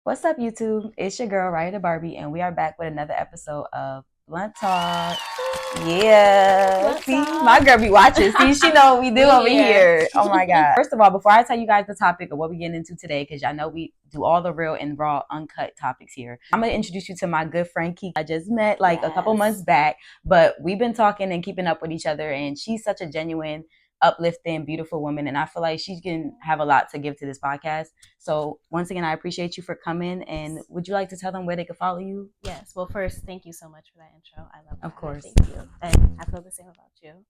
What's up, YouTube? It's your girl, Raya the Barbie, and we are back with another episode of Blunt Talk. Yeah. Blunt See, Talk. my girl be watching. See, she know what we do We over here. here. Oh my God. First of all, before I tell you guys the topic of what we're getting into today, because y'all know we do all the real and raw, uncut topics here, I'm going to introduce you to my good friend, Kiki. I just met a couple months back, but we've been talking and keeping up with each other, and she's such a genuine, uplifting, beautiful woman, and I feel like she can have a lot to give to this podcast. So once again, I appreciate you for coming, and would you like to tell them where they can follow you? Yes. Well, first, thank you so much for that intro. I love that. Of course. Thank you. And I feel the same about you.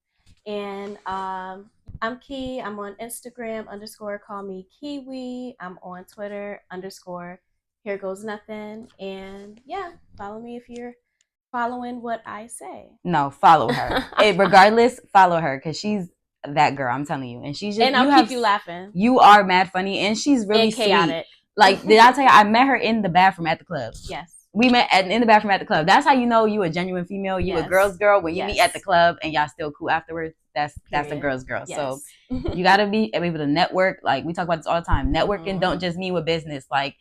And I'm Key. I'm on Instagram _ call me Kiwi. I'm on Twitter _ here goes nothing. And yeah, follow me if you're following what I say. No, follow her. Hey, regardless, follow her because she's that girl. I'm telling you, and she's just. And I'll keep you laughing. You are mad funny, and she's really and chaotic. Sweet. Like, did I tell you? I met her in the bathroom at the club. Yes. We met in the bathroom at the club. That's how you know you a genuine female. You a girl's girl when you meet at the club and y'all still cool afterwards. That's a girl's girl. Yes. So you gotta be able to network. Like we talk about this all the time. Networking don't just mean with business. Like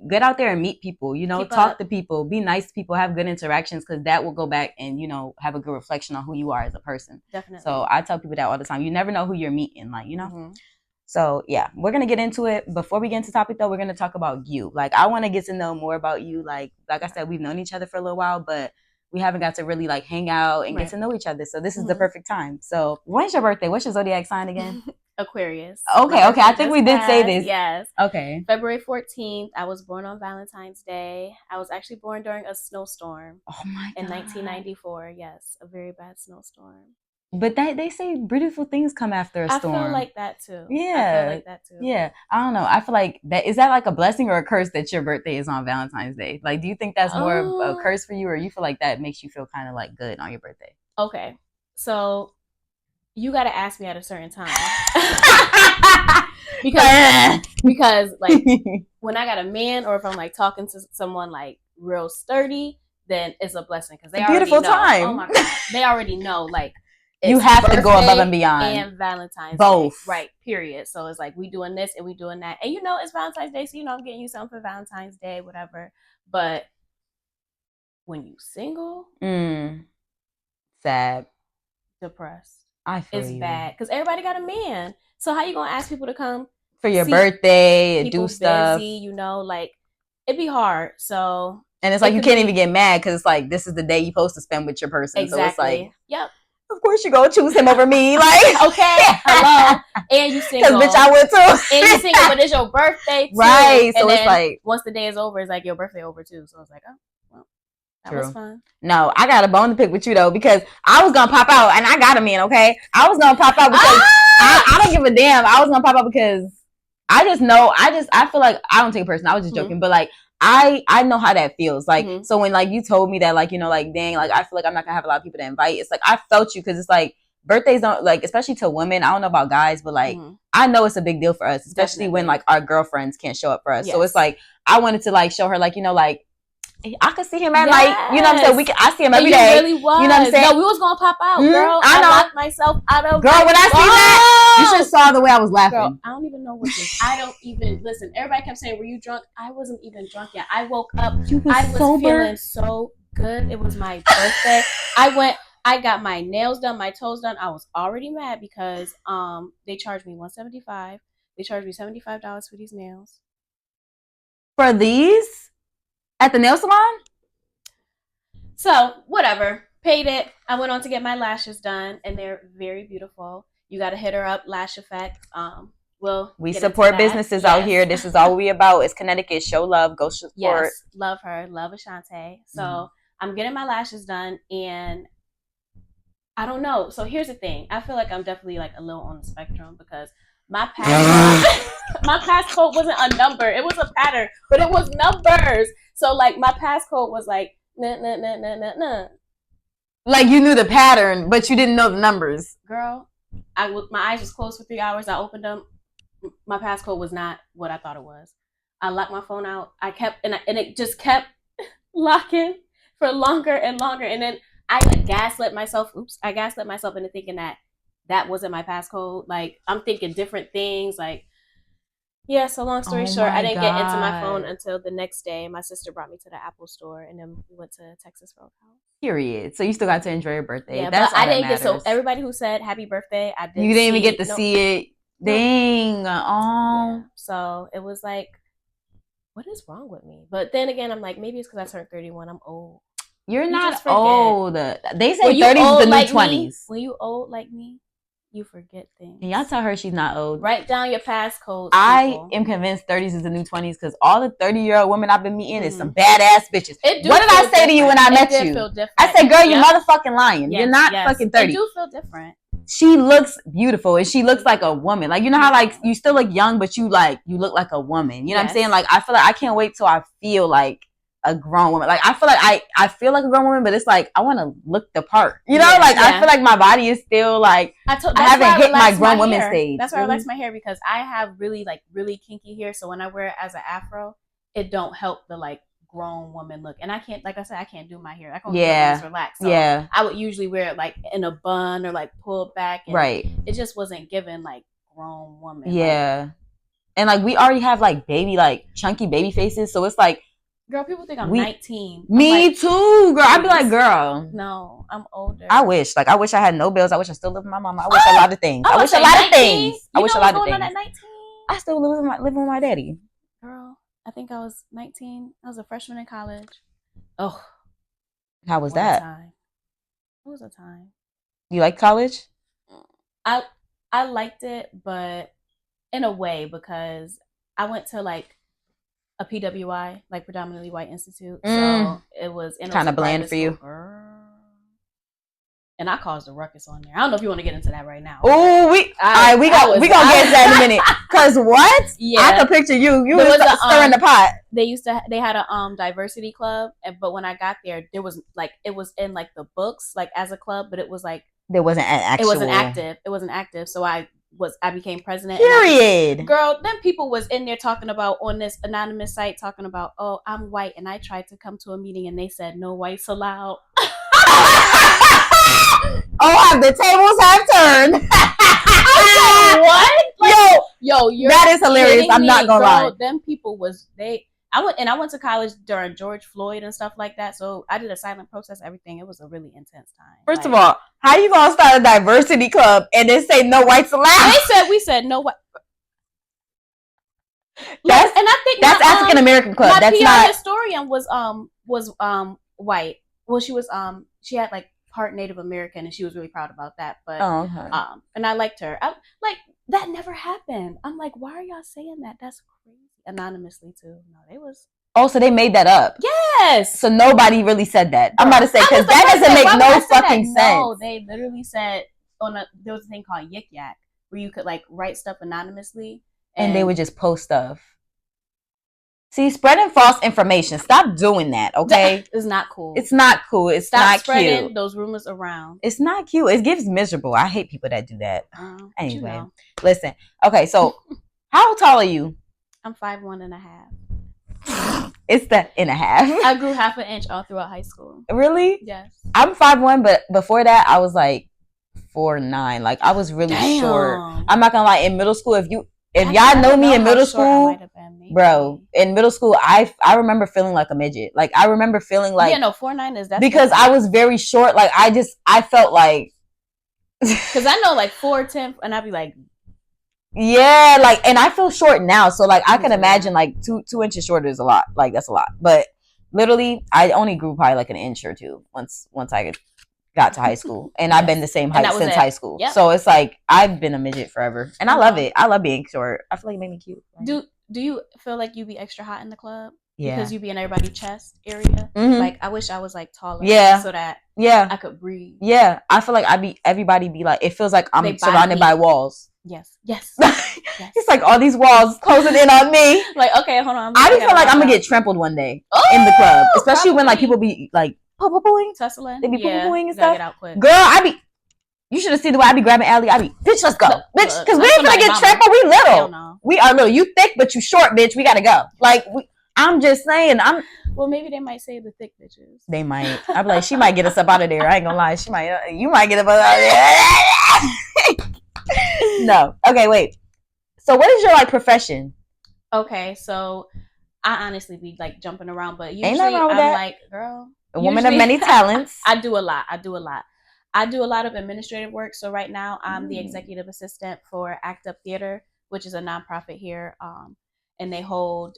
get out there and meet people. You know, talk to people, be nice to people, have good interactions because that will go back and have a good reflection on who you are as a person. Definitely. So I tell people that all the time. You never know who you're meeting. Like So yeah, we're gonna get into it. Before we get into the topic though, we're gonna talk about you. Like I want to get to know more about you. Like I said, we've known each other for a little while, but we haven't got to really like hang out and get to know each other. So this is the perfect time. So when's your birthday? What's your zodiac sign again? Aquarius. Okay. I think we did say this. Yes. Okay. February 14th. I was born on Valentine's Day. I was actually born during a snowstorm. Oh my God. In 1994. Yes, a very bad snowstorm. But they say beautiful things come after a storm. I feel like that too. Yeah. Yeah. I don't know. I feel like is that like a blessing or a curse that your birthday is on Valentine's Day? Like, do you think that's more of a curse for you, or you feel like that makes you feel kind of like good on your birthday? Okay. So you got to ask me at a certain time. because like when I got a man or if I'm like talking to someone like real sturdy, then it's a blessing because they already know. Time. Oh my God. They already know like you have to go above and beyond. And Valentine's Both. Day. Right, period. So it's like we doing this and we doing that. And it's Valentine's Day, so I'm getting you something for Valentine's Day, whatever. But when you single, sad, depressed. I feel it's bad. Because everybody got a man. So how you gonna ask people to come for your birthday and do stuff? Busy, like it'd be hard. So and it's like you can't even get mad because it's like this is the day you're supposed to spend with your person. Exactly. So it's like yep. Of course you gonna choose him over me, like okay, hello, and you single, because bitch I would too, and you single, but it's your birthday too, right? So it's like once the day is over, it's like your birthday over too. So it's like, oh, well, that was fun. No, I got a bone to pick with you though because I was gonna pop out, and I got a man. Okay, I was gonna pop out because I don't give a damn. I was gonna pop out because I just know. I feel like I don't take it personal. I was just joking, but like. I know how that feels like so when like you told me that like like dang like I feel like I'm not gonna have a lot of people to invite. It's like I felt you because it's like birthdays don't like especially to women. I don't know about guys, but like I know it's a big deal for us, especially when like our girlfriends can't show up for us. So it's like I wanted to like show her like like I could see him at night. You know what I'm saying? I see him every day. Really was. You know what I'm saying? No, we was gonna pop out, girl. I know. I locked myself out of. Girl, when I see that, you should have saw the way I was laughing. Girl, I don't even know what this. I don't even listen. Everybody kept saying, "Were you drunk?" I wasn't even drunk yet. I woke up. I was sober? Feeling so good. It was my birthday. I got my nails done, my toes done. I was already mad because they charged me $175. They charged me $75 for these nails. For these? At the nail salon? So, whatever. Paid it. I went on to get my lashes done, and they're very beautiful. You got to hit her up, Lash Effect. We support businesses out here. This is all we about. It's Connecticut. Show love. Go support. Yes, love her. Love Ashante. So, I'm getting my lashes done, and I don't know. So, here's the thing. I feel like I'm definitely like a little on the spectrum because my passcode wasn't a number. It was a pattern, but it was numbers. So like my passcode was like nah, nah, nah, nah, nah, nah. Like you knew the pattern, but you didn't know the numbers. Girl, my eyes was closed for 3 hours. I opened them. My passcode was not what I thought it was. I locked my phone out. I kept and it just kept locking for longer and longer. And then I gaslit myself. I gaslit myself into thinking that wasn't my passcode. Like I'm thinking different things. Like Yeah, so long story Oh short, I my didn't get into my phone God. until the next day. My sister brought me to the Apple store, and then we went to Texas Roadhouse. Period. So you still got to enjoy your birthday. Yeah, That's but all I that didn't get, so matters. everybody who said happy birthday, I You didn't didn't even see. get to Nope. see it. Nope. Dang. Yeah. Oh. So it was like, what is wrong with me? But then again, I'm like, maybe it's because I turned 31. I'm old. You're You not just forget. old. They When say you 30s is old the new like me, 20s. when you old like me, you forget things. Can y'all tell her she's not old? Write down your passcodes. I am convinced 30s is the new 20s because all the 30-year-old women I've been meeting is some badass bitches. What did I say to you when I met you? Feel different. I said, girl, you're motherfucking lying. Yes, You're not fucking 30. It do feel different. She looks beautiful and she looks like a woman. Like, you know how like you still look young, but you look like a woman. You know what I'm saying? Like, I feel like I can't wait till I feel like a grown woman. Like, I feel like I feel like a grown woman, but it's like I want to look the part. You know, I feel like my body is still like I haven't hit my grown woman stage. That's why I relax my hair, because I have really kinky hair. So when I wear it as an afro, it don't help the like grown woman look. And I can't, like I said, I can't do my hair. I can't do it relaxed. So I would usually wear it like in a bun or like pulled back. And it just wasn't given like grown woman. Yeah. Like, and like we already have like baby, like chunky baby faces. So it's like, girl, people think I'm 19. Me too, girl. I'd be like, girl. No, I'm older. I wish I had no bills. I wish I still lived with my mama. I wish a lot of things. I wish a lot of things. I wish a lot of things. I still living with my daddy. Girl, I think I was 19. I was a freshman in college. Oh. How was that? It was a time. You like college? I liked it, but in a way, because I went to like a PWI, like predominantly white institute. So it was kind of bland for you. And I caused a ruckus on there. I don't know if you want to get into that right now. Oh, we gonna get into that in a minute. Cause what? Yeah, I can picture you. You were stirring the pot. They had a diversity club, but when I got there, there was like it was in like the books, like as a club, but it was like there wasn't an actual. It wasn't active. So I became president. Period. Girl, then people was in there talking about on this anonymous site talking about, oh, I'm white and I tried to come to a meeting and they said no whites allowed. Oh, the tables have turned. I said, what? Like, yo, that is hilarious. I'm not gonna lie. Them people was I went to college during George Floyd and stuff like that. So I did a silent protest, everything. It was a really intense time. First of all, how you gonna start a diversity club and then say no whites allowed? We said no white. And I think that's African American club. My that's PR not. historian was white. Well, she had like part Native American, and she was really proud about that. But and I liked her. Like that never happened. I'm like, why are y'all saying that? That's crazy. Anonymously too. No, they was. Oh, so they made that up. Yes. So nobody really said that. I'm about to say because that doesn't make no fucking sense. No, they literally said there was a thing called Yik Yak where you could like write stuff anonymously, and they would just post stuff. See, spreading false information. Stop doing that, okay? It's not cool. It's not cool. It's Stop not spreading cute. Those rumors around. It's not cute. It gives miserable. I hate people that do that. Anyway, listen. Okay, so how tall are you? I'm 5'1.5". It's the and a half. I grew half an inch all throughout high school. Really? Yes. I'm 5'1", but before that, I was like 4'9". Like I was really short. I'm not gonna lie. In middle school, if y'all know me in middle school, bro, in middle school, I remember feeling like a midget. Like I remember feeling like 4'9" is that because I was very short. Like I felt like because I know like 4'10", and I'd be like. Yeah, like, and I feel short now, so like I can imagine like 2 inches shorter is a lot. Like that's a lot, but literally, I only grew probably like an inch or two once I got to high school, and I've been the same height since high school. Yep. So it's like I've been a midget forever, and I love it. I love being short. I feel like it made me cute. Right? Do you feel like you be extra hot in the club? Yeah, because you be in everybody's chest area. Mm-hmm. Like I wish I was like taller. Yeah, so that I could breathe. Yeah, I feel like everybody be like it feels like I'm surrounded by walls. Yes. It's like all these walls closing in on me. Like, okay, hold on. I feel like I'm gonna get trampled one day in the club, especially when like people be like poo-pooing, tussling. They be poo-pooing and stuff. Get out quick. Girl, you should have seen the way I be grabbing Allie. Bitch, let's go, bitch, because we ain't gonna get trampled. We little. No. We are little. You thick, but you short, bitch. We gotta go. Like, I'm just saying. Well, maybe they might say the thick bitches. They might. I'd be like, she might get us up out of there. I ain't gonna lie. You might get us up out of there. No. Okay, wait. So what is your like profession? Okay, so I honestly be like jumping around, but Ain't nothing usually wrong with I'm that. like, girl, A woman of usually many talents. I do a lot. I do a lot of administrative work. So right now I'm the executive assistant for Act Up Theater, which is a nonprofit here. And they hold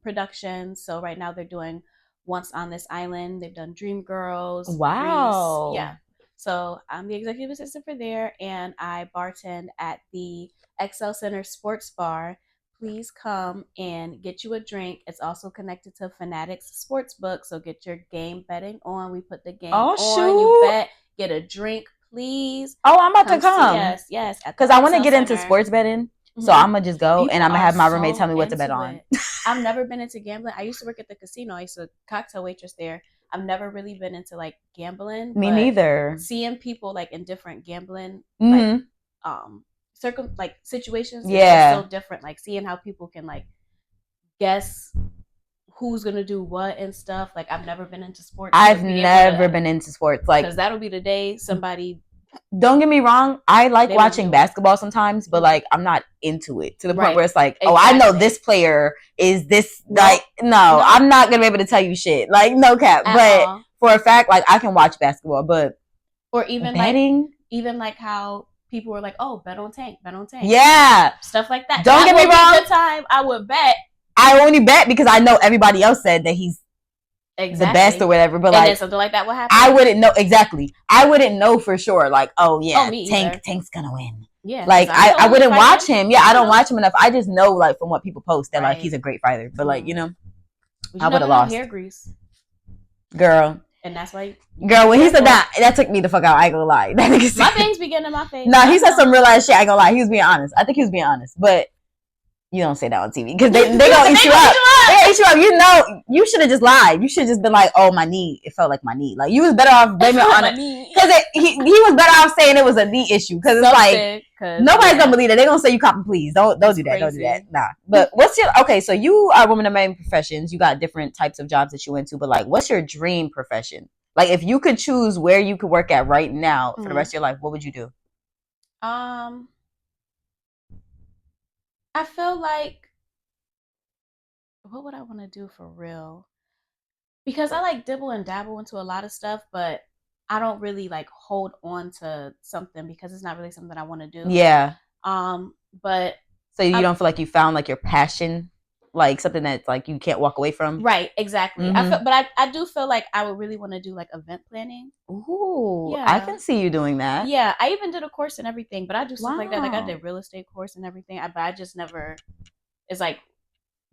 productions. So right now they're doing Once on This Island. They've done Dream Girls, Wow. Grease. Yeah. So I'm the executive assistant for there, and I bartend at the Excel Center Sports Bar. Please come and get you a drink. It's also connected to Fanatics Sportsbook, so get your game betting on. We put the game on. shoot. You bet. Get a drink, please. Oh, I'm about to come. Yes. Because I want to get into sports betting. So I'm going to just go and I'm going to have my roommate tell me what to bet on. I've never been into gambling. I used to work at the casino. I used to cocktail waitress there. I've never really been into like gambling. Me neither. Seeing people like in different gambling situations is so different. Like seeing how people can like guess who's gonna do what and stuff. Like I've never been into sports. I've never been into sports. Like, because that'll be the day somebody. Don't get me wrong, I like watching basketball sometimes, but like I'm not into it to the point where it's like, oh, I know this player is this. Like, no, I'm not gonna be able to tell you shit. Like, no cap. But for a fact, like I can watch basketball, but or even betting, even like how people were like, oh, bet on Tank. Yeah, stuff like that. Don't get me wrong. At the time, I would bet. I only bet because I know everybody else said that he's the best or whatever, but like something like that would happen. I wouldn't know exactly. I wouldn't know for sure. Like, oh yeah, Tank's gonna win. Yeah, like I wouldn't watch him. Yeah, I don't watch him enough. I just know like from what people post that like he's a great fighter. But like I would have lost. Hair grease, girl. And that's why, girl, when he said that took me the fuck out. I ain't gonna lie. My things be getting in my face. No, he said some real ass shit. I ain't gonna lie. He was being honest. I think he was being honest, but. You don't say that on TV because they gonna eat you up. They eat you up. You know, you should have just lied. You should have just been like, "Oh, my knee. It felt like my knee." Like you was better off blaming it on it because he was better off saying it was a knee issue because it's like nobody's gonna believe that. They gonna say you copping, please. Don't do that. Crazy. Don't do that. Nah. But what's your okay? So you are a woman of many professions. You got different types of jobs that you went to, but like, what's your dream profession? Like, if you could choose where you could work at right now for the rest of your life, what would you do? I feel like. What would I want to do for real? Because I like dibble and dabble into a lot of stuff, but I don't really like hold on to something because it's not really something I want to do. Yeah. But so you don't feel like you found like your passion, like something that's like you can't walk away from. Right. Exactly. I do feel like I would really want to do like event planning. Ooh. Yeah. I can see you doing that. Yeah. I even did a course and everything, but I do stuff like that. Like I did real estate course and everything, but I just never. It's like.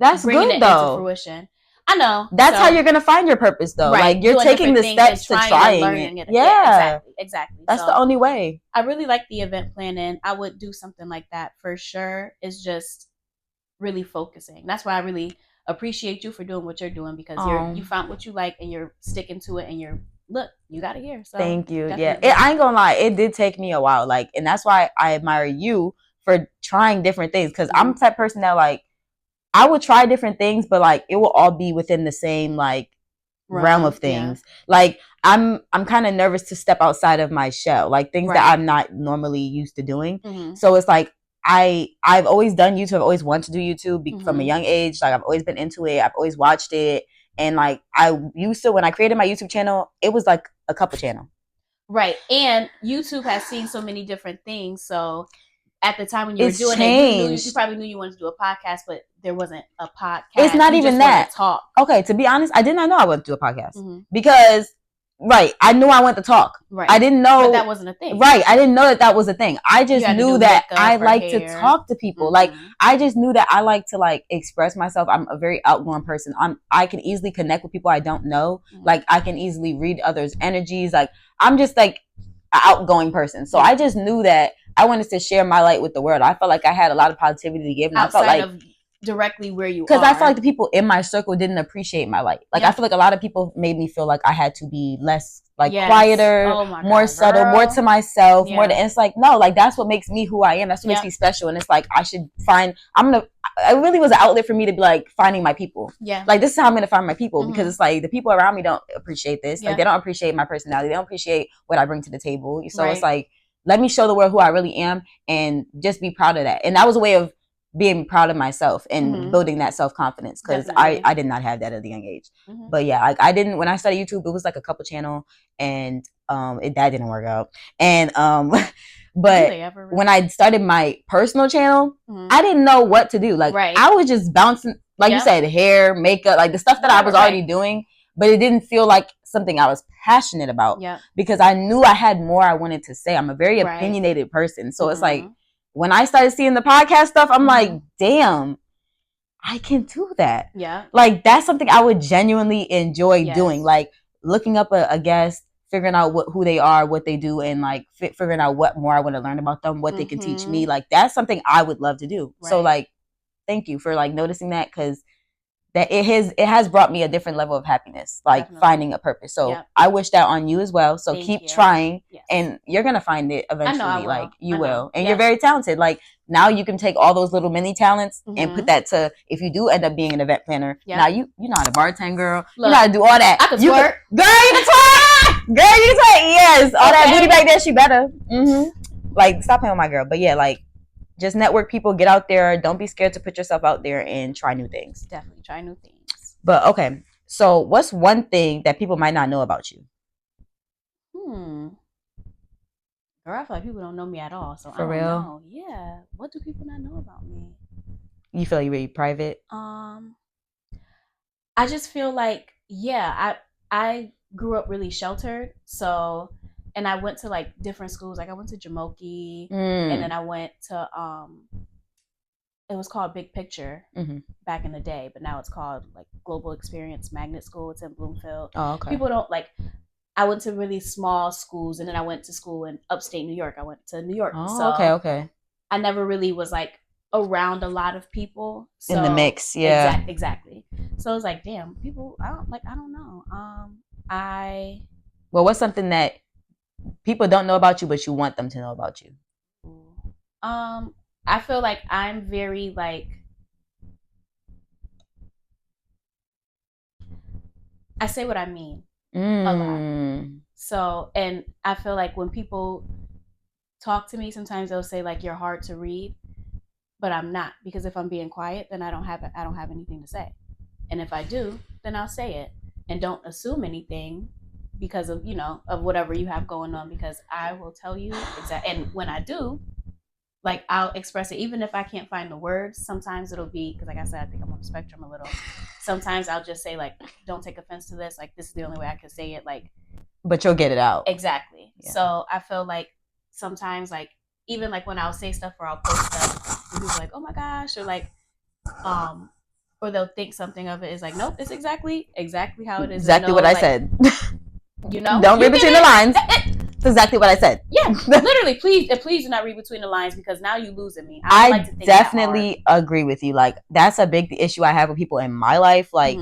That's good though. Into fruition. I know. That's how you're gonna find your purpose though. Right. Like you're taking the steps to trying it. Yeah, exactly. That's the only way. I really like the event planning. I would do something like that for sure. It's just really focusing. That's why I really appreciate you for doing what you're doing because you found what you like and you're sticking to it and you got it here. So thank you. Definitely. Yeah, I ain't gonna lie. It did take me a while. Like, and that's why I admire you for trying different things because I'm the type of person that like. I would try different things, but like it will all be within the same like realm of things. Yeah. Like I'm kind of nervous to step outside of my shell, like things that I'm not normally used to doing. Mm-hmm. So it's like I've always done YouTube. I've always wanted to do YouTube from a young age. Like I've always been into it. I've always watched it, and like I used to when I created my YouTube channel, it was like a couple channel. Right, and YouTube has seen so many different things, so. At the time when you were doing it, you probably knew you wanted to do a podcast, but there wasn't a podcast. It's not even that. Talk. Okay, to be honest, I did not know I wanted to do a podcast because, I knew I wanted to talk. Right. I didn't know. But that wasn't a thing. Right. I didn't know that was a thing. I just knew that I like to talk to people. Like, I just knew that I like to, like, express myself. I'm a very outgoing person. I can easily connect with people I don't know. Like, I can easily read others' energies. Like, I'm just, like, an outgoing person. So I just knew that I wanted to share my light with the world. I felt like I had a lot of positivity to give. And outside I felt like of directly where you are. Because I feel like the people in my circle didn't appreciate my light. Like, I feel like a lot of people made me feel like I had to be less, like, quieter, more subtle, more to myself, more to, and it's like, no, like, that's what makes me who I am. That's what makes me special. And it's like, I should find, it really was an outlet for me to be like, finding my people. Yeah. Like, this is how I'm going to find my people because it's like, the people around me don't appreciate this. Like, they don't appreciate my personality. They don't appreciate what I bring to the table. So it's like, let me show the world who I really am and just be proud of that. And that was a way of being proud of myself and building that self-confidence, because I did not have that at a young age. But yeah, like I didn't, when I started YouTube, it was like a couple channel, and that didn't work out. And but when I started my personal channel, I didn't know what to do. Like I was just bouncing, like you said, hair, makeup, like the stuff that I was already doing, but it didn't feel like something I was passionate about, because I knew I had more I wanted to say. I'm a very opinionated person, so it's like, when I started seeing the podcast stuff, I'm like, damn, I can do that. Yeah. Like, that's something I would genuinely enjoy doing. Like, looking up a guest, figuring out who they are, what they do, and, like, figuring out what more I want to learn about them, what they can teach me. Like, that's something I would love to do. Right. So, like, thank you for, like, noticing that, because that it has brought me a different level of happiness, like finding a purpose. So I wish that on you as well. So keep trying, and you're gonna find it eventually. Like you will, and you're very talented. Like now you can take all those little mini talents and put that to, if you do end up being an event planner. Now you know how to bartend, girl. Look, you know how to do all that. I can twerk. Girl, you can twerk. Girl, you can twerk. Yes, all that booty back there, she better. Like, stop playing with my girl. But yeah, like, just network people, get out there. Don't be scared to put yourself out there and try new things. Definitely try new things. But okay, so what's one thing that people might not know about you? Girl, I feel like people don't know me at all. So For I don't real? know. Yeah. What do people not know about me? You feel like you're really private? I just feel like, I grew up really sheltered. So, and I went to like different schools. Like I went to Jamoki, and then I went to it was called Big Picture back in the day, but now it's called like Global Experience Magnet School. It's in Bloomfield. Oh, okay. People don't like. I went to really small schools, and then I went to school in upstate New York. I went to New York. Oh, so okay. I never really was like around a lot of people. So, in the mix, yeah. Exactly. So it's like, damn, people. I don't know. Well, what's something that people don't know about you, but you want them to know about you? I feel like I'm very like, I say what I mean a lot. So, and I feel like when people talk to me, sometimes they'll say like, you're hard to read, but I'm not, because if I'm being quiet, then I don't have anything to say. And if I do, then I'll say it, and don't assume anything because of, of whatever you have going on, because I will tell you exactly. And when I do, like, I'll express it, even if I can't find the words. Sometimes it'll be, because like I said, I think I'm on the spectrum a little. Sometimes I'll just say like, don't take offense to this. Like, this is the only way I can say it. Like, but you'll get it out. Exactly. Yeah. So I feel like sometimes, like, even like when I'll say stuff or I'll post stuff, and people are like, oh my gosh, or like, or they'll think something of it is like, nope, it's exactly how it is. Exactly what I said. Don't read between the lines. It's exactly what I said. Yeah, literally. Please do not read between the lines, because now you losing me. I like to think definitely agree with you. Like, that's a big issue I have with people in my life. Like,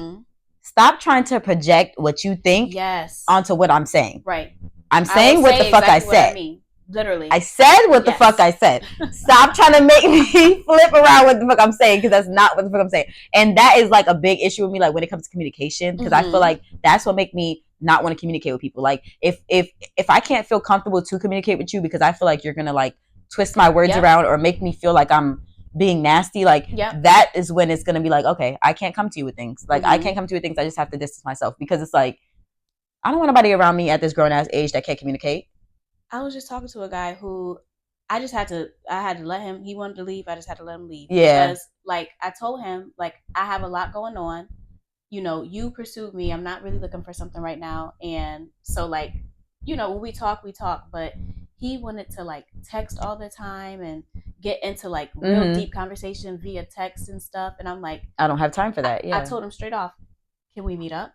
stop trying to project what you think onto what I'm saying. Right. I'm saying what the fuck I said. I mean. Literally. I said what the fuck I said. Stop trying to make me flip around what the fuck I'm saying, because that's not what the fuck I'm saying. And that is like a big issue with me, like when it comes to communication, because I feel like that's what make me not want to communicate with people. Like if I can't feel comfortable to communicate with you because I feel like you're gonna like twist my words around or make me feel like I'm being nasty, like that is when it's gonna be like, okay, I can't come to you with things. Like I can't come to you with things. I just have to distance myself, because it's like, I don't want nobody around me at this grown ass age that can't communicate. I was just talking to a guy who I had to let him, he wanted to leave. I just had to let him leave. Yeah. Because like I told him, like, I have a lot going on. You pursued me. I'm not really looking for something right now. And so like, when we talk, but he wanted to like text all the time and get into like real deep conversation via text and stuff. And I'm like, I don't have time for that. I told him straight off, can we meet up?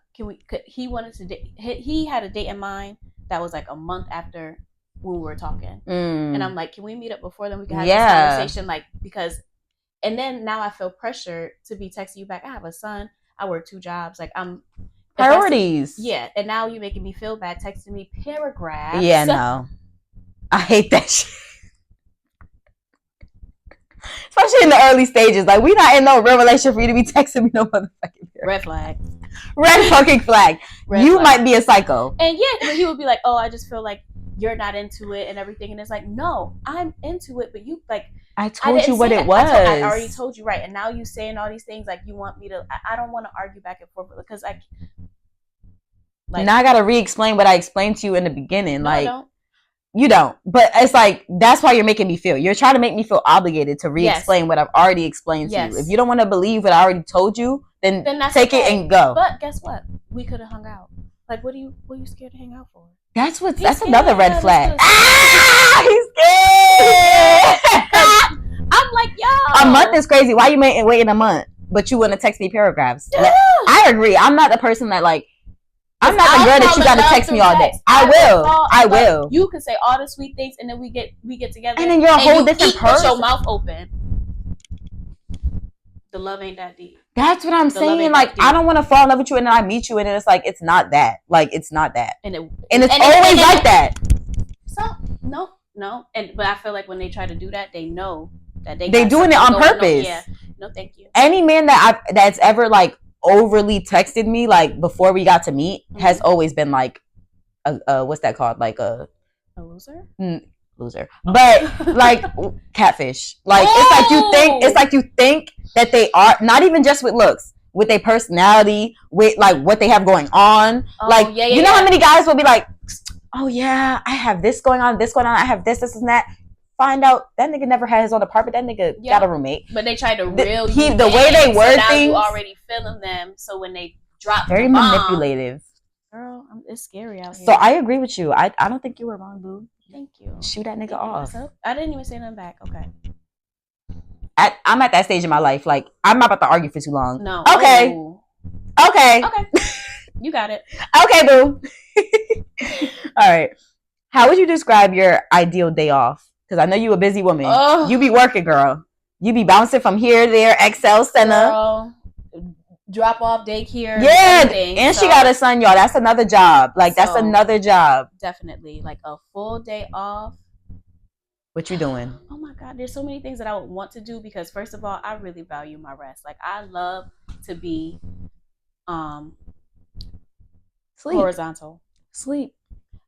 He wanted to date. He had a date in mind that was like a month after when we were talking. And I'm like, can we meet up before then? We can have this conversation, like, because, and then now I feel pressure to be texting you back. I have a son. I work 2 jobs. Like, I'm priorities. And now you're making me feel bad texting me paragraphs. Yeah, no. I hate that shit. Especially in the early stages. Like, we not in no real relationship for you to be texting me no motherfucking paragraph. Red flag. Red fucking flag. You might be a psycho. And but he would be like, oh, I just feel like you're not into it and everything. And it's like, no, I'm into it, but you like, I told you what it was. I already told you, right? And now you saying all these things like you want me to. I don't want to argue back and forth because now I gotta re-explain what I explained to you in the beginning. No, like, I don't. You don't. But it's like, that's why you're making me feel. You're trying to make me feel obligated to re-explain what I've already explained to you. If you don't want to believe what I already told you, then that's take it and go. But guess what? We could have hung out. Like, what are you scared to hang out for? That's another red flag. He's scared. I'm like, yo. A month is crazy. Why you waiting a month? But you want to text me paragraphs. Yeah. I agree. I'm not the person that like, I'm not the girl that you gotta text me all day. I will. You can say all the sweet things, and then we get together, and then you're a whole different person. With your mouth open. The love ain't that deep. That's what I'm saying. Like, I don't want to fall in love with you, and then I meet you, and then it's like it's not that. Like, it's not that. And it's always like that. So no. But I feel like when they try to do that, they know that they doing it on purpose. No, thank you. Any man that's ever like overly texted me like before we got to meet has always been like a what's that called, like a loser but like catfish. Like it's like you think that they are, not even just with looks, with their personality, with like what they have going on. You know how many guys will be like, oh yeah, I have this going on, I have this and that. Find out that nigga never had his own apartment. That nigga got a roommate. But they tried to reel you the way they word now things. You already feeling them. So when they drop very manipulative. Girl, it's scary out here. So I agree with you. I don't think you were wrong, boo. Thank you. Shoot that nigga off. I didn't even say nothing back. Okay. I'm at that stage in my life. Like, I'm not about to argue for too long. No. Okay. Ooh. Okay. You got it. Okay, boo. All right. How would you describe your ideal day off? Because I know you a busy woman. You be working, girl. You be bouncing from here, there, Excel Center. Girl, drop off daycare. Yeah, and she got a son, y'all. That's another job. Like, that's another job. Definitely. Like, a full day off. What you doing? Oh, my God. There's so many things that I would want to do because, first of all, I really value my rest. Like, I love to be sleep. Horizontal. Sleep.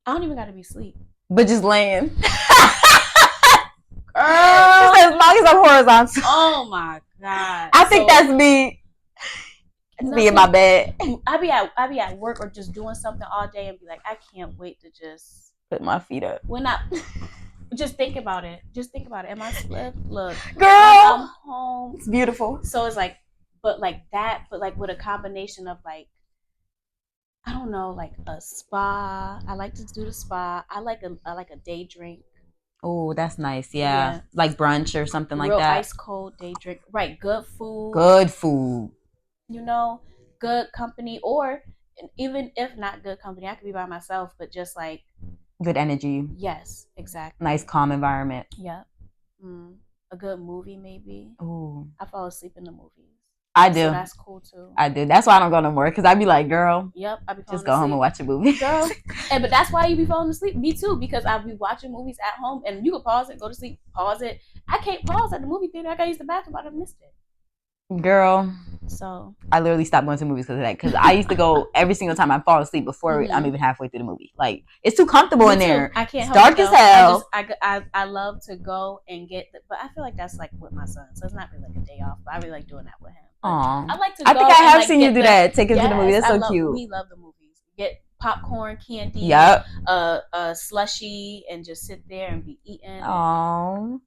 I don't even got to be sleep. But just laying. As long as I'm horizontal. Oh my God. I think that's me. Be in my bed. I be at work or just doing something all day and be like, I can't wait to just put my feet up. Just think about it. Am I slipped? Look, girl, I'm home. It's beautiful. So it's like, but like with a combination of like, I don't know, like a spa. I like to do the spa. I like a day drink. Oh, that's nice. Yeah. Like brunch or something like that. Real ice cold day drink. Right. Good food. You know, good company, or even if not good company, I could be by myself, but just like good energy. Yes, exactly. Nice, calm environment. Yep. A good movie, maybe. Ooh. I fall asleep in the movies. I do. So that's cool too. I do. That's why I don't go no more, because I'd be like, girl. Yep. I be just go home and watch a movie. Girl. But that's why you be falling asleep. Me too, because I'll be watching movies at home and you can pause it, go to sleep, pause it. I can't pause at the movie theater. I gotta use the bathroom. I'd have missed it. Girl. So I literally stopped going to movies because of that. Because I used to go every single time I fall asleep before I'm even halfway through the movie. Like, it's too comfortable in there. I can't. It's dark as hell. I love to go and get, but I feel like that's like with my son, so it's not really like a day off. But I really like doing that with him. Aww. I like to. I think I have seen you do that. Take him to the movie. That's so cute. We love the movies. Get popcorn, candy, yep, a slushy, and just sit there and be eating. Aww.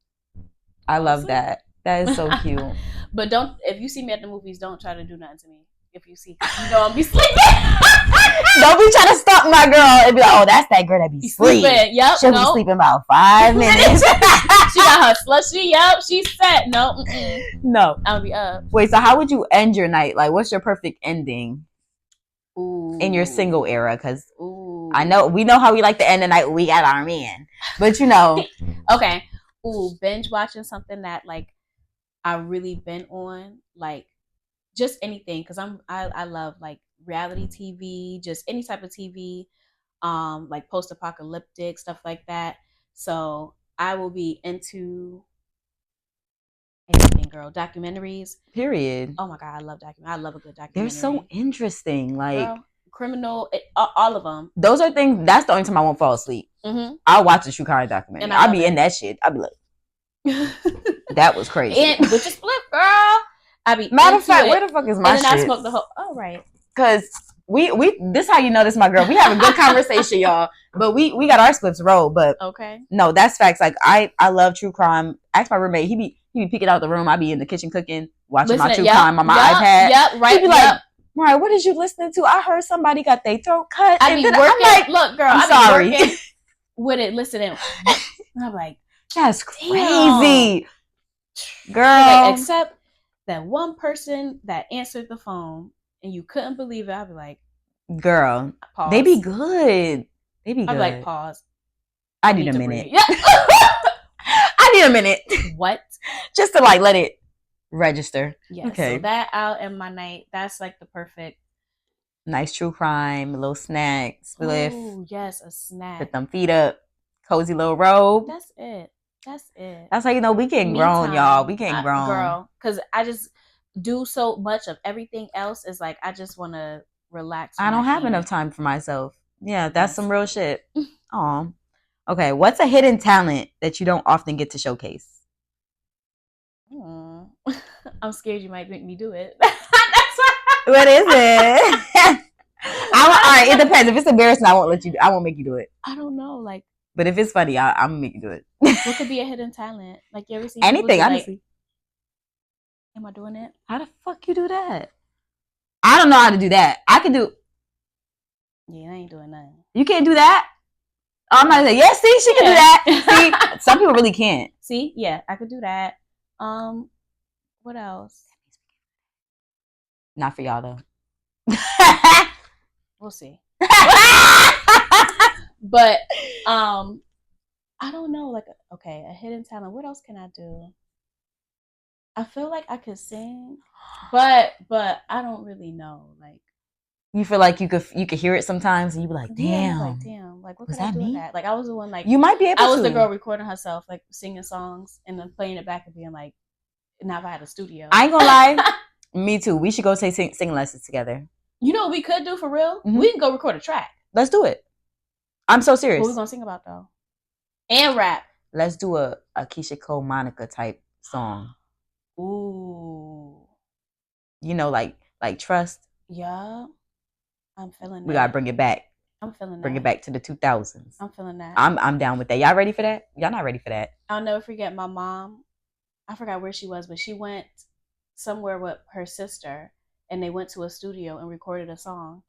I love that. That is so cute. But if you see me at the movies, don't try to do nothing to me. If you see, you know I'm be sleeping. Don't be trying to stalk my girl and be like, oh, that's that girl that be sleeping. Yep. She'll be sleeping about 5 minutes. She got her slushy. Yep. She's set. No. No. I'll be up. Wait, so how would you end your night? Like, what's your perfect ending? Ooh. In your single era? Because we know how we like to end the night. We got our man. But you know. Okay. Ooh, binge watching something that like I really been on, like just anything, because I love like reality TV, just any type of TV, like post-apocalyptic stuff like that. So I will be into anything, girl. Documentaries. Period. Oh my God, I love documentaries. I love a good documentary. They're so interesting. Like, girl, criminal, all of them. Those are things. That's the only time I won't fall asleep. Mm-hmm. I'll watch a true crime documentary. I'll be in that shit. I'll be like, That was crazy. And with your split, girl. I be matter of fact, where the fuck is my shit? And then I smoked the whole. Oh, right. Because we this how you know this, my girl. We have a good conversation, y'all. But we got our splits rolled. But okay, no, that's facts. Like I love true crime. Ask my roommate. He be peeking out the room. I be in the kitchen cooking, watching my true crime on my iPad. Yep, right. He be like, Mariah, what is you listening to? I heard somebody got their throat cut. I be working. I'm like, look, girl, I'm sorry. Be working with it, listening. And I'm like, that's crazy, girl. Like, except that one person that answered the phone and you couldn't believe it. I'd be like, girl, pause. They be good. They be good. I'd be like, pause. I need a minute. Yeah. I need a minute. What? Just to like let it register. Yeah. Okay. So that out in my night, that's like the perfect. Nice true crime, a little snacks. Oh, yes, a snack. Put them feet up. Cozy little robe. That's it. That's how you know we getting grown, y'all. We getting grown. Girl, because I just do so much of everything else is like I just want to relax. I don't have enough time for myself. Yeah, that's some real shit. Aw. Okay, what's a hidden talent that you don't often get to showcase? I'm scared you might make me do it. That's what is it? All right, it depends. If it's embarrassing, I won't make you do it. I don't know, like. But if it's funny, I'm gonna make you do it. What could be a hidden talent? Like, you ever seen anything? Honestly, am I doing it? How the fuck you do that? I don't know how to do that. I can do. Yeah, I ain't doing nothing. You can't do that. Oh, I'm not gonna say yes. See, she can do that. See, some people really can't. See, yeah, I could do that. What else? Not for y'all though. We'll see. But I don't know, like, okay, a hidden talent. What else can I do? I feel like I could sing, but I don't really know. Like, you feel like you could hear it sometimes, and you be like, damn, like what could I do with that? Like, I was the one, like, you might be able to. I was the girl recording herself, like singing songs and then playing it back and being like, now if I had a studio, I ain't gonna lie. Me too. We should go take singing lessons together. You know what we could do for real? Mm-hmm. We can go record a track. Let's do it. I'm so serious. What we gonna sing about though? And rap. Let's do a Keisha Cole Monica type song. Ooh. You know, like Trust. Yeah. I'm feeling that. We gotta bring it back. I'm feeling that. Bring it back to the 2000s. I'm feeling that. I'm down with that. Y'all ready for that? Y'all not ready for that? I'll never forget my mom. I forgot where she was, but she went somewhere with her sister, and they went to a studio and recorded a song.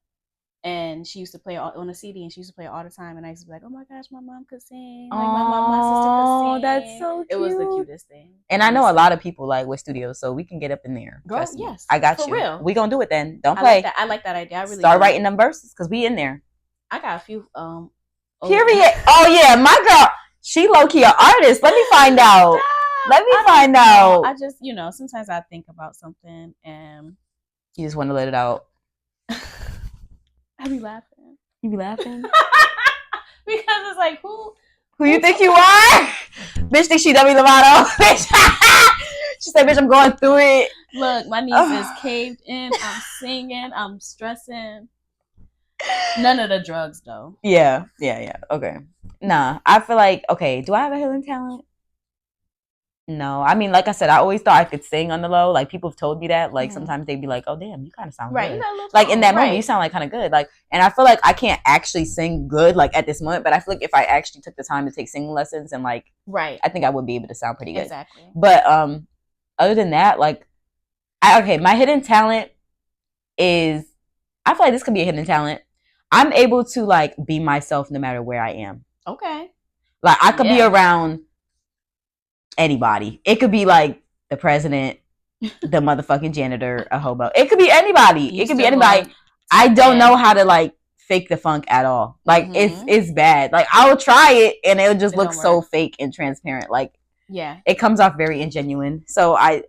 And she used to play it on a CD, and she used to play it all the time. And I used to be like, "Oh my gosh, my mom could sing! Like my sister could sing." Oh, that's so cute. It was the cutest thing. And I know a lot of people like with studios, so we can get up in there. Girl, yes, I got for you. Real. We gonna do it then. Don't play. I like that idea. I really start writing them verses because we in there. I got a few. Period. Oh yeah, my girl. She low key an artist. Let me find out. Find out. I just, sometimes I think about something and you just want to let it out. I be laughing. You be laughing? Because it's like, who you think you are? Bitch think she Demi Lovato. She said, bitch, I'm going through it. Look, my knees is caved in. I'm singing. I'm stressing. None of the drugs, though. Yeah. Okay. Nah, I feel like, okay, do I have a hidden talent? No, I mean, like I said, I always thought I could sing on the low. Like, people have told me that. Like, sometimes they'd be like, "Oh, damn, you kind of sound good." Like in that moment, you sound like kind of good. Like, and I feel like I can't actually sing good, like at this moment. But I feel like if I actually took the time to take singing lessons and like, I think I would be able to sound pretty good. Exactly. But other than that, like, my hidden talent is, I feel like this could be a hidden talent. I'm able to like be myself no matter where I am. Okay. Like I could be around anybody. It could be like the president, the motherfucking janitor, a hobo. It could be anybody. It could be anybody. I don't know how to like fake the funk at all. Like it's bad. Like I will try it and it'll just look so fake and transparent. Like it comes off very ingenuine. So I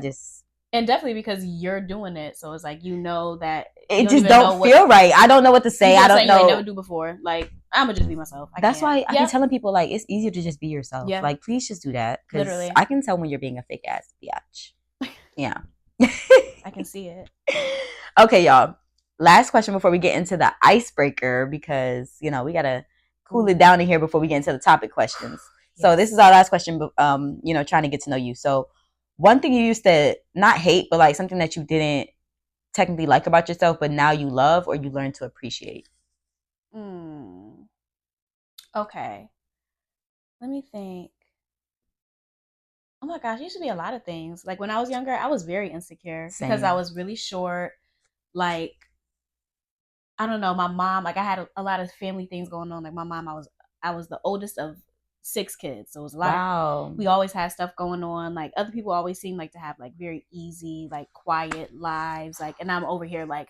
just, and definitely because you're doing it, so it's like that it just don't feel right. I don't know what to say. I don't know. I never do before. Like I'm gonna just be myself. That's why I be telling people like it's easier to just be yourself. Yeah. Like please just do that. Literally, I can tell when you're being a fake ass biatch. Yeah, I can see it. Okay, y'all. Last question before we get into the icebreaker because we gotta cool it down in here before we get into the topic questions. So this is our last question, but trying to get to know you. So one thing you used to not hate, but like something that you didn't technically like about yourself, but now you love or you learn to appreciate. Okay. Let me think. Oh my gosh, it used to be a lot of things. Like when I was younger, I was very insecure because I was really short. Like, I don't know, my mom, like I had a lot of family things going on. Like my mom, I was the oldest of 6 kids. So it was a lot of, we always had stuff going on. Like other people always seem like to have like very easy, like quiet lives. Like, and I'm over here like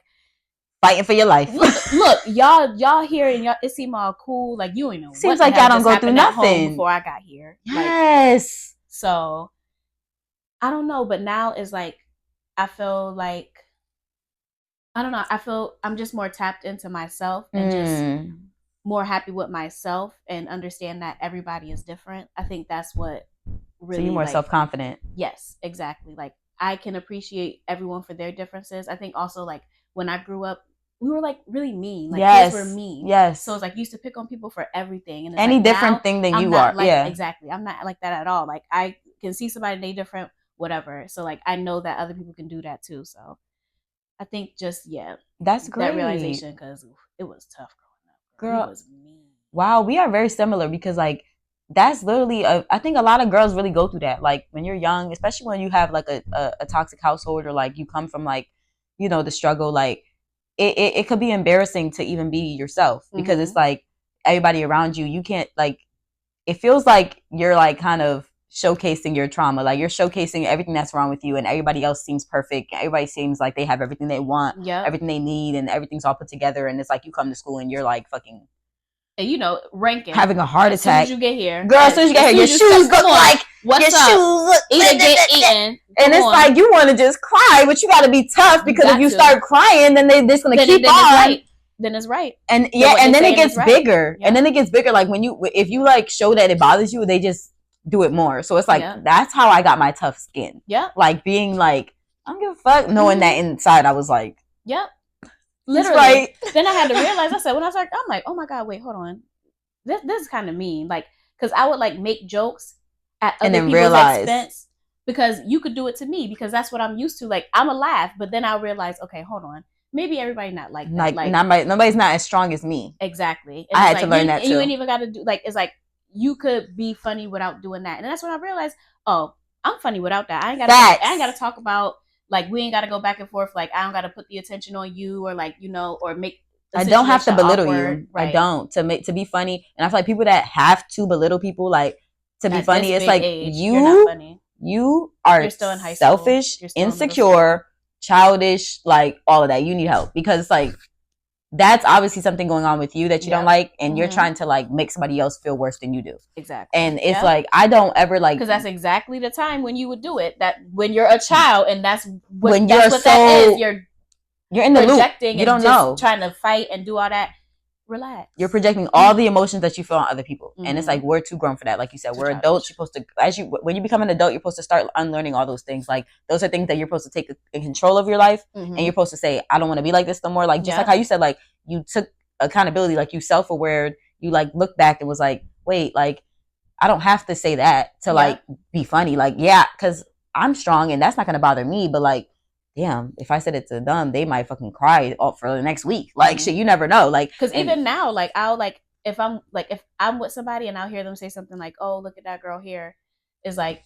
fighting for your life. Look, y'all here and y'all, it seemed all cool. Like you ain't know. Seems like y'all don't go through nothing before I got here. Yes. Like, so I don't know, but now it's like I feel like I don't know. I feel I'm just more tapped into myself and just more happy with myself and understand that everybody is different. I think that's what really. So you're more self-confident. Yes, exactly. Like I can appreciate everyone for their differences. I think also like when I grew up, we were like really mean. Like kids were mean. Yes. So it's like you used to pick on people for everything. And any like, different thing than you are. Like, yeah. Exactly. I'm not like that at all. Like I can see somebody they different, whatever. So like I know that other people can do that too. So I think just that's great. That realization because it was tough growing up. Girl, it was mean. Wow, we are very similar because like that's literally I think a lot of girls really go through that. Like when you're young, especially when you have like a toxic household or like you come from like the struggle. Like it could be embarrassing to even be yourself because it's like everybody around you. You can't like. It feels like you're like kind of showcasing your trauma, like you're showcasing everything that's wrong with you, and everybody else seems perfect. Everybody seems like they have everything they want, everything they need, and everything's all put together. And it's like you come to school and you're like fucking, and ranking, having a heart attack. As soon as you get here, girl, as soon as you get here, your shoes look like what's your up? Shoes look either get eaten, and it's like you want to just cry, but you got to be tough because if you start crying, then they're just gonna keep on. Then it's right. And and then it gets bigger. And then it gets bigger. Like if you like show that it bothers you, they just do it more. So it's like that's how I got my tough skin. Yeah. Like being like, I don't give a fuck, knowing that inside I was like, yep. Literally. Right. Then I had to realize, I said, when I started, I'm like, oh my God, wait, hold on. This is kind of mean. Like, because I would like make jokes at other people's expense because you could do it to me because that's what I'm used to. Like, I'm a laugh, but then I realize, okay, hold on. Maybe everybody not like that. Like nobody's not as strong as me. Exactly. And I had to learn that too. You ain't even got to do like it's like you could be funny without doing that, and that's when I realized, oh, I'm funny without that. I ain't got to talk about like we ain't got to go back and forth. Like I don't got to put the attention on you or like or make. I don't have to belittle awkward. You. Right. I don't to be funny, and I feel like people that have to belittle people like to be funny. It's like age, you are you're still in high selfish, insecure. Childish, like all of that. You need help because it's like that's obviously something going on with you that you don't like, and you're trying to like make somebody else feel worse than you do. Exactly. And it's like I don't ever like because that's exactly the time when you would do it. That when you're a child, and that's when you're so that is. You're in the projecting loop. You don't know, trying to fight and do all that. Relax. You're projecting all the emotions that you feel on other people, and it's like we're too grown for that. Like you said, we're adults. You're supposed to, when you become an adult, you're supposed to start unlearning all those things. Like those are things that you're supposed to take in control of your life, and you're supposed to say, "I don't want to be like this no more." Like just like how you said, like you took accountability, like you self-aware. You like looked back and was like, "Wait, like I don't have to say that to like be funny." Like because I'm strong, and that's not gonna bother me. But like. Damn, if I said it to them, they might fucking cry for the next week. Like shit, you never know. Like, because even now, like I'll like if I'm with somebody and I'll hear them say something like, "Oh, look at that girl here," is like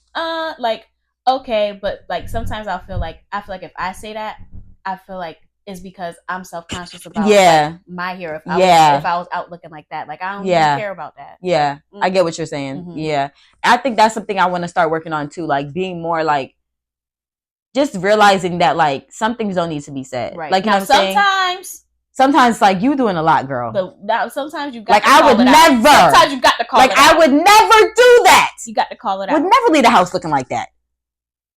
okay, but like sometimes I feel like if I say that, I feel like it's because I'm self-conscious about like, my hair. If I was out looking like that, like I don't even care about that. Yeah, I get what you're saying. Yeah, I think that's something I want to start working on too. Like being more like. Just realizing that like some things don't need to be said. Right. Like you now, know what I'm saying? Sometimes like you doing a lot, girl. Now sometimes you got like to I would never. Out. Sometimes you got to call like it I out. would never do that. You got to call it out. Would never leave the house looking like that.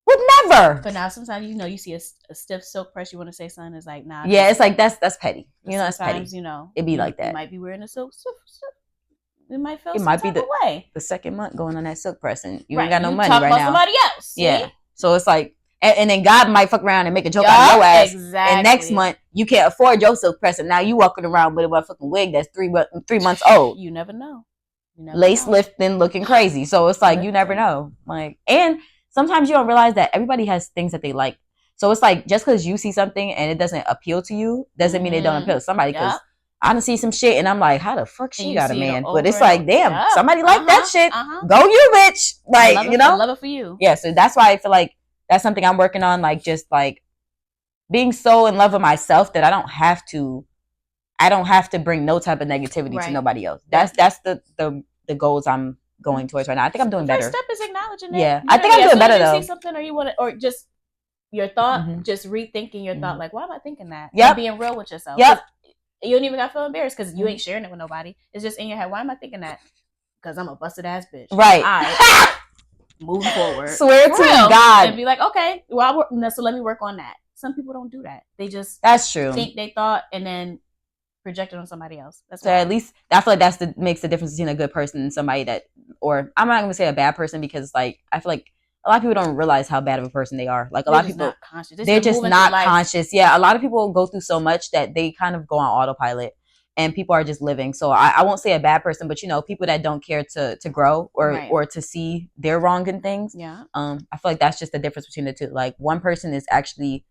Would never. But now sometimes you see a stiff silk press. You want to say something is like nah. Yeah, it's like that's petty. That's petty. It be like that. You might be wearing a silk. It might feel. It might be the second month going on that silk pressing. You ain't got no money right now. Somebody else. See? Yeah. So it's like. And then God might fuck around and make a joke out of your ass. Exactly. And next month you can't afford your silk press, and now you walking around with a fucking wig that's 3 months old. You never know. lace lifting, looking crazy. So it's like you never know. Like, and sometimes you don't realize that everybody has things that they like. So it's like just because you see something and it doesn't appeal to you doesn't mean it don't appeal to somebody. Because I done see some shit and I'm like, how the fuck she got a man? But it's like, damn, somebody like that shit. Go you, bitch. Like, I love it for you. Yeah, so that's why I feel like that's something I'm working on. Like, just like being so in love with myself that I don't have to bring no type of negativity to nobody else. That's the goals I'm going towards right now. I think I'm doing better. First step is acknowledging it. Yeah, I think I'm doing better though. You see something or you want to, or just your thought, just rethinking your thought. Like, why am I thinking that? Yeah, being real with yourself. Yep. You don't even got to feel embarrassed because you ain't sharing it with nobody. It's just in your head. Why am I thinking that? Because I'm a busted ass bitch. Right. All right. Moving forward. Swear to God. And be like, okay, well, so let me work on that. Some people don't do that. They just that's true. Think they thought and then project it on somebody else. That's so at least I feel like makes the difference between a good person and somebody that, or I'm not gonna say a bad person because like I feel like a lot of people don't realize how bad of a person they are. Like a lot of people, they're just not conscious. Yeah, a lot of people go through so much that they kind of go on autopilot, and people are just living. So I won't say a bad person, but people that don't care to grow or to see their wrong in things. Yeah. I feel like that's just the difference between the two. Like one person is actually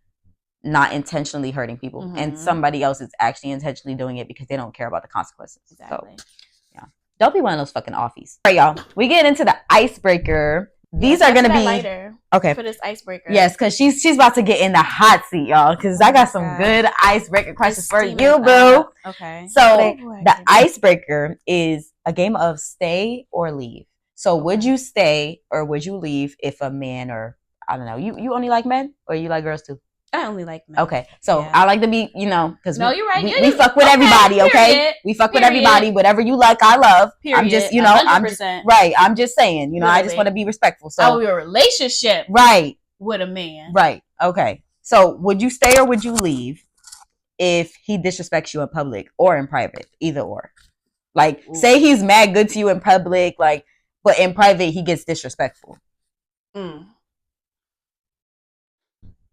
not intentionally hurting people, and somebody else is actually intentionally doing it because they don't care about the consequences. Exactly. So, yeah, don't be one of those fucking offies. All right, y'all. We get into the icebreaker. These are gonna be lighter okay for this icebreaker. Yes, because she's about to get in the hot seat, y'all. Because I got some good icebreaker questions for you, boo. Okay. So the icebreaker is a game of stay or leave. So would you stay or would you leave if a man, or I don't know, you only like men or you like girls too? I only like men. Okay, so I like to be, because no, you're right. We fuck with everybody, okay? We fuck with everybody. Whatever you like, I love. Period. I'm just, 100%. I'm just, right. I'm just saying, Literally. I just want to be respectful. So I will be a relationship, right, with a man, right? Okay, so would you stay or would you leave if he disrespects you in public or in private? Either or, like, say he's mad good to you in public, like, but in private he gets disrespectful.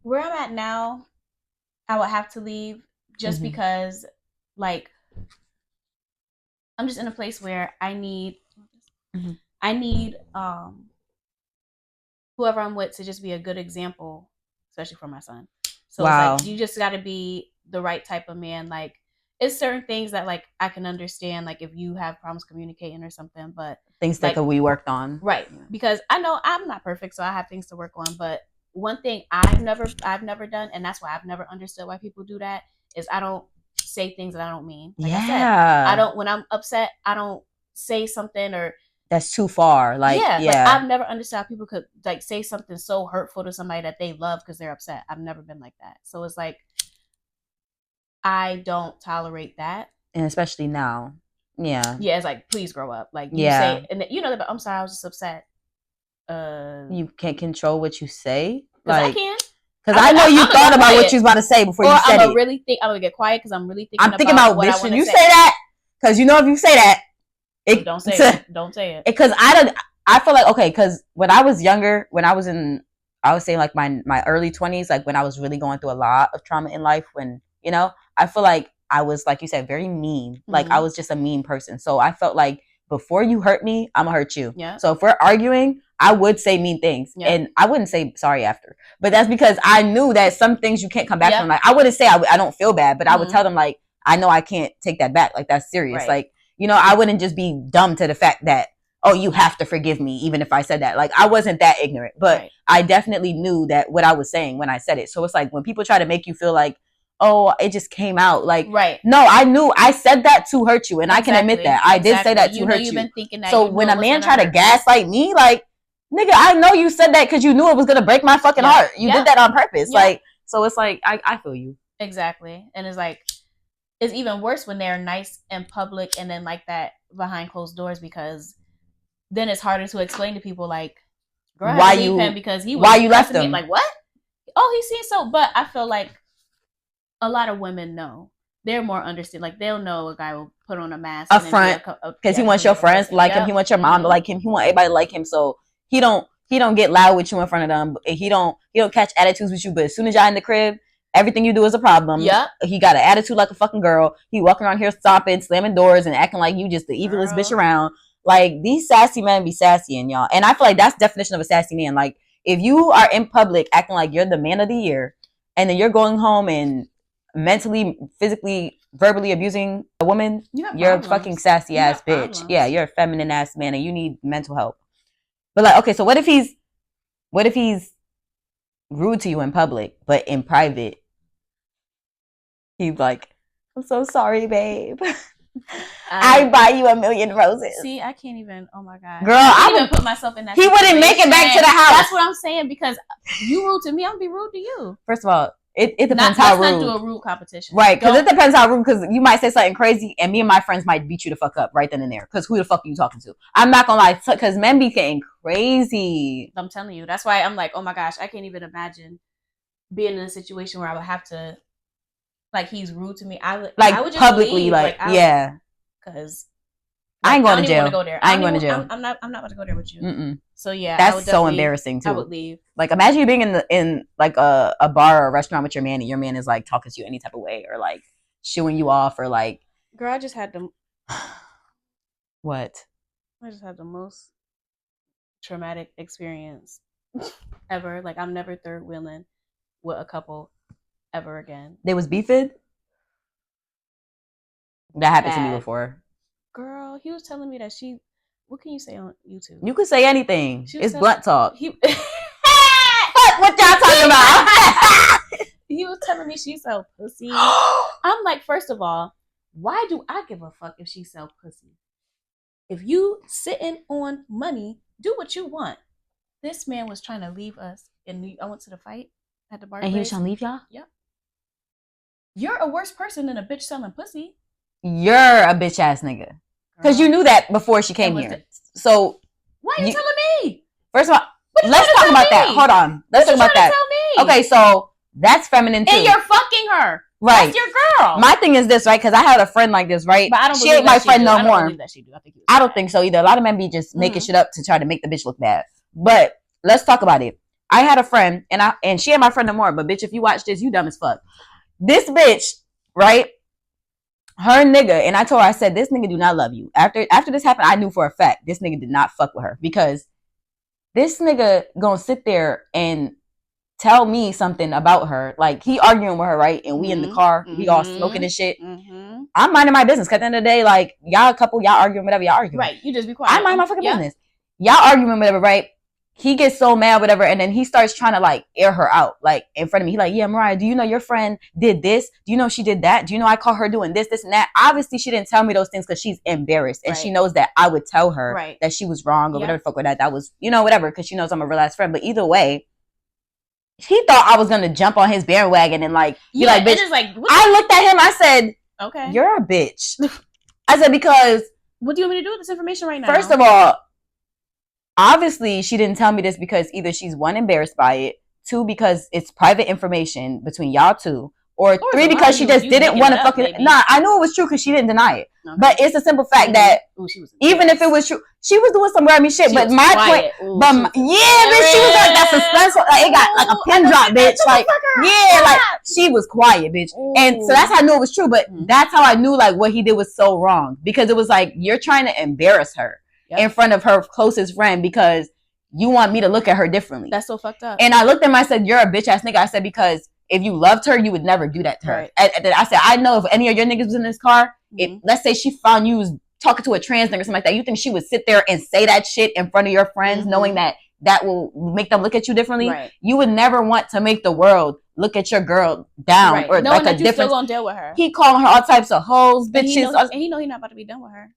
Where I'm at now, I would have to leave just because, like, I'm just in a place where I need whoever I'm with to just be a good example, especially for my son. So it's like, you just got to be the right type of man. Like, it's certain things that like I can understand, like if you have problems communicating or something, but things that we worked on, right? Because I know I'm not perfect, so I have things to work on, but one thing I've never done, and that's why I've never understood why people do that, is I don't say things that I don't mean. Like I said, I don't, when I'm upset, I don't say something or that's too far. Like, like I've never understood how people could like say something so hurtful to somebody that they love because they're upset. I've never been like that. So it's like, I don't tolerate that. And especially now. Yeah. Yeah, it's like, please grow up. Like, you say, and I'm sorry, I was just upset. You can't control what you say, like I can, because I know you thought about what you was about to say before you said it. I'm gonna get quiet because I'm really thinking. I'm thinking about what should you say that, because if you say that, don't say it. Don't say it. Because I feel like because when I was younger, I was saying like my early 20s, like when I was really going through a lot of trauma in life, when I feel like I was, like you said, very mean. Like I was just a mean person. So I felt like before you hurt me, I'm gonna hurt you. Yeah. So if we're arguing, I would say mean things, and I wouldn't say sorry after. But that's because I knew that some things you can't come back from. Like I wouldn't say I don't feel bad, but I would tell them like, I know I can't take that back. Like that's serious. Right. Like I wouldn't just be dumb to the fact that, oh, you have to forgive me even if I said that. Like I wasn't that ignorant, but I definitely knew that what I was saying when I said it. So it's like when people try to make you feel like, oh, it just came out. Like, no, I knew I said that to hurt you, and I can admit that I did say that to hurt you. Been thinking that, so when a man try to gaslight me, like, nigga, I know you said that because you knew it was gonna break my fucking heart. You did that on purpose. Like, so it's like I feel you. Exactly. And it's like, it's even worse when they're nice in public and then like that behind closed doors, because then it's harder to explain to people like, girl, why you leave him because he was why you left him. Like, what? Oh, he seems so. But I feel like a lot of women know. They're more understood. Like, they'll know a guy will put on a mask up front because he wants your friends to like him. He wants your mom to like him. He wants everybody to like him. So he don't get loud with you in front of them. He don't catch attitudes with you. But as soon as y'all in the crib, everything you do is a problem. Yeah. He got an attitude like a fucking girl. He walking around here stomping, slamming doors, and acting like you just the evilest bitch around. Like, these sassy men be sassy, and y'all. And I feel like that's the definition of a sassy man. Like, if you are in public acting like you're the man of the year, and then you're going home and mentally, physically, verbally abusing a woman, you're a fucking sassy ass bitch. Problems. Yeah, you're a feminine ass man, and you need mental help. But like, okay, so what if he's rude to you in public, but in private, he's like, I'm so sorry, babe. I buy you 1,000,000 roses. See, I can't even. Oh my god, girl, I can't even put myself in that. He wouldn't make it back to the house. That's what I'm saying, because you rude to me, I'm gonna be rude to you. First of all, it depends how rude. Let's not do a rude competition, right? Because it depends how rude. Because you might say something crazy, and me and my friends might beat you the fuck up right then and there. Because who the fuck are you talking to? I'm not gonna lie, because men be getting crazy. I'm telling you, that's why I'm like, oh my gosh, I can't even imagine being in a situation where I would have to, like, he's rude to me. I would just publicly leave. like yeah. Because I ain't going to jail. I ain't going to jail. I'm not about to go there with you. Mm-mm. So yeah, that's so embarrassing too. I would leave. Like, imagine you being in like a bar or a restaurant with your man, and your man is like talking to you any type of way, or like shooing you off, or like. Girl, I just had the. What? I just had the most traumatic experience ever. Like, I'm never third wheeling with a couple ever again. They was beefing. That happened to me before. Girl, he was telling me that she. What can you say on YouTube? You could say anything. It's blunt talk. What y'all talking about? He was telling me she sell pussy. I'm like, first of all, why do I give a fuck if she sell pussy? If you sitting on money, do what you want. This man was trying to leave us, and I went to the fight at the bar. And he was trying to leave y'all? Yep. You're a worse person than a bitch selling pussy. You're a bitch ass nigga. Because you knew that before she came here. So why are you telling me? First of all, let's talk about that. Hold on. Let's talk about that. Okay, so that's feminine too. And you're fucking her. Right. That's your girl. My thing is this, right? Because I had a friend like this, right? But I don't she ain't my friend no more. I don't think so either. A lot of men be just making shit up to try to make the bitch look bad. But let's talk about it. I had a friend, and she ain't my friend no more. But bitch, if you watch this, you dumb as fuck. This bitch, right? Her nigga, and I told her, I said, this nigga do not love you. After this happened, I knew for a fact this nigga did not fuck with her, because this nigga gonna sit there and tell me something about her. Like, he arguing with her, right? And we in the car, we all smoking and shit. I'm minding my business, because at the end of the day, like, y'all a couple, y'all arguing, whatever y'all arguing. Right, you just be quiet. I mind my fucking business. Y'all arguing, whatever, right? He gets so mad, whatever, and then he starts trying to, like, air her out, like, in front of me. He like, yeah, Mariah, do you know your friend did this? Do you know she did that? Do you know I caught her doing this, this, and that? Obviously, she didn't tell me those things because she's embarrassed, and she knows that I would tell her that she was wrong or whatever the fuck with that. That was, whatever, because she knows I'm a real ass friend. But either way, he thought I was gonna jump on his bandwagon and like be like, bitch. I looked at him. I said, okay, you're a bitch. I said, because what do you want me to do with this information right now? First of all, obviously, she didn't tell me this because either she's one, embarrassed by it, two, because it's private information between y'all two, or three, because she just didn't want to fucking. Nah, I knew it was true because she didn't deny it. Okay. But it's a simple fact that even if it was true, she was doing some grimy shit. But my point, bitch, she was like that suspense. Like, it got like a pin drop, bitch. Like, like she was quiet, bitch. And so that's how I knew it was true. But that's how I knew like what he did was so wrong, because it was like, you're trying to embarrass her in front of her closest friend because you want me to look at her differently. That's so fucked up. And I looked at him, I said, you're a bitch ass nigga. I said, because if you loved her, you would never do that to her. I said, I know if any of your niggas was in this car, if let's say she found you was talking to a trans nigga or something like that, you think she would sit there and say that shit in front of your friends, knowing that will make them look at you differently? Right. You would never want to make the world look at your girl down or knowing like a different. Still gonna deal with her. He calling her all types of hoes, bitches, and he know he's not about to be done with her,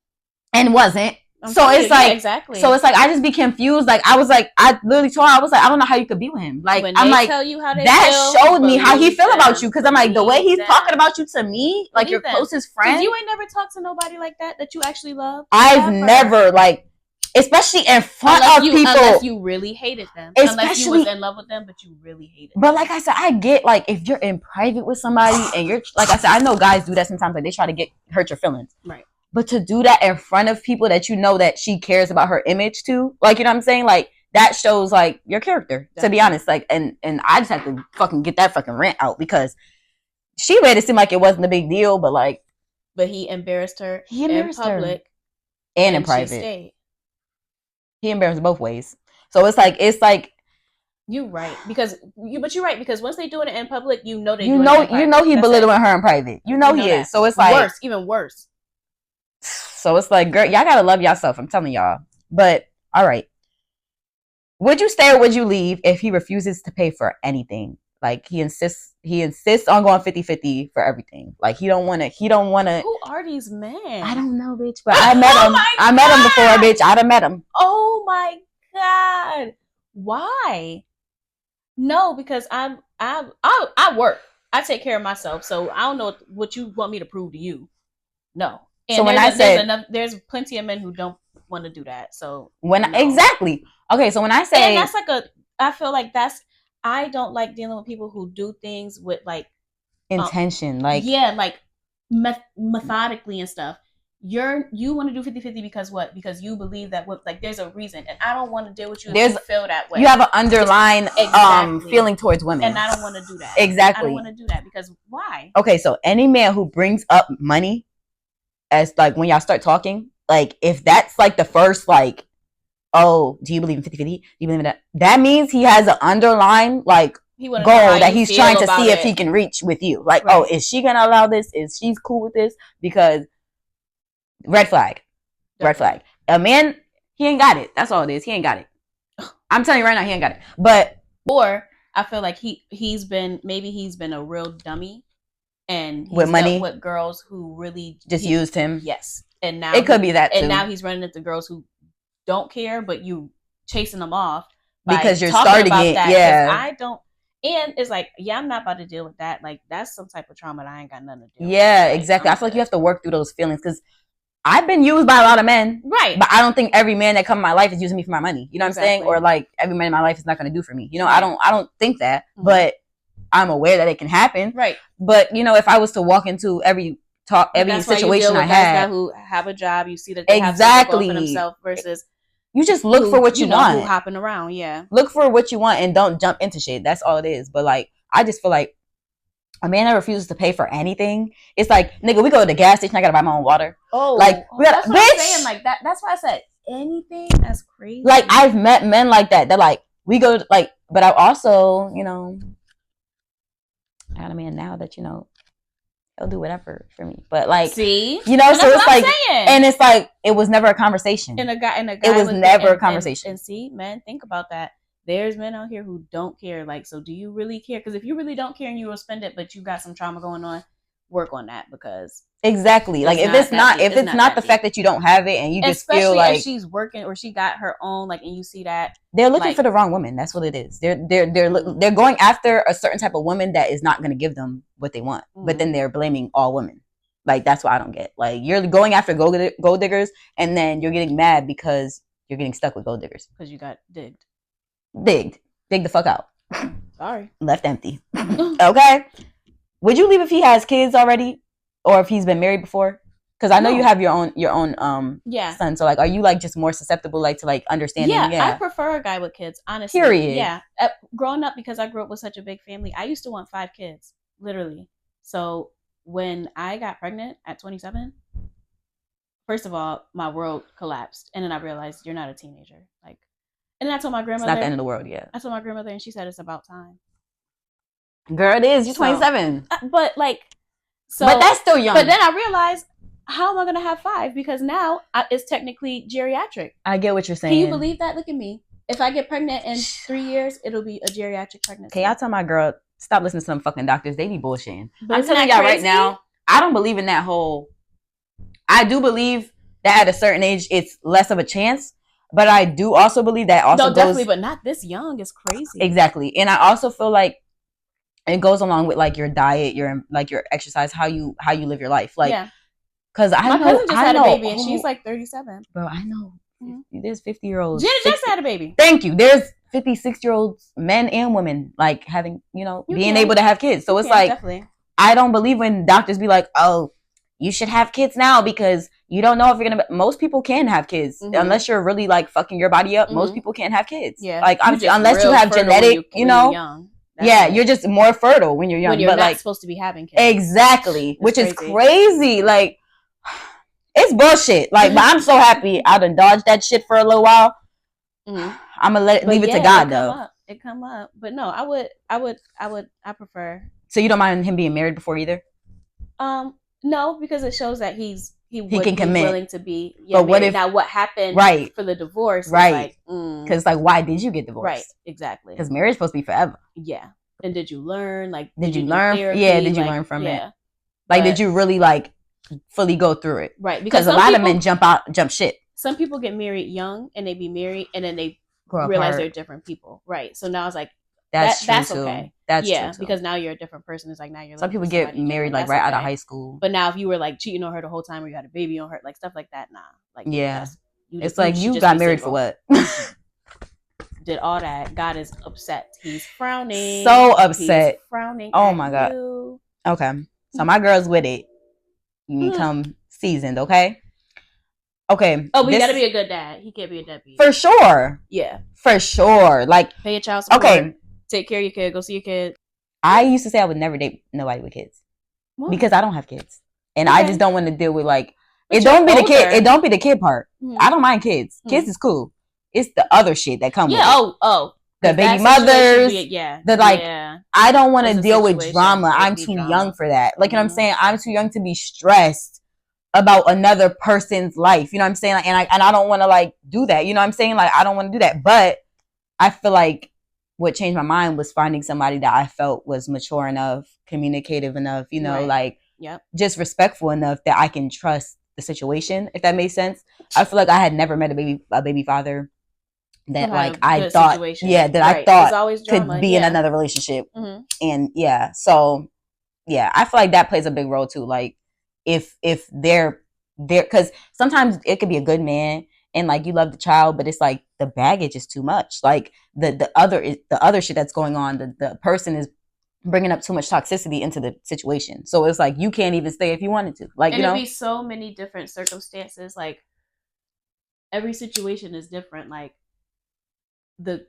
and wasn't. So it's like, exactly. So it's like, I just be confused. Like, I was like, I literally told her, I was like, I don't know how you could be with him. Like, I'm like, tell you how they that feel, showed me how he feel about you. Cause I'm like, the way he's talking about you to me, like your closest friend. You ain't never talked to nobody like that you actually love. I've never, like, especially in front of people. Unless you really hated them. Unless you was in love with them, but you really hated them. But like I said, I get, like, if you're in private with somebody and you're, like I said, I know guys do that sometimes. Like, they try to hurt your feelings. Right. But to do that in front of people that you know that she cares about her image too, like, you know what I'm saying? Like, that shows, like, your character, to be honest. Like, and I just have to fucking get that fucking rant out, because she made it seem like it wasn't a big deal, but like. But he embarrassed her in public. And in private. He embarrassed both ways. So it's like you're right because you're right because once they doing it in public, you know he belittling her in private. You know he is. That. So it's like worse, even worse. So it's like, girl, y'all gotta love yourself. I'm telling y'all. But all right, would you stay or would you leave if he refuses to pay for anything? Like he insists on going 50-50 for everything. Like he don't wanna. Who are these men? I don't know, bitch. But I met him. I met him before, bitch. I'd have met him. Oh my God. Why? No, because I work. I take care of myself. So I don't know what you want me to prove to you. No. And so there's plenty of men who don't want to do that. So exactly. Okay, so when I say, and that's I feel like I don't like dealing with people who do things with like intention, like methodically and stuff. You want to do 50-50 because what? Because you believe that like there's a reason, and I don't want to deal with you if you feel that way. You have an underlying feeling towards women, and I don't want to do that. Exactly, I don't want to do that because why? Okay, so any man who brings up money as like when y'all start talking, like if that's like the first like, oh, do you believe in 50-50? Do you believe in that? That means he has an underlying like goal that he's trying to see if he can reach with you. Like, right. Oh, is she gonna allow this? Is she's cool with this? Because red flag. Red flag. A man, he ain't got it. That's all it is. He ain't got it. I'm telling you right now, he ain't got it. But I feel like he's been a real dummy. And he's with money, with girls who really just used him. Yes, and now it could be that too. And now he's running into girls who don't care, but you chasing them off because you're starting it. Yeah, I don't. And it's like, yeah, I'm not about to deal with that. Like that's some type of trauma that I ain't got nothing to do with. Yeah, like, exactly. I feel like you have to work through those feelings because I've been used by a lot of men, right? But I don't think every man that come in my life is using me for my money. You know what I'm saying? Or like every man in my life is not going to do for me. You know, right. I don't think that, but I'm aware that it can happen. Right. But, you know, if I was to walk into every situation I had. Who have a job, you see that they have something for themselves versus. You just look for what you want. Who hopping around, yeah. Look for what you want and don't jump into shit. That's all it is. But, like, I just feel like a man that refuses to pay for anything, it's like, nigga, we go to the gas station, I gotta buy my own water. Oh. Like, that's what I'm saying. Like, that's why I said anything? That's crazy. Like, I've met men like that. They're like, we go, like, but I also, you know, I got a man now that, you know, he'll do whatever for me. But like, see, you know, so it's like, and it's like, it was never a conversation. And a guy it was never a conversation. And see, man, think about that. There's men out here who don't care. Like, so do you really care? Because if you really don't care and you will spend it, but you got some trauma going on, work on that because exactly. Like if it's not the fact that you don't have it and you just feel like if she's working or she got her own, like, and you see that they're looking for the wrong woman. That's what it is. They're going after a certain type of woman that is not going to give them what they want. Mm-hmm. But then they're blaming all women. Like that's what I don't get. Like you're going after gold diggers and then you're getting mad because you're getting stuck with gold diggers because you got digged the fuck out. Sorry, left empty. Okay. Would you leave if he has kids already, or if he's been married before? Because I know you have your own son. So like, are you like just more susceptible like to like understanding? Yeah, I prefer a guy with kids. Honestly, period. Yeah, growing up because I grew up with such a big family, I used to want 5 kids, literally. So when I got pregnant at 27, first of all, my world collapsed, and then I realized you're not a teenager. Like, and then I told my grandmother, it's not the end of the world. Yeah, I told my grandmother, and she said it's about time. Girl, it is. You're 27. But like, so. But that's still young. But then I realized, how am I going to have 5? Because now it's technically geriatric. I get what you're saying. Can you believe that? Look at me. If I get pregnant in 3 years, it'll be a geriatric pregnancy. Okay, I tell my girl, stop listening to some fucking doctors. They be bullshitting. But I'm telling y'all right now, I don't believe in that whole. I do believe that at a certain age, it's less of a chance. But I do also believe that also definitely, but not this young. It's crazy. Exactly. And I also feel like it goes along with like your diet, your exercise, how you live your life. Like, because my cousin just had a baby and she's like 37. Bro, I know. Mm-hmm. There's 50-year-olds. Jenna just had a baby. Thank you. There's 56-year-olds, men and women, like having, being able to have kids. So it's like, definitely. I don't believe when doctors be like, oh, you should have kids now because you don't know if you're gonna. Most people can have kids unless you're really like fucking your body up. Mm-hmm. Most people can't have kids. Yeah, like obviously, unless you have genetic, young. You're just more fertile when you're young. When you're not supposed to be having kids. Exactly, which is crazy. Like, it's bullshit. Like, but I'm so happy I done dodged that shit for a little while. I'm gonna leave it to God though. It come up, but no, I prefer. So you don't mind him being married before either? No, because it shows that he would can be commit. willing to be. But what if now what happened right for the divorce? Right, because like why did you get divorced? Right, exactly. Because marriage is supposed to be forever. Yeah, and did you learn? Like, did you learn? Therapy? Yeah, did you learn from it? Like, did you really like fully go through it? Right, because a lot of men jump ship. Some people get married young and they be married and then they realize they're different people. Right, so now it's like. That's okay. That's true too. Because now you're a different person. It's like now you're. Some people get married like right out of high school. But now if you were like cheating on her the whole time, or you had a baby on her, like stuff like that, nah. Like it's like you got married for what? Did all that. God is upset. He's frowning. So upset. He's frowning. Oh my God. Okay, so my girl's with it. You become seasoned, okay? Okay. Oh, but he got to be a good dad. He can't be a deadbeat. For sure. Yeah. For sure. Like pay your child support. Okay. Take care of your kid. Go see your kid. I used to say I would never date nobody with kids because I don't have kids, and I just don't want to deal with like it. Don't be the kid. It don't be the kid part. I don't mind kids. Kids is cool. It's the other shit that comes. Yeah. With Oh. The baby mothers. I don't want to deal with drama. I'm too young for that. Like you know what I'm saying. I'm too young to be stressed about another person's life. You know what I'm saying. Like, and I don't want to like do that. You know what I'm saying. Like I don't want to do that. But I feel like. What changed my mind was finding somebody that I felt was mature enough, communicative enough, you know, like just respectful enough that I can trust the situation, if that makes sense. I feel like I had never met a baby father that like I thought, I thought could be in another relationship. And so I feel like that plays a big role too. Like if they're because sometimes it could be a good man and like you love the child, but it's like the baggage is too much. Like the other shit that's going on, the person is bringing up too much toxicity into the situation. So it's like you can't even stay if you wanted to. Like, and you know, it'd be so many different circumstances. Like every situation is different. Like the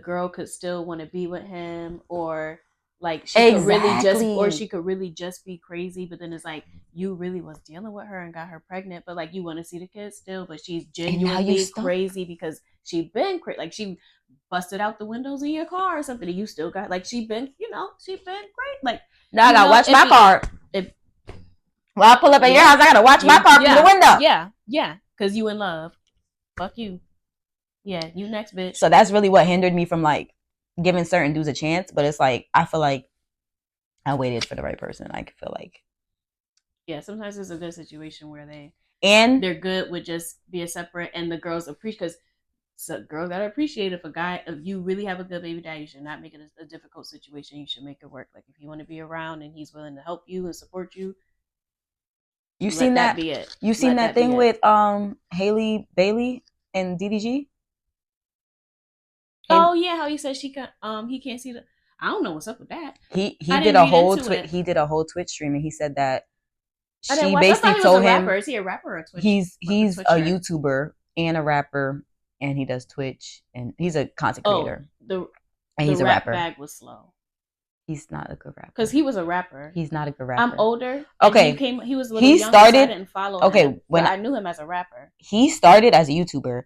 girl could still want to be with him, or like she could really just be crazy, but then it's like you really was dealing with her and got her pregnant, but like you want to see the kids still, but she's genuinely crazy because she been crazy, like she busted out the windows in your car or something, and you still got like she been great. Like now I gotta watch my car. Well, I pull up at your house, I gotta watch my car through the window. Yeah, because you in love. Fuck you. Yeah, you next, bitch. So that's really what hindered me from like giving certain dudes a chance, but it's like I feel like I waited for the right person. I feel like sometimes it's a good situation where they're good with just being separate, and the girls appreciate, because girls gotta appreciate if you really have a good baby dad, you should not make it a difficult situation. You should make it work. Like if you want to be around and he's willing to help you and support you, you seen that be it. You seen that thing with Haley Bailey and DDG? Oh yeah, how he said he can't see the. I don't know what's up with that. He did a whole Twitch stream, and he said that she basically told him. Is he a rapper or a Twitch? He's a YouTuber and a rapper, and he does Twitch, and he's a content creator. And he's a rapper. Bag was slow. He's not a good rapper because he was a rapper. He's not a good rapper. I'm older. Okay, he was a little younger, so I didn't follow him, when I knew him as a rapper. He started as a YouTuber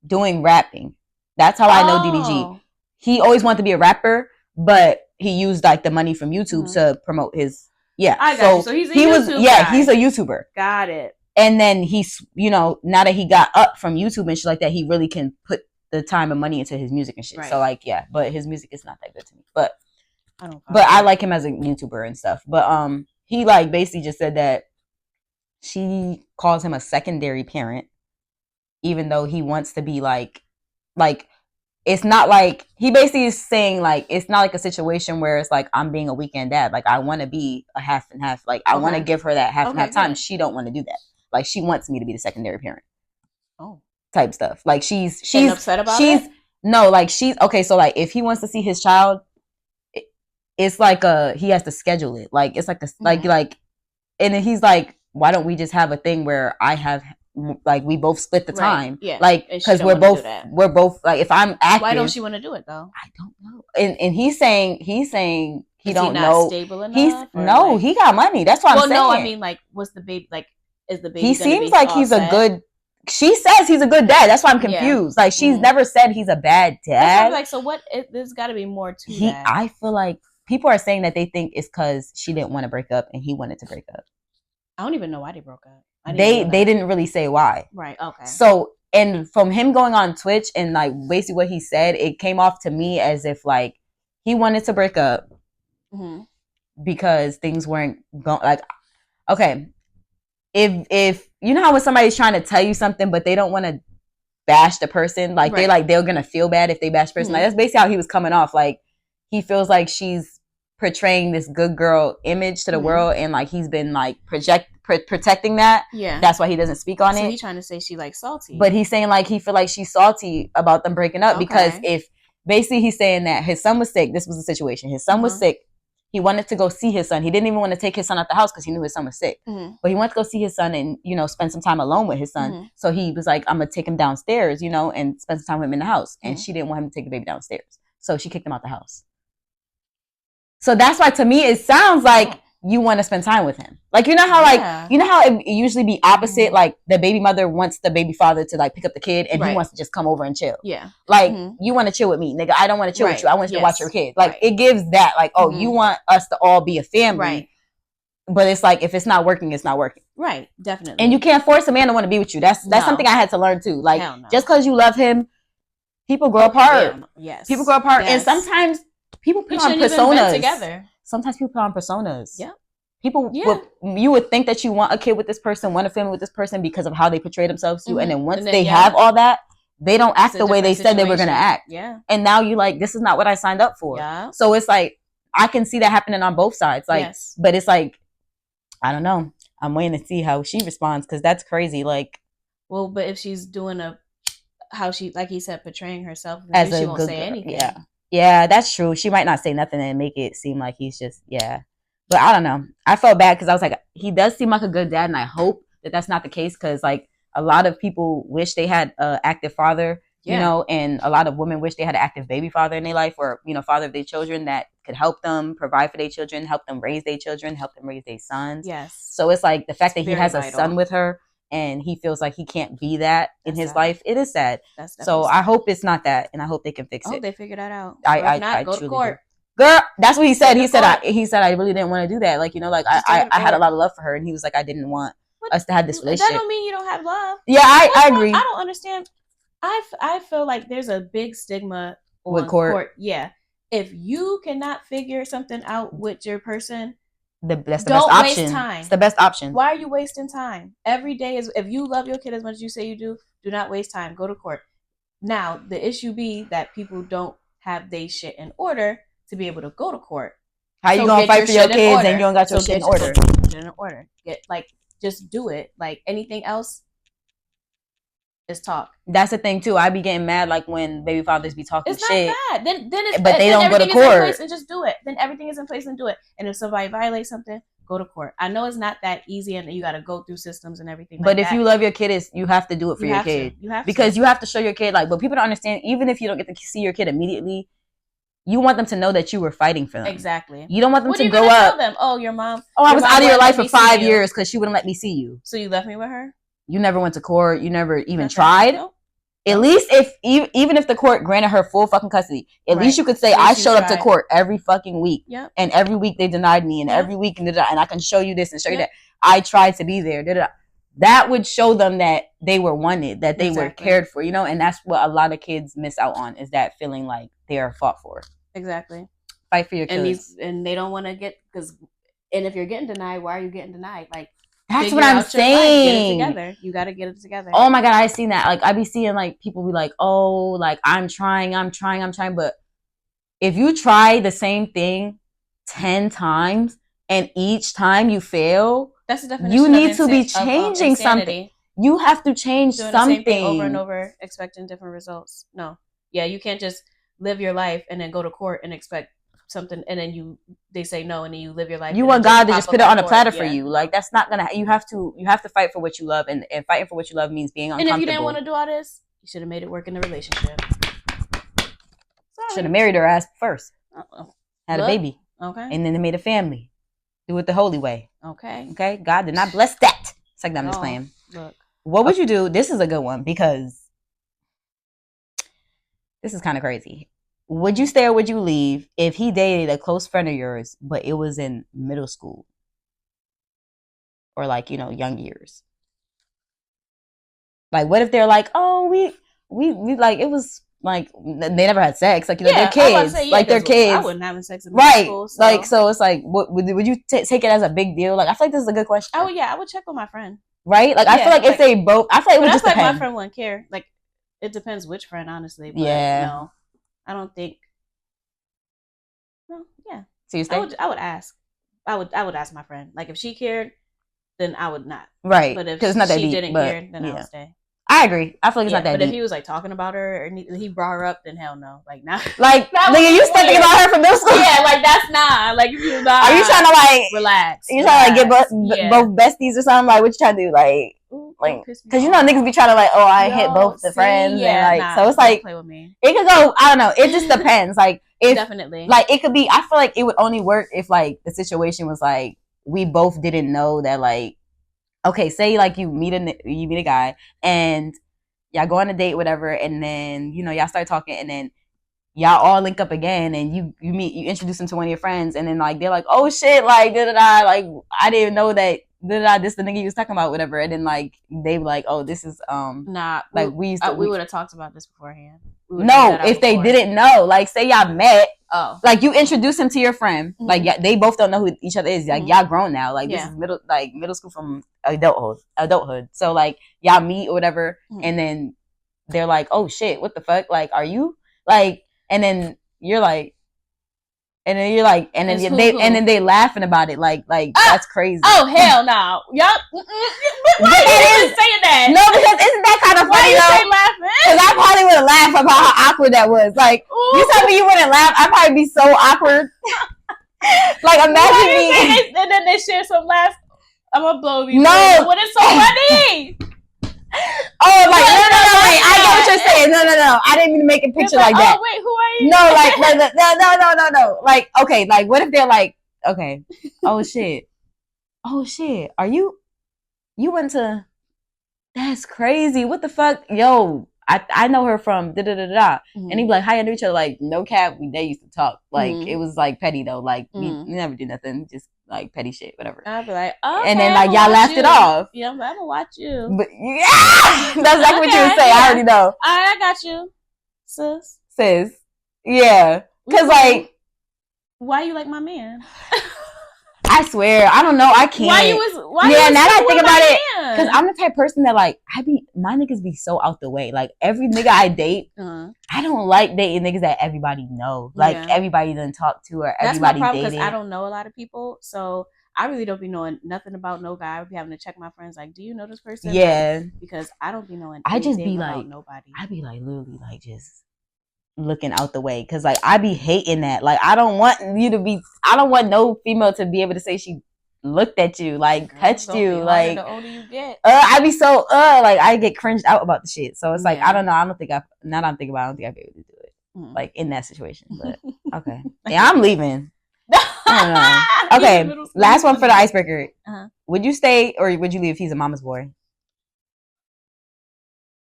doing rapping. That's how I know DDG. He always wanted to be a rapper, but he used like the money from YouTube to promote his. Yeah, I got you. So he's a YouTuber. He's a YouTuber. Got it. And then he's, now that he got up from YouTube and shit like that, he really can put the time and money into his music and shit. Right. So like, but his music is not that good to me. But I like him as a YouTuber and stuff. But he like basically just said that she calls him a secondary parent, even though he wants to be like it's not like he basically is saying like it's not like a situation where it's like I'm being a weekend dad. Like I want to be a half and half. Like I want to give her that half and half time. Good. She don't want to do that. Like she wants me to be the secondary parent. Type stuff. Like she's upset about it. No, like she's okay. So like if he wants to see his child, it's like he has to schedule it. Like it's like like, and then he's like, why don't we just have a thing where I have. Like we both split the time, like because we're both like if I'm active. Why don't she want to do it though? I don't know. And he's saying he don't know. Stable enough? He got money. That's what I'm saying. Well, no, I mean like, what's the baby like? Is the baby? He seems like he's a good she says he's a good dad. That's why I'm confused. Like, she's never said he's a bad dad. Like, so what? There's got to be more to that. I feel like people are saying that they think it's because she didn't want to break up and he wanted to break up. I don't even know why they broke up. They didn't really say why. Right. Okay. So, and from him going on Twitch and like basically what he said, it came off to me as if like he wanted to break up because things weren't going. Like, okay, if you know how when somebody's trying to tell you something but they don't want to bash the person, like they're gonna feel bad if they bash the person. Like, that's basically how he was coming off. Like, he feels like she's portraying this good girl image to the world, and like he's been like protecting that. Yeah, that's why he doesn't speak on it. So he's trying to say she like salty, but he's saying like he feel like she's salty about them breaking up because if basically he's saying that his son was sick. This was the situation. His son was sick. He wanted to go see his son. He didn't even want to take his son out the house because he knew his son was sick. But he wanted to go see his son and, you know, spend some time alone with his son. So he was like, I'm going to take him downstairs, you know, and spend some time with him in the house. And she didn't want him to take the baby downstairs. So she kicked him out the house. So that's why, to me, it sounds like you want to spend time with him. Like, you know how, like, you know how it usually be opposite? Like, the baby mother wants the baby father to, like, pick up the kid, and he wants to just come over and chill. Yeah. Like, you want to chill with me, nigga. I don't want to chill with you. I want you to watch your kid. Like, it gives that, like, oh, you want us to all be a family. Right. But it's like, if it's not working, it's not working. Right. Definitely. And you can't force a man to want to be with you. That's something I had to learn, too. Like, just because you love him, people grow apart. Yes. People grow apart. Yes. And sometimes people put on personas. Together. Sometimes people put on personas. Yeah. People, you would think that you want a kid with this person, want a family with this person because of how they portray themselves to you. And then once they have all that, they don't act the way they said they were going to act. Yeah. And now you like, this is not what I signed up for. Yeah. So it's like, I can see that happening on both sides. Like, but it's like, I don't know. I'm waiting to see how she responds because that's crazy. Like, well, but if she's doing how she, like he said, portraying herself, as she won't say anything. Yeah. Yeah, that's true. She might not say nothing and make it seem like he's just, But I don't know. I felt bad because I was like, he does seem like a good dad, and I hope that that's not the case because, like, a lot of people wish they had an active father, you know, and a lot of women wish they had an active baby father in their life or, you know, father of their children that could help them provide for their children, help them raise their children, help them raise their sons. Yes. So it's like the fact that he has a son with her and he feels like he can't be that in his life, it is sad. So I hope it's not that, and I hope they can fix it. They figured that out. I go to court. Girl, that's what he said. He said I really didn't want to do that. Like, you know, like I had a lot of love for her, and he was like, I didn't want us to have this relationship. That don't mean you don't have love. Yeah, I agree. I don't understand. I feel like there's a big stigma on with court. Yeah, if you cannot figure something out with your person, that's the best option. Waste time. It's the best option. Why are you wasting time? Every day is, if you love your kid as much as you say you do not waste time. Go to court. Now, the issue be that people don't have their shit in order to be able to go to court. How you gonna fight for your kids and you don't got your shit in order? Just do it. Like, anything else is talk. That's the thing too. I be getting mad like when baby fathers be talking shit. It's not bad. Then it's, but they don't go to court. And just do it. Then everything is in place and do it. And if somebody violates something, go to court. I know it's not that easy, and you got to go through systems and everything. But if you love your kid, you have to do it for your kid. You have because you have to show your kid. Like, but people don't understand. Even if you don't get to see your kid immediately, you want them to know that you were fighting for them. Exactly. You don't want them to grow up. Tell them, oh, your mom. Oh, I was out of your life for 5 years because she wouldn't let me see you. So you left me with her. You never went to court. You never even tried. No. At least even if the court granted her full fucking custody, at least you could say, I showed up to court every fucking week. Yep. And every week they denied me, and every week and I can show you this and show you that. I tried to be there. That would show them that they were wanted, that they were cared for, you know, and that's what a lot of kids miss out on, is that feeling like they are fought for. Exactly. Fight for your kids. And they don't want to and if you're getting denied, why are you getting denied? Like, that's what I'm saying. Get it together. You got to get it together. Oh my God, I seen that. Like, I be seeing like people be like, oh, like I'm trying. But if you try the same thing 10 times and each time you fail, that's the definition. You need to be changing something. You have to change something. The same thing over and over, expecting different results. No. Yeah, you can't just live your life and then go to court and expect something, and then they say no, and then you live your life. You want God to just put it on a platter for you. Like, that's not gonna. You have to fight for what you love, and fighting for what you love means being uncomfortable. And if you didn't want to do all this, you should have made it work in the relationship. Should have married her ass first. Had a baby. Okay. And then they made a family. Do it the holy way. Okay. Okay. God did not bless that. It's like, I'm just playing. Look. What would you do? This is a good one because this is kind of crazy. Would you stay or would you leave if he dated a close friend of yours, but it was in middle school or like, you know, young years? Like, what if they're like, oh, we like, it was like, they never had sex. Like, you know, they're kids. Say, like, they're kids. I wasn't having sex in middle school. So. Like, so it's like, would you take it as a big deal? Like, I feel like this is a good question. Oh, yeah, I would check with my friend. Right? Like, I feel like if they both, I feel like it would just depend. Like my friend wouldn't care. Like, it depends which friend, honestly. But no, I don't think. No, yeah. So you stay? I would ask. I would ask my friend. Like, if she cared, then I would not. Right. But if it's not that she deep, didn't care, then I would stay. I agree. I feel like it's not that deep. But if he was like talking about her or he brought her up, then hell no. Like not. Like nigga, you still thinking about her from middle school? Yeah, like that's not. Like if you not. Are you trying to like relax? You trying to like get both besties or something? Like what you trying to do? Like because you know niggas be trying to like, oh, I hit both the friends and like so it's like play with me. It could go. I don't know. It just depends. Like if definitely like it could be. I feel like it would only work if like the situation was like we both didn't know that like. Okay, say like you meet a guy and y'all go on a date, whatever, and then you know y'all start talking, and then y'all all link up again, and you introduce them to one of your friends, and then like they're like, oh shit, like da da da, like I didn't even know that da da this the nigga you was talking about, whatever, and then like they were like, oh, this is nah, like we would have talked about this beforehand. No, if they didn't know, like say y'all met. Oh, like you introduce him to your friend, like they both don't know who each other is. Like y'all grown now, like this is middle school from adulthood. So like y'all meet or whatever, and then they're like, oh shit, what the fuck? Like, are you like? And then you're like, and then they laughing about it, like that's crazy. Oh hell no, yup. Why are you saying that? No, because isn't that kind of funny? Why you say laughing? Because I probably would have laughed about how awkward that was. Like you tell me you wouldn't laugh, I'd probably be so awkward. Like imagine me, and then they share some laughs. I'm gonna blow you. No, what is so funny? Oh, like no, wait, I get what you're saying. No, I didn't even make a picture like that. Oh, wait, who are you? No, like no. Like, okay, like what if they're like, okay, oh shit, are you went to? That's crazy. What the fuck, yo? I know her from da da da da, and he be like, how you know each other? Like, no cap, they used to talk. Like, it was like petty though. Like, we never do nothing, just like petty shit, whatever. I'd be like, okay, and then like y'all laughed it off. Yeah, I'm gonna watch you. But yeah, that's exactly what you would say. I already know. I got you, sis. Yeah, because like, why you like my man? I swear, I don't know. I can't. Why now that I think about it, because I'm the type of person that like my niggas be so out the way. Like every nigga I date, I don't like dating niggas that everybody know. Like everybody done talk to or everybody dated. That's my problem because I don't know a lot of people, so I really don't be knowing nothing about no guy. I would be having to check my friends. Like, do you know this person? Yeah, like, because I don't be knowing. I just be like nobody. I be like literally like just looking out the way because like I be hating that. Like I don't want no female to be able to say she looked at you, like touched you, like the older you get. I be so like I get cringed out about the shit. So it's like I don't know. I don't think I'm thinking about. I don't think I'd be able to do it like in that situation. But okay, yeah, I'm leaving. I don't know. Okay, last one for the icebreaker. Would you stay or would you leave if he's a mama's boy?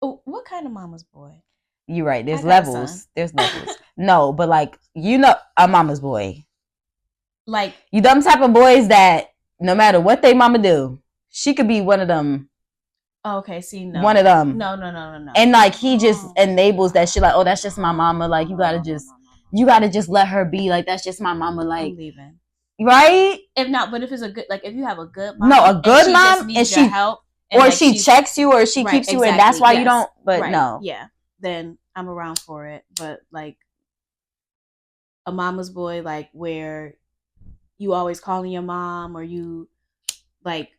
Oh, what kind of mama's boy? You're right. There's levels. No, but like a mama's boy. Like you them type of boys that no matter what they mama do, she could be one of them. Okay, see, no. One of them. No. And like he just enables that shit. Like, oh, that's just my mama. Like you gotta just let her be. Like that's just my mama. Like I'm leaving. Right? But if it's a good, like if you have a good mom, a good mom, and she help, or like she checks you, or she keeps you, and that's why you don't. But no, then I'm around for it. But like a mama's boy, like where you always calling your mom, or you like,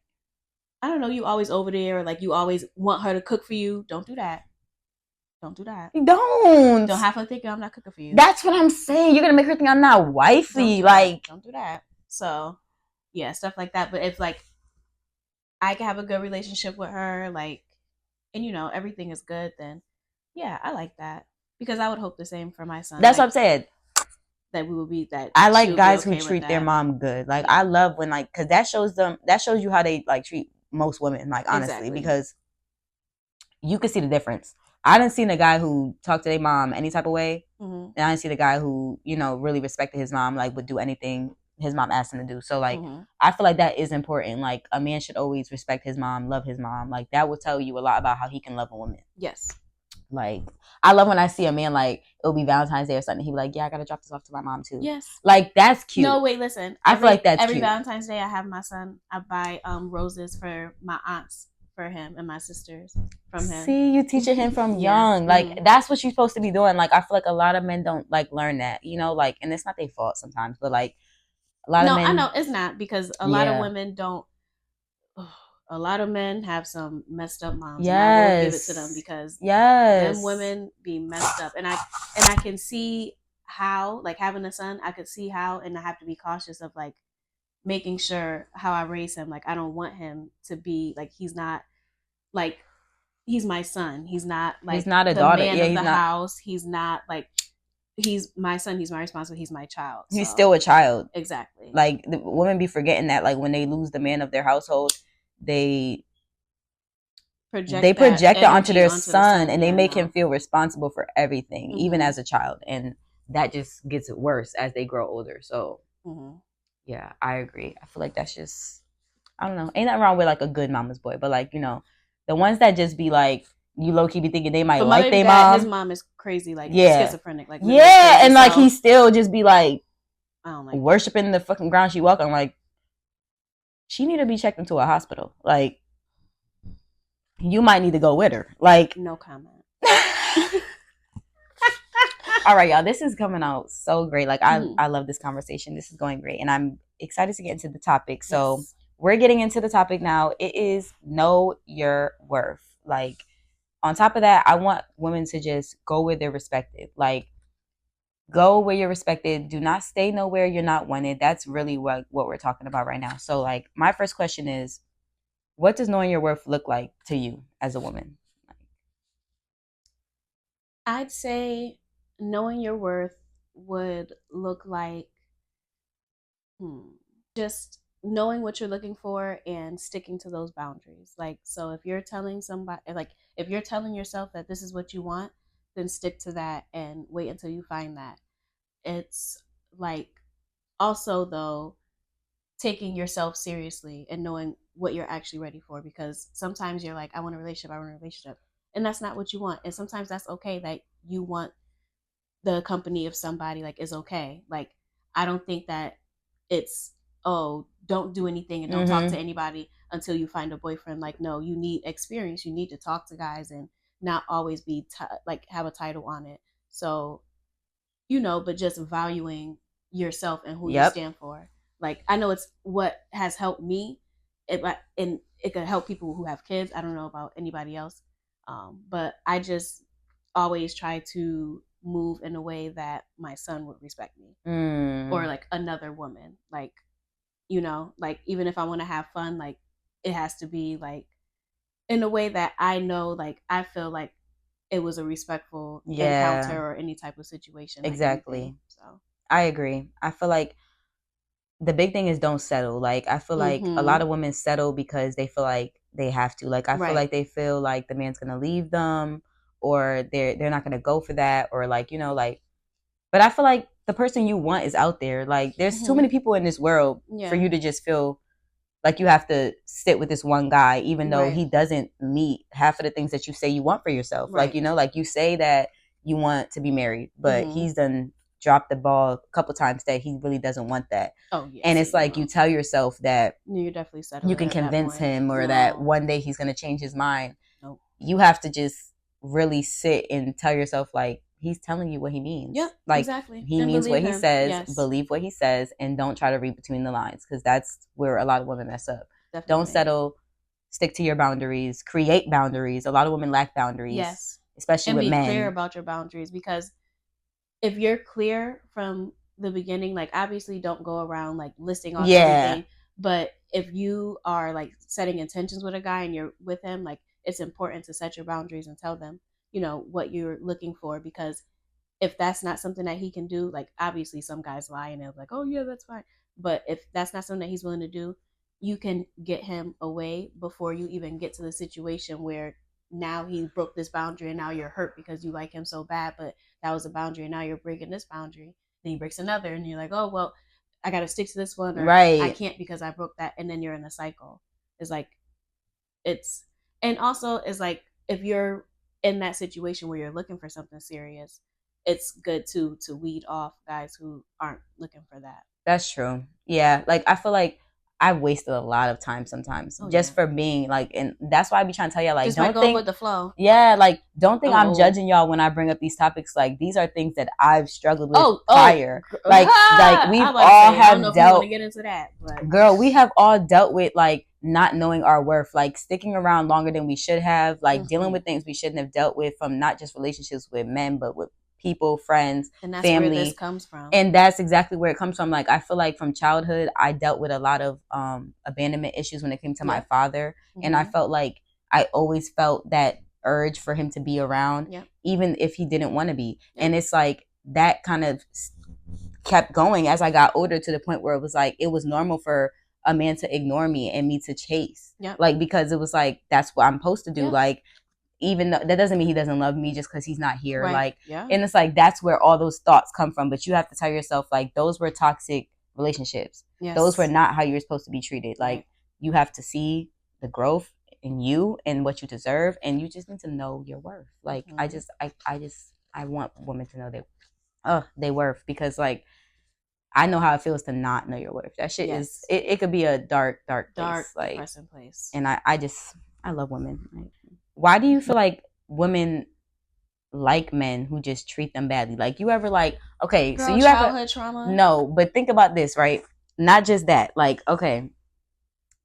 I don't know, you always over there, or like you always want her to cook for you. Don't do that. Don't have her think I'm not cooking for you. That's what I'm saying. You're gonna make her think I'm not wifey. Don't do that. So yeah, stuff like that. But if like I can have a good relationship with her, like, and everything is good, then yeah, I like that, because I would hope the same for my son. That's what I'm saying. That we will be that. I like guys who treat their mom good. Like I love when like, because that shows you how they like treat most women. Like honestly, because you could see the difference. I didn't see a guy who talked to their mom any type of way, and I didn't see the guy who, you know, really respected his mom, like would do anything his mom asked him to do. So like, I feel like that is important. Like a man should always respect his mom, love his mom. Like that will tell you a lot about how he can love a woman. Yes. Like I love when I see a man, like it'll be Valentine's Day or something, he'll be like, yeah, I gotta drop this off to my mom too. Yes. Like that's cute. No, wait, listen. I feel like that's every cute. Valentine's Day I have my son, I buy roses for my aunts, for him, and my sisters from him. See, you teaching him from young. Like that's what you're supposed to be doing. Like I feel like a lot of men don't like learn that, you know, like, and it's not their fault sometimes, but like a lot of men. No, I know it's not, because a lot of women don't. A lot of men have some messed up moms. Yes. And I will give it to them, because them women be messed up, and I can see how, like, having a son, I could see how, and I have to be cautious of like making sure how I raise him. Like I don't want him to be like, he's not like, he's my son. He's not like, he's not a daughter. Man of the house. He's not like, he's my son. He's my responsibility. He's my child. He's still a child. Exactly. Like the women be forgetting that, like when they lose the man of their household, they project it onto their son, and they make him feel responsible for everything, even as a child, and that just gets worse as they grow older. So yeah, I agree. I feel like that's just, I don't know, ain't nothing wrong with like a good mama's boy, but like, you know, the ones that just be like, you low-key be thinking they might like their mom. His mom is crazy, like schizophrenic, like crazy, and like he still just be like, I don't like worshiping the fucking ground she walk on. Like she need to be checked into a hospital. Like you might need to go with her. Like no comment. All right, y'all, this is coming out so great. Like I love this conversation. This is going great, and I'm excited to get into the topic. So we're getting into the topic now. It is know your worth. Like on top of that, I want women to just go where they're respected. Like go where you're respected. Do not stay nowhere you're not wanted. That's really what we're talking about right now. So like my first question is, what does knowing your worth look like to you as a woman? I'd say knowing your worth would look like just knowing what you're looking for and sticking to those boundaries. Like, so if you're telling somebody, like if you're telling yourself that this is what you want, then stick to that and wait until you find that. It's like also though taking yourself seriously and knowing what you're actually ready for, because sometimes you're like, I want a relationship, and that's not what you want. And sometimes that's okay that you want the company of somebody, like is okay. Like I don't think that it's, oh, don't do anything and don't talk to anybody until you find a boyfriend. Like no, you need experience. You need to talk to guys and not always be like have a title on it. So, you know, but just valuing yourself and who you stand for. Like I know it's what has helped me, and it could help people who have kids. I don't know about anybody else, but I just always try to move in a way that my son would respect me, or like another woman. Like, you know, like even if I want to have fun, like it has to be like in a way that I know, like I feel like it was a respectful encounter or any type of situation. Exactly. Like so I agree. I feel like the big thing is don't settle. Like I feel like a lot of women settle because they feel like they have to. Like I feel like they feel like the man's gonna leave them, or they're not gonna go for that, or like, you know, like, but I feel like the person you want is out there. Like there's too many people in this world for you to just feel like you have to sit with this one guy, even though he doesn't meet half of the things that you say you want for yourself. Like, you know, like you say that you want to be married, but he's done dropped the ball a couple times that he really doesn't want that. And it's like you tell yourself that you're definitely settling. You can convince him, or that one day he's gonna change his mind. You have to just really sit and tell yourself, like, he's telling you what he means. Like exactly. He means what he says. Believe what he says, and don't try to read between the lines, because that's where a lot of women mess up. Definitely. Don't settle. Stick to your boundaries. Create boundaries. A lot of women lack boundaries. Especially with men. And be clear about your boundaries, because if you're clear from the beginning, like obviously don't go around like listing off everything. But if you are like setting intentions with a guy and you're with him, like it's important to set your boundaries and tell them, you know, what you're looking for. Because if that's not something that he can do, like obviously some guys lie and they're like, oh yeah, that's fine. But if that's not something that he's willing to do, you can get him away before you even get to the situation where now he broke this boundary and now you're hurt because you like him so bad, but that was a boundary and now you're breaking this boundary. Then he breaks another and you're like, oh well, I got to stick to this one, or I can't because I broke that, and then you're in a cycle. It's like it's and also it's like if you're in that situation where you're looking for something serious, it's good to weed off guys who aren't looking for that. That's true. Yeah, like I feel like I've wasted a lot of time sometimes just for being like, and that's why I be trying to tell y'all like, Just don't go think with the flow. Yeah, like don't think I'm judging y'all when I bring up these topics. Like these are things that I've struggled with prior. Like we've all have I don't know if you want dealt. to get into that, but Girl, we have all dealt with like not knowing our worth, like sticking around longer than we should have, like dealing with things we shouldn't have dealt with, from not just relationships with men, but with people, friends, and that's family. where this comes from. And that's exactly where it comes from. Like I feel like from childhood I dealt with a lot of abandonment issues when it came to my father. And I felt like I always felt that urge for him to be around, even if he didn't want to be. And it's like that kind of kept going as I got older, to the point where it was like it was normal for a man to ignore me and me to chase. Like because it was like that's what I'm supposed to do. Like even though that doesn't mean he doesn't love me just because he's not here. Like and it's like that's where all those thoughts come from. But you have to tell yourself like those were toxic relationships. Those were not how you're supposed to be treated. Like you have to see the growth in you and what you deserve, and you just need to know your worth. Like I want women to know that they worth, because like I know how it feels to not know your worth. That shit is it could be a dark place, like depressing place. And I love women. Like, why do you feel like women like men who just treat them badly? Like you ever like okay, Girl, so you childhood have trauma? No, but think about this, right? Not just that. Like okay,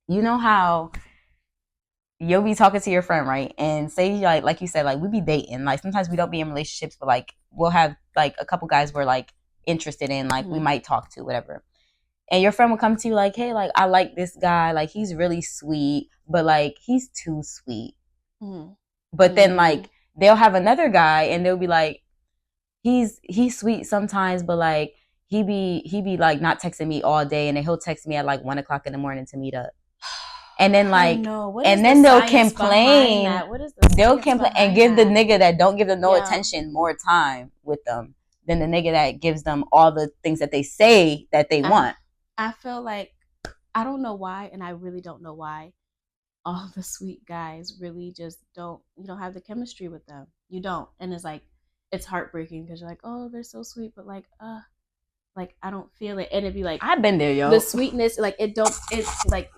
you know how you'll be talking to your friend, right? And say like you said, like we be dating. Like sometimes we don't be in relationships, but like we'll have like a couple guys we're like interested in, like we might talk to, whatever. And your friend will come to you like, hey, like I like this guy, like he's really sweet, but like he's too sweet. But then like they'll have another guy and they'll be like, he's sweet sometimes, but like he be like not texting me all day, and then he'll text me at like 1 o'clock in the morning to meet up. And then like and then they'll complain. They'll complain and give the nigga that don't give them no attention more time with them than the nigga that gives them all the things that they say that they want. I feel like I don't know why, and I really don't know why all the sweet guys really just don't, you don't have the chemistry with them. You don't. And it's like it's heartbreaking because you're like, oh, they're so sweet, but like I don't feel it. And it'd be like I've been there, yo. The sweetness, like it's like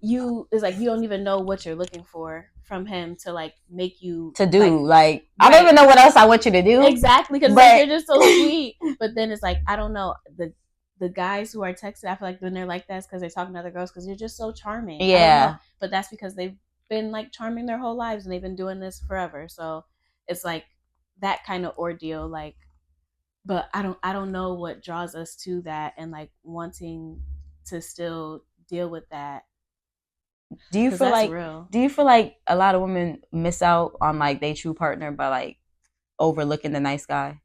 you don't even know what you're looking for from him to like make you to do like I don't even know what else I want you to do. Exactly, because like, you're just so sweet. But then it's like I don't know, the guys who are texting, I feel like when they're like that, because they're talking to other girls because you're just so charming. Yeah, but that's because they've been like charming their whole lives and they've been doing this forever. So it's like that kind of ordeal. Like, but I don't know what draws us to that and like wanting to still deal with that. Do you feel like a lot of women miss out on like their true partner by like overlooking the nice guy?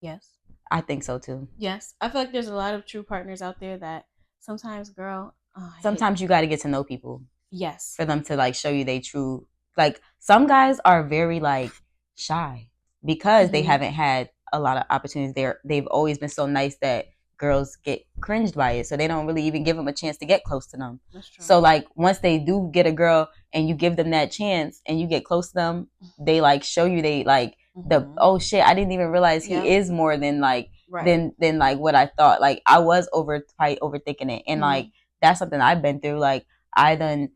Yes. I think so too. Yes. I feel like there's a lot of true partners out there that sometimes, girl, sometimes you got to get to know people. Yes. For them to like show you they true. Like some guys are very like shy because they haven't had a lot of opportunities. They've always been so nice that girls get cringed by it, so they don't really even give them a chance to get close to them. That's true. So like once they do get a girl and you give them that chance and you get close to them, they like show you they like the oh shit, I didn't even realize he is more than like than like what I thought. Like I was overthinking it, and like that's something I've been through. Like I done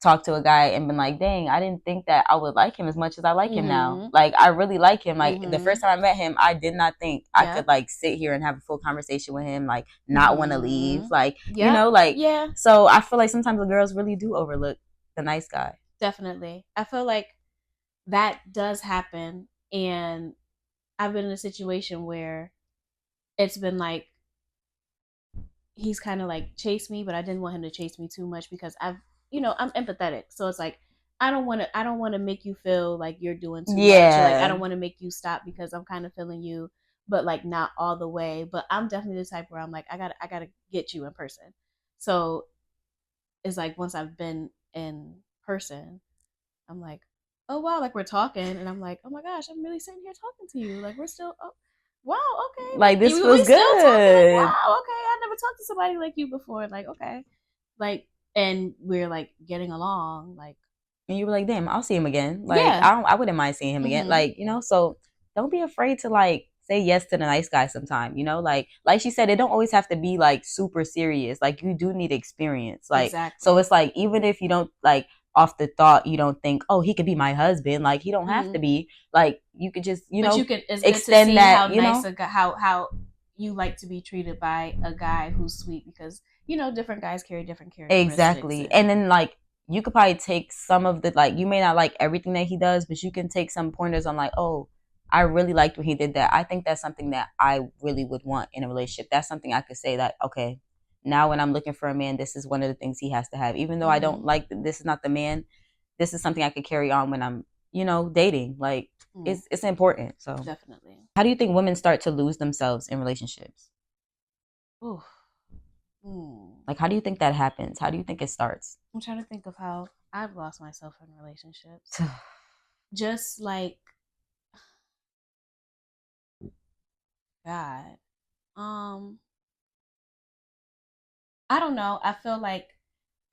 talked to a guy and been like, dang, I didn't think that I would like him as much as I like him now. Like I really like him. Like the first time I met him, I did not think I could like sit here and have a full conversation with him, like not want to leave, like you know, like so I feel like sometimes the girls really do overlook the nice guy. Definitely. I feel like that does happen, and I've been in a situation where it's been like he's kind of like chased me, but I didn't want him to chase me too much because I'm empathetic. So it's like I don't want to make you feel like you're doing too much. Like I don't want to make you stop because I'm kind of feeling you, but like not all the way. But I'm definitely the type where I'm like I gotta get you in person. So it's like once I've been in person, I'm like, oh wow, like we're talking, and I'm like, oh my gosh, I'm really sitting here talking to you. Like we're still, oh, wow, okay, Like this we feels still talking. Like, good. wow, okay, I never talked to somebody like you before. Like okay, like and we're like getting along. Like And you were like, damn, I'll see him again. Like yeah, I wouldn't mind seeing him again. mm-hmm. Like, you know, so don't be afraid to like say yes to the nice guy sometime, you know? Like she said, it don't always have to be like super serious. Like you do need experience. Like Exactly. so it's like even if you don't like off the thought you don't think, oh, he could be my husband. Like he don't have Mm-hmm. to be. Like you could just, you But know, you could. It's good to extend see that, how you nice know. a guy, how you like to be treated by a guy who's sweet because you know different guys carry different characteristics. Exactly. And then like you could probably take some of the like you may not like everything that he does, but you can take some pointers on like, oh, I really liked when he did that. I think that's something that I really would want in a relationship. That's something I could say that, okay, now when I'm looking for a man, this is one of the things he has to have. Even though I don't like this is not the man, this is something I could carry on when I'm, you know, dating. Like it's important. So definitely. how do you think women start to lose themselves in relationships? Ooh. Like how do you think that happens? How do you think it starts? I'm trying to think of how I've lost myself in relationships. Just like God. I don't know. I feel like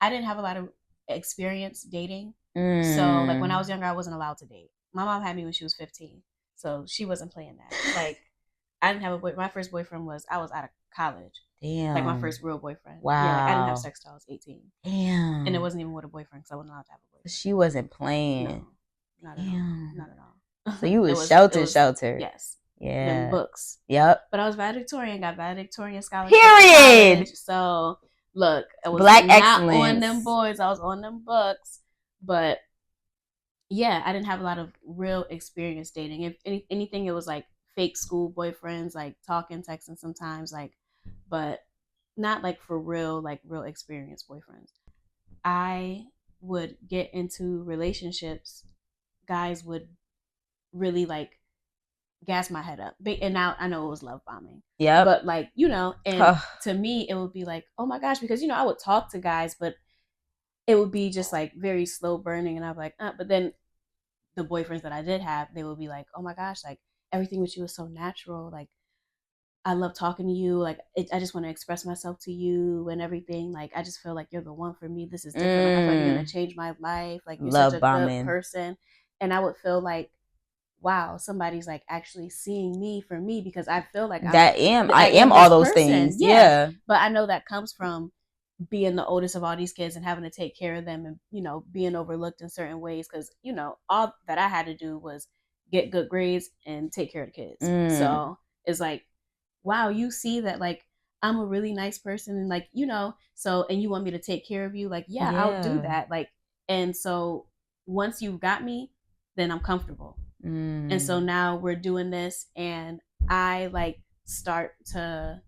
I didn't have a lot of experience dating. So like when I was younger, I wasn't allowed to date. My mom had me when she was 15. So she wasn't playing that. Like I didn't have a boy. My first boyfriend was I was out of college. Damn. Like my first real boyfriend. Wow. Yeah, like I didn't have sex till I was 18. Damn. And it wasn't even with a boyfriend because I wasn't allowed to have a boyfriend. She wasn't playing. No, not at all. Not at all. So you was sheltered. Yes. Yeah. Them books. Yep. But I was valedictorian, got valedictorian scholarship. Period. So look, I was Black not excellence. on them boys. I was on them books. But yeah, I didn't have a lot of real experience dating. If anything, it was like fake school boyfriends, like talking, texting sometimes, like, but not like for real, like real experience boyfriends. I would get into relationships, guys would really like gas my head up. And now I know it was love bombing. Yeah. But like, you know, and to me it would be like, oh my gosh, because you know, I would talk to guys, but it would be just like very slow burning and I'm like, but then the boyfriends that I did have, they would be like, oh my gosh, like everything with you is so natural. Like I love talking to you. Like I just want to express myself to you and everything. Like I just feel like you're the one for me. This is different. Like I feel like you're gonna change my life. Like you're love such a bombing. good person. And I would feel like, wow, somebody's like actually seeing me for me because I feel like I am all those person. Things. Yeah. But I know that comes from being the oldest of all these kids and having to take care of them and, you know, being overlooked in certain ways because, you know, all that I had to do was get good grades and take care of the kids. So it's like, wow, you see that like I'm a really nice person and like, you know, so and you want me to take care of you, like, yeah. I'll do that. Like, and so once you've got me, then I'm comfortable. And so now we're doing this and I like start to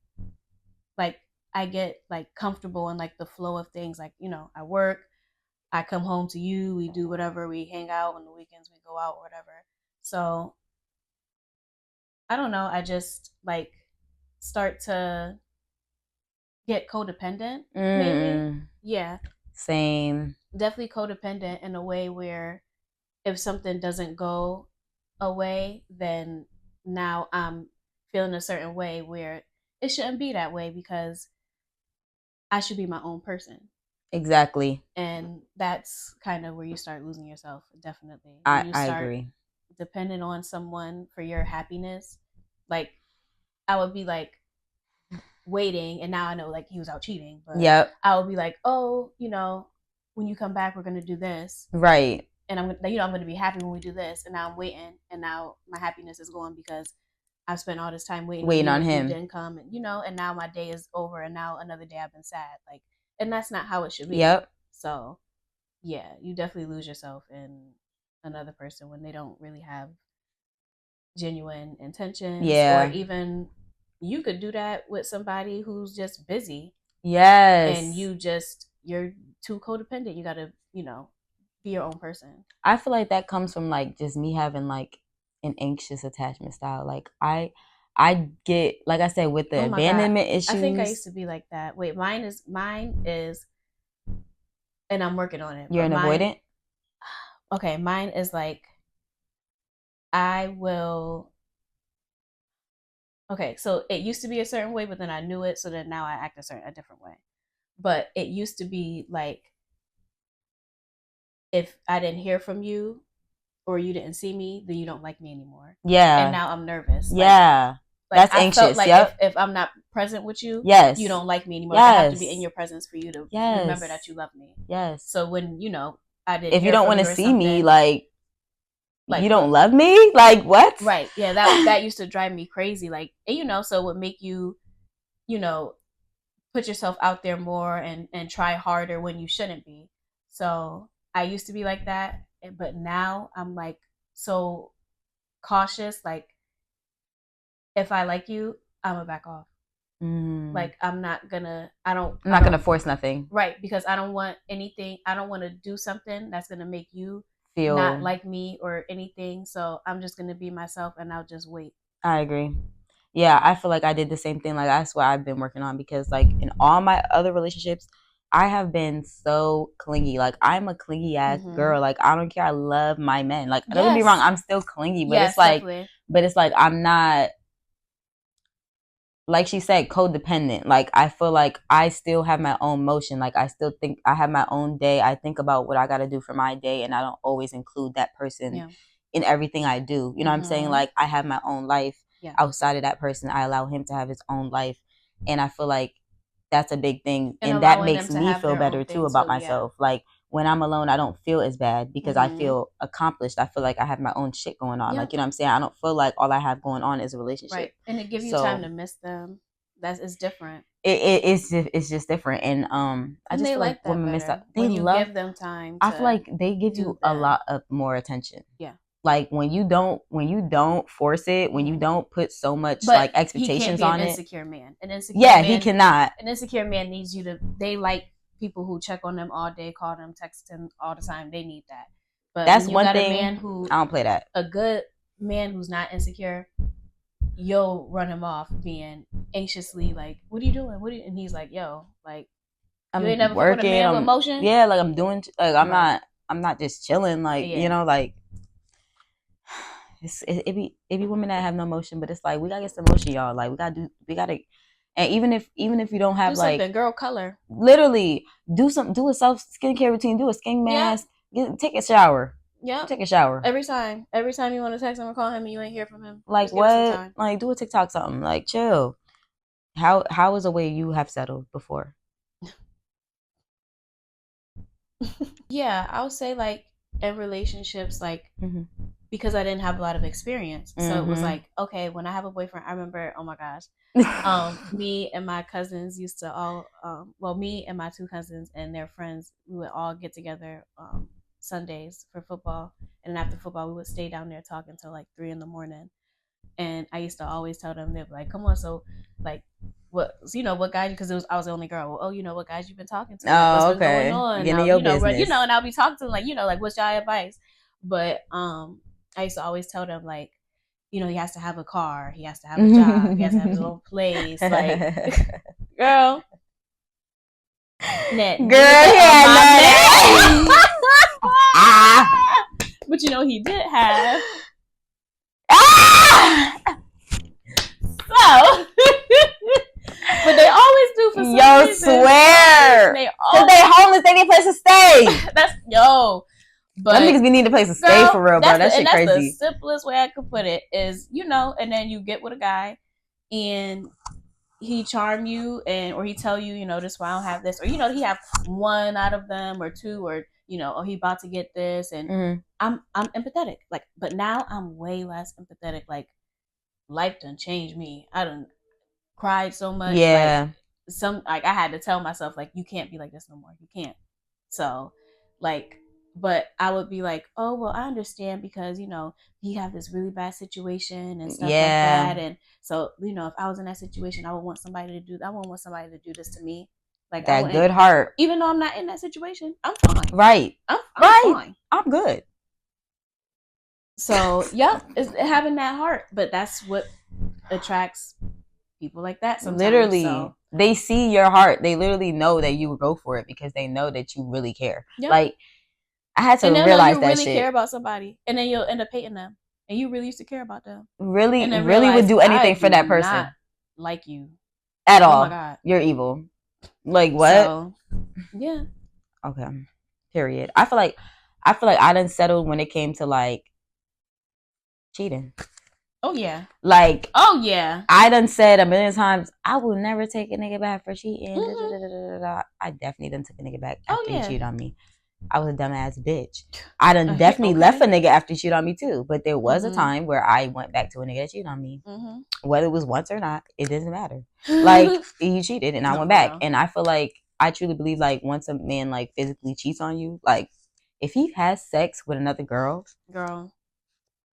like I get like comfortable in like the flow of things. Like, you know, I work, I come home to you, we do whatever, we hang out on the weekends, we go out, whatever. So I don't know, I just like start to get codependent, maybe. Yeah. Same. Definitely codependent in a way where if something doesn't go away, then now I'm feeling a certain way where it shouldn't be that way because I should be my own person. Exactly. And that's kind of where you start losing yourself, definitely. I agree. Dependent on someone for your happiness. Like I would be like waiting and now I know like he was out cheating. But I would be like, oh, you know, when you come back we're gonna do this. Right. And I'm gonna be happy when we do this. And now I'm waiting and now my happiness is gone because I've spent all this time waiting on him. He didn't come, and you know, and now my day is over, and now another day I've been sad. Like, and that's not how it should be. Yep. So, yeah, you definitely lose yourself in another person when they don't really have genuine intentions. Yeah. Or even you could do that with somebody who's just busy. Yes. And you're too codependent. You gotta, you know, be your own person. I feel like that comes from like just me having like an anxious attachment style. Like I get, like I said, with the abandonment issues. I think I used to be like that. Wait, mine is, and I'm working on it. You're an avoidant? okay, mine is like I will. Okay, so it used to be a certain way, but then I knew it, so then now I act a different way. But it used to be like if I didn't hear from you or you didn't see me, then you don't like me anymore. Yeah. And now I'm nervous. Yeah. Like That's I anxious. felt like Yep. if I'm not present with you, yes, you don't like me anymore. Yes. Like I have to be in your presence for you to yes. remember that you love me. Yes. So when I didn't. If you don't want to see me, like you don't what? love me, like what? Right? Yeah, that used to drive me crazy. Like and, so it would make you, put yourself out there more and try harder when you shouldn't be. So I used to be like that, but now I'm like so cautious. Like if I like you, I'm gonna back off. Like I'm not gonna force nothing. Right, because I don't want anything. I don't want to do something that's gonna make you feel not like me or anything. So I'm just gonna be myself and I'll just wait. I agree. Yeah, I feel like I did the same thing. Like that's what I've been working on, because like in all my other relationships, I have been so clingy. Like I'm a clingy ass girl. Like I don't care. I love my men. Like don't get me wrong, I'm still clingy, but it's like, definitely. But it's like I'm not, like she said, codependent. Like I feel like I still have my own motion. Like I still think I have my own day. I think about what I got to do for my day, and I don't always include that person in everything I do. You know what I'm saying? Like I have my own life outside of that person. I allow him to have his own life, and I feel like that's a big thing, and that makes me feel better too about myself. Like when I'm alone, I don't feel as bad because I feel accomplished. I feel like I have my own shit going on. Like, you know what I'm saying? I don't feel like all I have going on is a relationship. Right. And it gives you time to miss them. It's different. It's just different. And I just feel like women miss out. They love, give them time. I feel like they give you a lot of more attention. Yeah. Like when you don't force it, when you don't put so much like expectations on it. Insecure man. An insecure man, he cannot. An insecure man needs you to. They like people who check on them all day, call them, text them all the time. They need that. But that's one thing. A man who I don't play that. A good man who's not insecure, you'll run him off being anxiously like, "What are you doing? And he's like, "Yo, like, you ain't never working. With a man with emotion." Yeah, like I'm doing. Like I'm not just chilling. Like like. It be women that have no motion, but it's like we gotta get some motion, y'all. Like we gotta, and even if you don't have like girl color, literally do a self skincare routine, do a skin mask, take a shower. Yeah, take a shower every time you want to text him or call him and you ain't hear from him. Like what? Like do a TikTok something. Like chill. How is a way you have settled before? Yeah, I would say like in relationships, like. Because I didn't have a lot of experience. So it was like, okay, when I have a boyfriend, I remember, oh my gosh, me and my cousins used to all, me and my two cousins and their friends, we would all get together Sundays for football. And after football, we would stay down there talking until like 3 a.m. And I used to always tell them, they'd be like, come on, so like, what guys, because I was the only girl. Well, what guys you've been talking to? Like, what's been going on? Get in your business. And I'll be talking to them like, like, what's y'all advice? But I used to always tell them like, he has to have a car, he has to have a job, he has to have his own place. Like, girl, yeah. But he did have. So, but they always do for some reason. Swear. Because they homeless, they need a place to stay. That's But them niggas be need a place to stay for real, bro. That shit crazy. That's the simplest way I could put it is, and then you get with a guy and he charm you or he tell you, this why I don't have this, or he have one out of them or two, or he about to get this, and I'm empathetic. Like, but now I'm way less empathetic. Like, life done changed me. I done cried so much. Yeah. Like I had to tell myself like, you can't be like this no more. You can't. So like. But I would be like, oh, well, I understand because, he have this really bad situation and stuff like that. And so, if I was in that situation, I would want somebody to do this to me. Like that good heart. Even though I'm not in that situation, I'm fine. Right. I'm fine. I'm good. So, it's having that heart. But that's what attracts people like that sometimes. Literally. So. They see your heart. They literally know that you would go for it because they know that you really care. Yep. Like, I had to and then realize you that really shit. care about somebody, and then you'll end up hating them, and you really used to care about them. Really, and then really realize, would do anything for that I do person. not like you At all. Oh my God. You're evil. Like what? So, yeah. Okay. Period. I feel like I done settled when it came to like cheating. Oh yeah. Like, oh yeah. I done said a million times, I will never take a nigga back for cheating. Mm-hmm. I definitely done took a nigga back Oh, after yeah. he cheated on me. I was a dumbass bitch. I done Okay, definitely okay. left a nigga after he cheated on me too. But there was a Mhm. time where I went back to a nigga that cheated on me. Mhm. Whether it was once or not, it doesn't matter. Like, he cheated and I No, went for back. real. And I feel like, I truly believe like once a man like physically cheats on you, like if he has sex with another girl, Girl,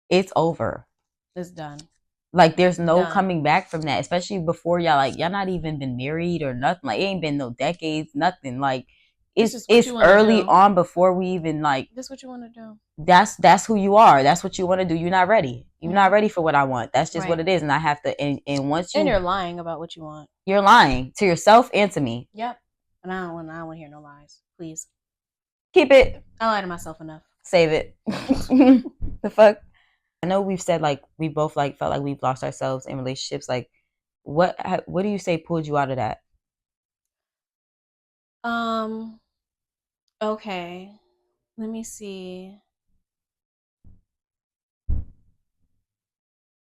it's over. it's done. Like there's no Done. coming back from that, especially before y'all not even been married or nothing. Like it ain't been no decades, nothing. Like This is it's what you wanna early do. on before we even like. This what you want to do. That's who you are. That's what you want to do. You're not ready. You're not ready for what I want. That's just Right. what it is. And I have to. And once And you're lying about what you want. you're lying to yourself and to me. Yep. And I don't want to hear no lies. Please Keep it. I lie to myself enough. Save it. The fuck. I know we've said like we both like felt like we've lost ourselves in relationships. Like what do you say pulled you out of that? Okay. Let me see.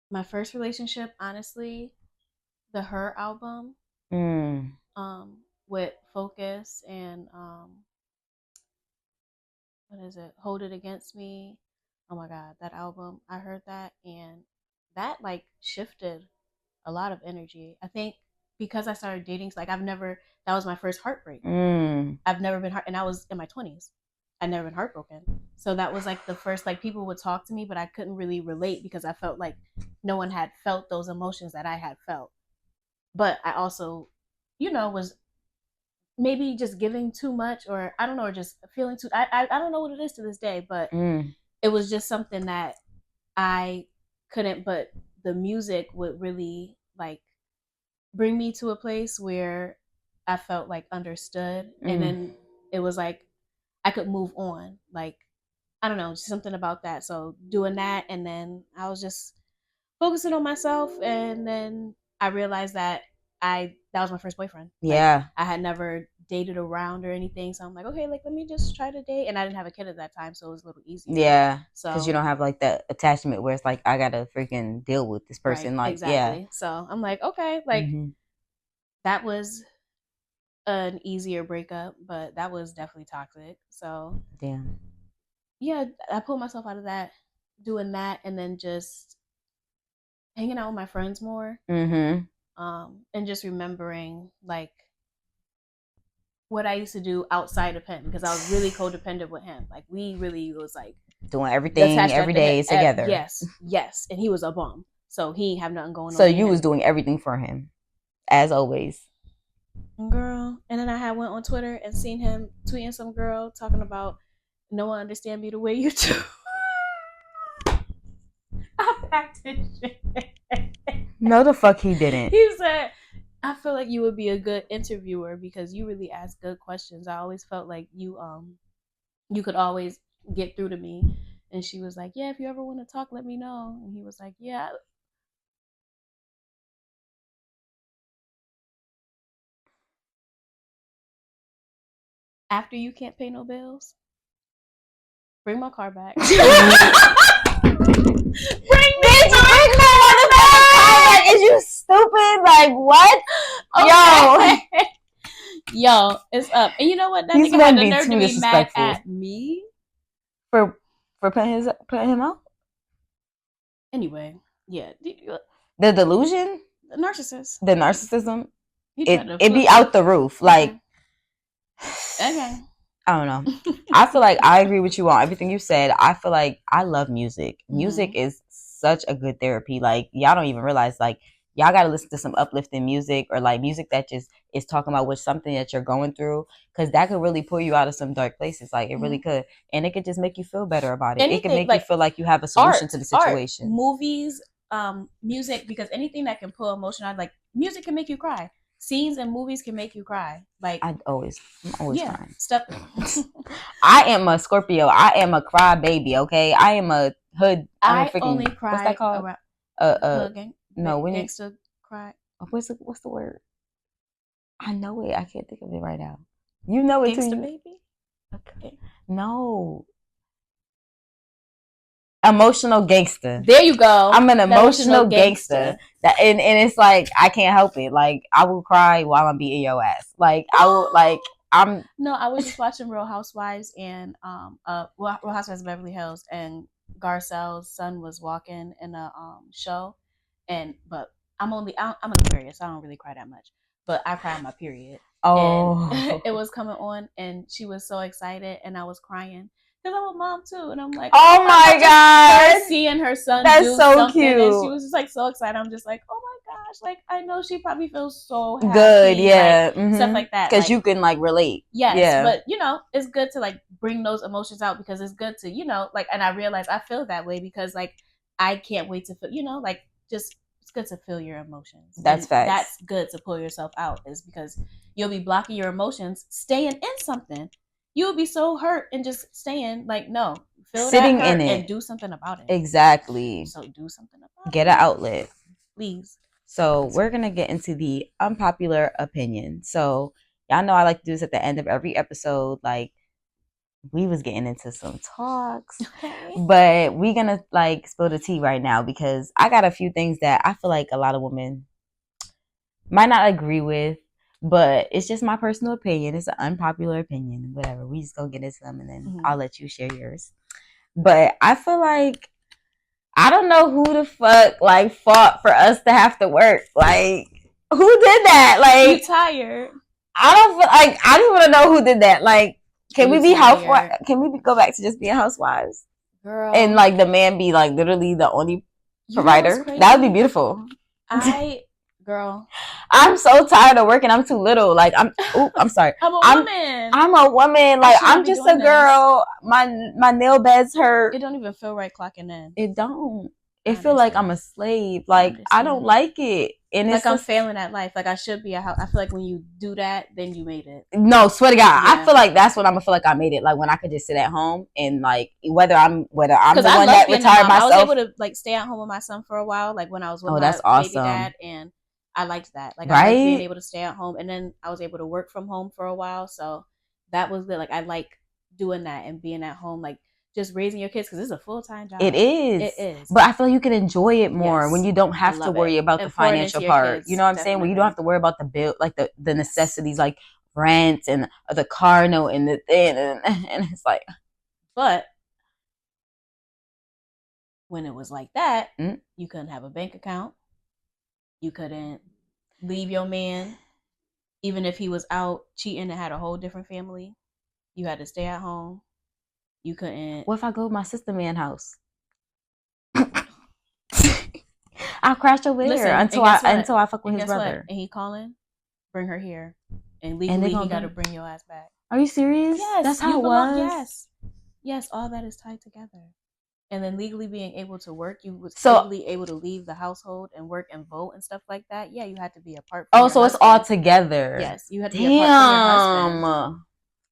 My first relationship, honestly, the Her album, with Focus and what is it? Hold It Against Me. Oh my God, that album. I heard that and that like shifted a lot of energy. I think because I started dating, like that was my first heartbreak. I've never been and I was in my 20s. I'd never been heartbroken. So that was like the first, like people would talk to me, but I couldn't really relate because I felt like no one had felt those emotions that I had felt. But I also, was maybe just giving too much, or I don't know, or just feeling too, I don't know what it is to this day, but it was just something that I couldn't, but the music would really like bring me to a place where I felt like understood. And then it was like I could move on. Like, I don't know, just something about that. So doing that, and then I was just focusing on myself, and then I realized that that was my first boyfriend. Yeah. Like, I had never dated around or anything, so I'm like, okay, like let me just try to date. And I didn't have a kid at that time, so it was a little easier. Yeah, so because you don't have like that attachment where it's like I gotta freaking deal with this person. Right, like, exactly. yeah. So I'm like, okay, like that was an easier breakup, but that was definitely toxic. So Damn. yeah, I pulled myself out of that, doing that, and then just hanging out with my friends more. And just remembering like what I used to do outside of him, because I was really codependent with him. Like we really was like doing everything every day together. Yes, and he was a bum, so he ain't have nothing going on. So you was doing everything for him, as always. Girl, and then I had went on Twitter and seen him tweeting some girl talking about no one understand me the way you do. I packed his shit. No, the fuck he didn't. He said, I feel like you would be a good interviewer because you really ask good questions. I always felt like you could always get through to me. And she was like, yeah, if you ever want to talk, let me know. And he was like, yeah. After you can't pay no bills, bring my car back. Bring my car back. Is you stupid? Like what? Okay. Yo, it's up. And you know what? That nigga had the nerve to be mad at me for putting him out. Anyway, yeah. The delusion, the narcissist, the narcissism. It be out the roof. Like, okay. I don't know. I feel like I agree with you on everything you said. I feel like I love music. Music is such a good therapy. Like, y'all don't even realize, like, y'all got to listen to some uplifting music, or like music that just is talking about what's something that you're going through, because that could really pull you out of some dark places. Like, it really could. And it could just make you feel better about it. Anything, it could make you feel like you have a solution to the situation. Movies, music, because anything that can pull emotion out, like music can make you cry. scenes in movies can make you cry. Like I'm always crying. Stuff. I am a Scorpio. I am a cry baby. Okay, I am a hood. I only cry. What's that called? Gangsta cry. What's the word? I know it. I can't think of it right now. You know it Gangsta too. baby. Okay. No. Emotional gangster. There you go. I'm an emotional gangster. That and it's like I can't help it. Like I will cry while I'm beating your ass. Like I will like I'm. No, I was just watching Real Housewives and Real Housewives of Beverly Hills, and Garcelle's son was walking in a show, but I'm an Aquarius, so I don't really cry that much, but I cry on my period. Oh, and it was coming on, and she was so excited, and I was crying because I'm a mom too, and I'm like, oh my god, seeing her son that's do so something, cute, and she was just like so excited. I'm just like, oh my gosh, like I know she probably feels so happy, good, yeah, like, stuff like that, because like, you can like relate, yes, yeah. But it's good to like bring those emotions out because it's good to like, and I realize I feel that way because like I can't wait to feel, like just it's good to feel your emotions. That's facts. That's good to pull yourself out is because you'll be blocking your emotions, staying in something. You'll be so hurt and just staying like no, feel sitting that hurt in it and do something about it. Exactly. So do something about Get an outlet, please. So we're gonna get into the unpopular opinion. So y'all know I like to do this at the end of every episode. Like we was getting into some talks, but we gonna like spill the tea right now because I got a few things that I feel like a lot of women might not agree with, but it's just my personal opinion. It's an unpopular opinion, whatever. We just gonna get into them and then I'll let you share yours. But I feel like I don't know who the fuck like fought for us to have to work. Like who did that? Like you tired. I don't feel like I just want to know who did that. Like can we be housewives? Can we go back to just being housewives? Girl. And like the man be like literally the only provider. That would be beautiful. Girl, I'm so tired of working. I'm too little. Like I'm sorry. I'm a woman. Like I'm just a girl. My nail beds hurt. It don't even feel right clocking in. It don't. It feel like I'm a slave. Like I don't like it. And like I'm failing at life. Like I should be. I feel like when you do that, then you made it. No, swear to God, yeah. I feel like that's when I'm gonna feel like I made it. Like when I could just sit at home and like whether I'm the one that retired myself. I was able to like stay at home with my son for a while. Like when I was with my baby dad, and I liked that. Like I liked being able to stay at home, and then I was able to work from home for a while. So that was good. Like I like doing that and being at home. Like just raising your kids because it's a full-time job. It is. But I feel like you can enjoy it more when you don't have to worry about the financial part. You know what I'm saying? When you don't have to worry about the bill, like the necessities, like rent and the car note and the thing, and it's like. But when it was like that, you couldn't have a bank account. You couldn't leave your man, even if he was out cheating and had a whole different family. You had to stay at home. You couldn't. What if I go to my sister man's house? I'll crash over there until I fuck with his brother. What? And he calling, bring her here, and legally he got to bring your ass back. Are you serious? Yes, that's how it was. Yes, all that is tied together. And then legally being able to work, you was legally able to leave the household and work and vote and stuff like that. Yeah, you had to be apart. From so it's all together. Yes, you had to be apart from your husband.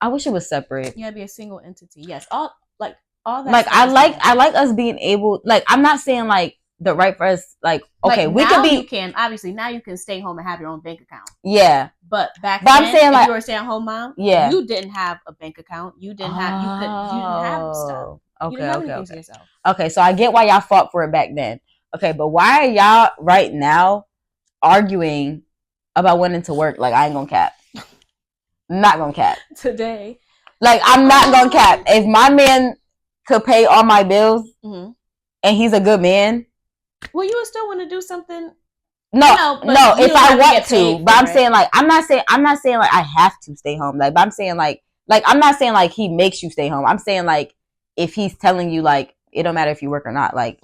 I wish it was separate. You had to be a single entity. Yes, all that. Like I like us being able. Like I'm not saying like the right for us. Like okay, we could be. You can obviously now you can stay home and have your own bank account. Yeah, but back then, I'm saying like you were a stay-at-home mom. Yeah, you didn't have a bank account. You didn't have. You didn't have stuff. Okay. So I get why y'all fought for it back then. Okay, but why are y'all right now arguing about wanting to work? Like I ain't gonna cap. I'm not gonna cap today. Like I'm not gonna cap. If my man could pay all my bills and he's a good man, well, you would still want to do something. No. If I want to, but I'm saying like I'm not saying like I have to stay home. Like, but I'm saying like I'm not saying like he makes you stay home. I'm saying like if he's telling you like it don't matter if you work or not. Like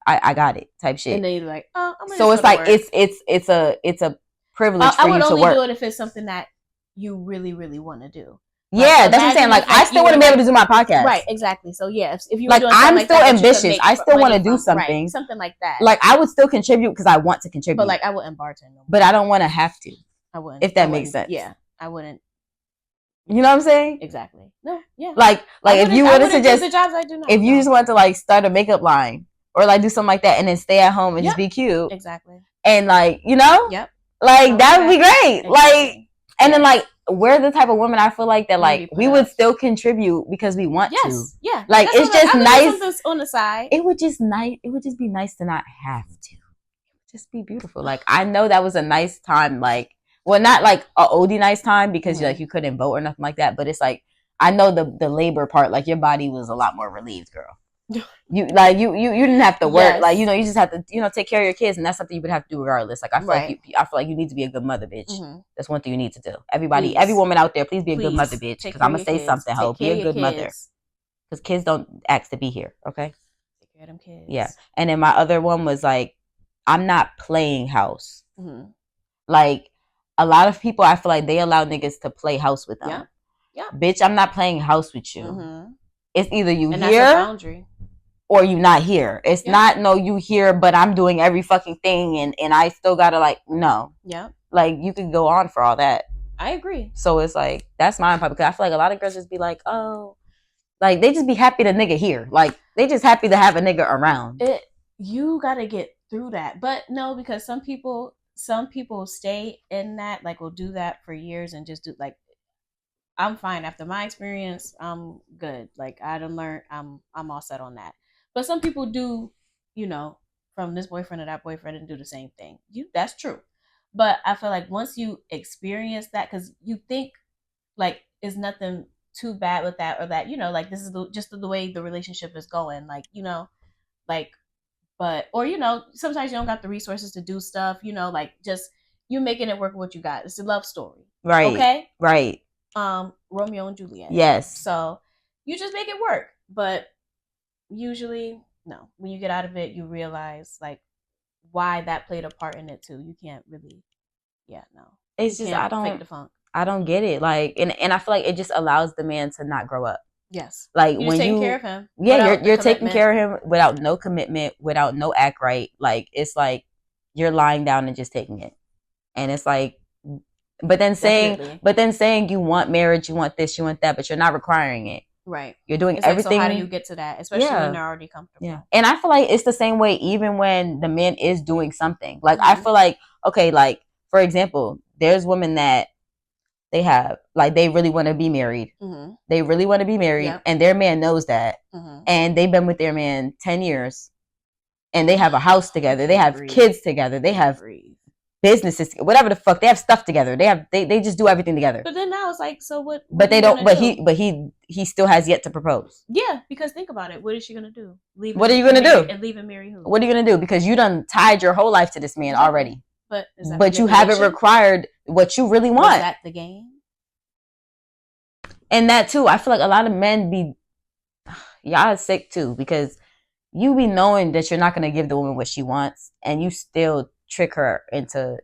I got it type shit. And then you're like, oh, I'm gonna so it's like it's a privilege for you to work. I would only do it if it's something that you really, really want to do. Yeah, that's what I'm saying. Like, I still want to be able to do my podcast. Right, exactly. So, yeah, if you like, I'm still ambitious. I still want to do something. Right, something like that. Like, I would still contribute because I want to contribute. But, like, I wouldn't bartend. But I don't want to have to. I wouldn't. If that makes sense. Yeah, I wouldn't. You know what I'm saying? Exactly. No, yeah. Like if you were to suggest the jobs I do not. If you just want to like start a makeup line or like do something like that and then stay at home and just be cute. Exactly. And like, you know? Yep. Like that would be great. Exactly. Like and then like we're the type of women I feel like that like we would still contribute because we want to. Yeah. Like that's it's just nice on the side. It would just be nice to not have to. Just be beautiful. Like I know that was a nice time, like well not like a oldie nice time because like you couldn't vote or nothing like that, but it's like I know the labor part, like your body was a lot more relieved, girl. You like you didn't have to work, like you know you just have to take care of your kids, and that's something you would have to do regardless. Like I feel I feel like you need to be a good mother, bitch. That's one thing you need to do. Everybody, every woman out there, please be a good mother, bitch. Because I'm gonna say something, ho. Be a good mother. Because kids don't ask to be here, okay? Take care of them kids. Yeah, and then my other one was like, I'm not playing house. Like a lot of people, I feel like they allow niggas to play house with them. Yeah. Bitch, I'm not playing house with you. It's either you and here that's a boundary. Or you not here. It's not no you here, but I'm doing every fucking thing and I still gotta like no. Yeah. Like you could go on for all that. I agree. So it's like that's my problem because I feel like a lot of girls just be like, oh, like they just be happy the nigga here. Like they just happy to have a nigga around. You gotta get through that, but no, because some people stay in that, like will do that for years and just do like. I'm fine after my experience. I'm good. Like I done learned. I'm all set on that. But some people do, from this boyfriend to that boyfriend and do the same thing. That's true. But I feel like once you experience that, because you think like is nothing too bad with that or that, like this is just the way the relationship is going. Like like, but or sometimes you don't got the resources to do stuff. Like just you making it work with what you got. It's a love story, right? Okay, right. Romeo and Juliet. Yes. So you just make it work. But usually, no. When you get out of it, you realize like why that played a part in it too. You can't really, no. It's just I don't get it. Like, and I feel like it just allows the man to not grow up. Yes. Like you're when taking care of him. Yeah, you're taking care of him without no commitment, without no act right. Like it's like you're lying down and just taking it, and it's like. But then saying you want marriage, you want this, you want that, but you're not requiring it. Right. You're doing everything. Like, so how do you get to that? Especially when they're already comfortable. Yeah. And I feel like it's the same way even when the man is doing something. Like I feel like, okay, like for example, there's women that they have, like they really want to be married. They really want to be married and their man knows that. And they've been with their man 10 years and they have a house together. They have kids together. They have businesses, whatever the fuck, they have stuff together. They just do everything together. But then now it's like, so what? But they don't. But he still has yet to propose. Yeah, because think about it. What is she gonna do? What are you gonna do? And leave and marry who? What are you gonna do? Because you done tied your whole life to this man already. But you haven't required what you really want. Is that the game? And that too, I feel like a lot of men be y'all sick too because you be knowing that you're not gonna give the woman what she wants, and you still trick her into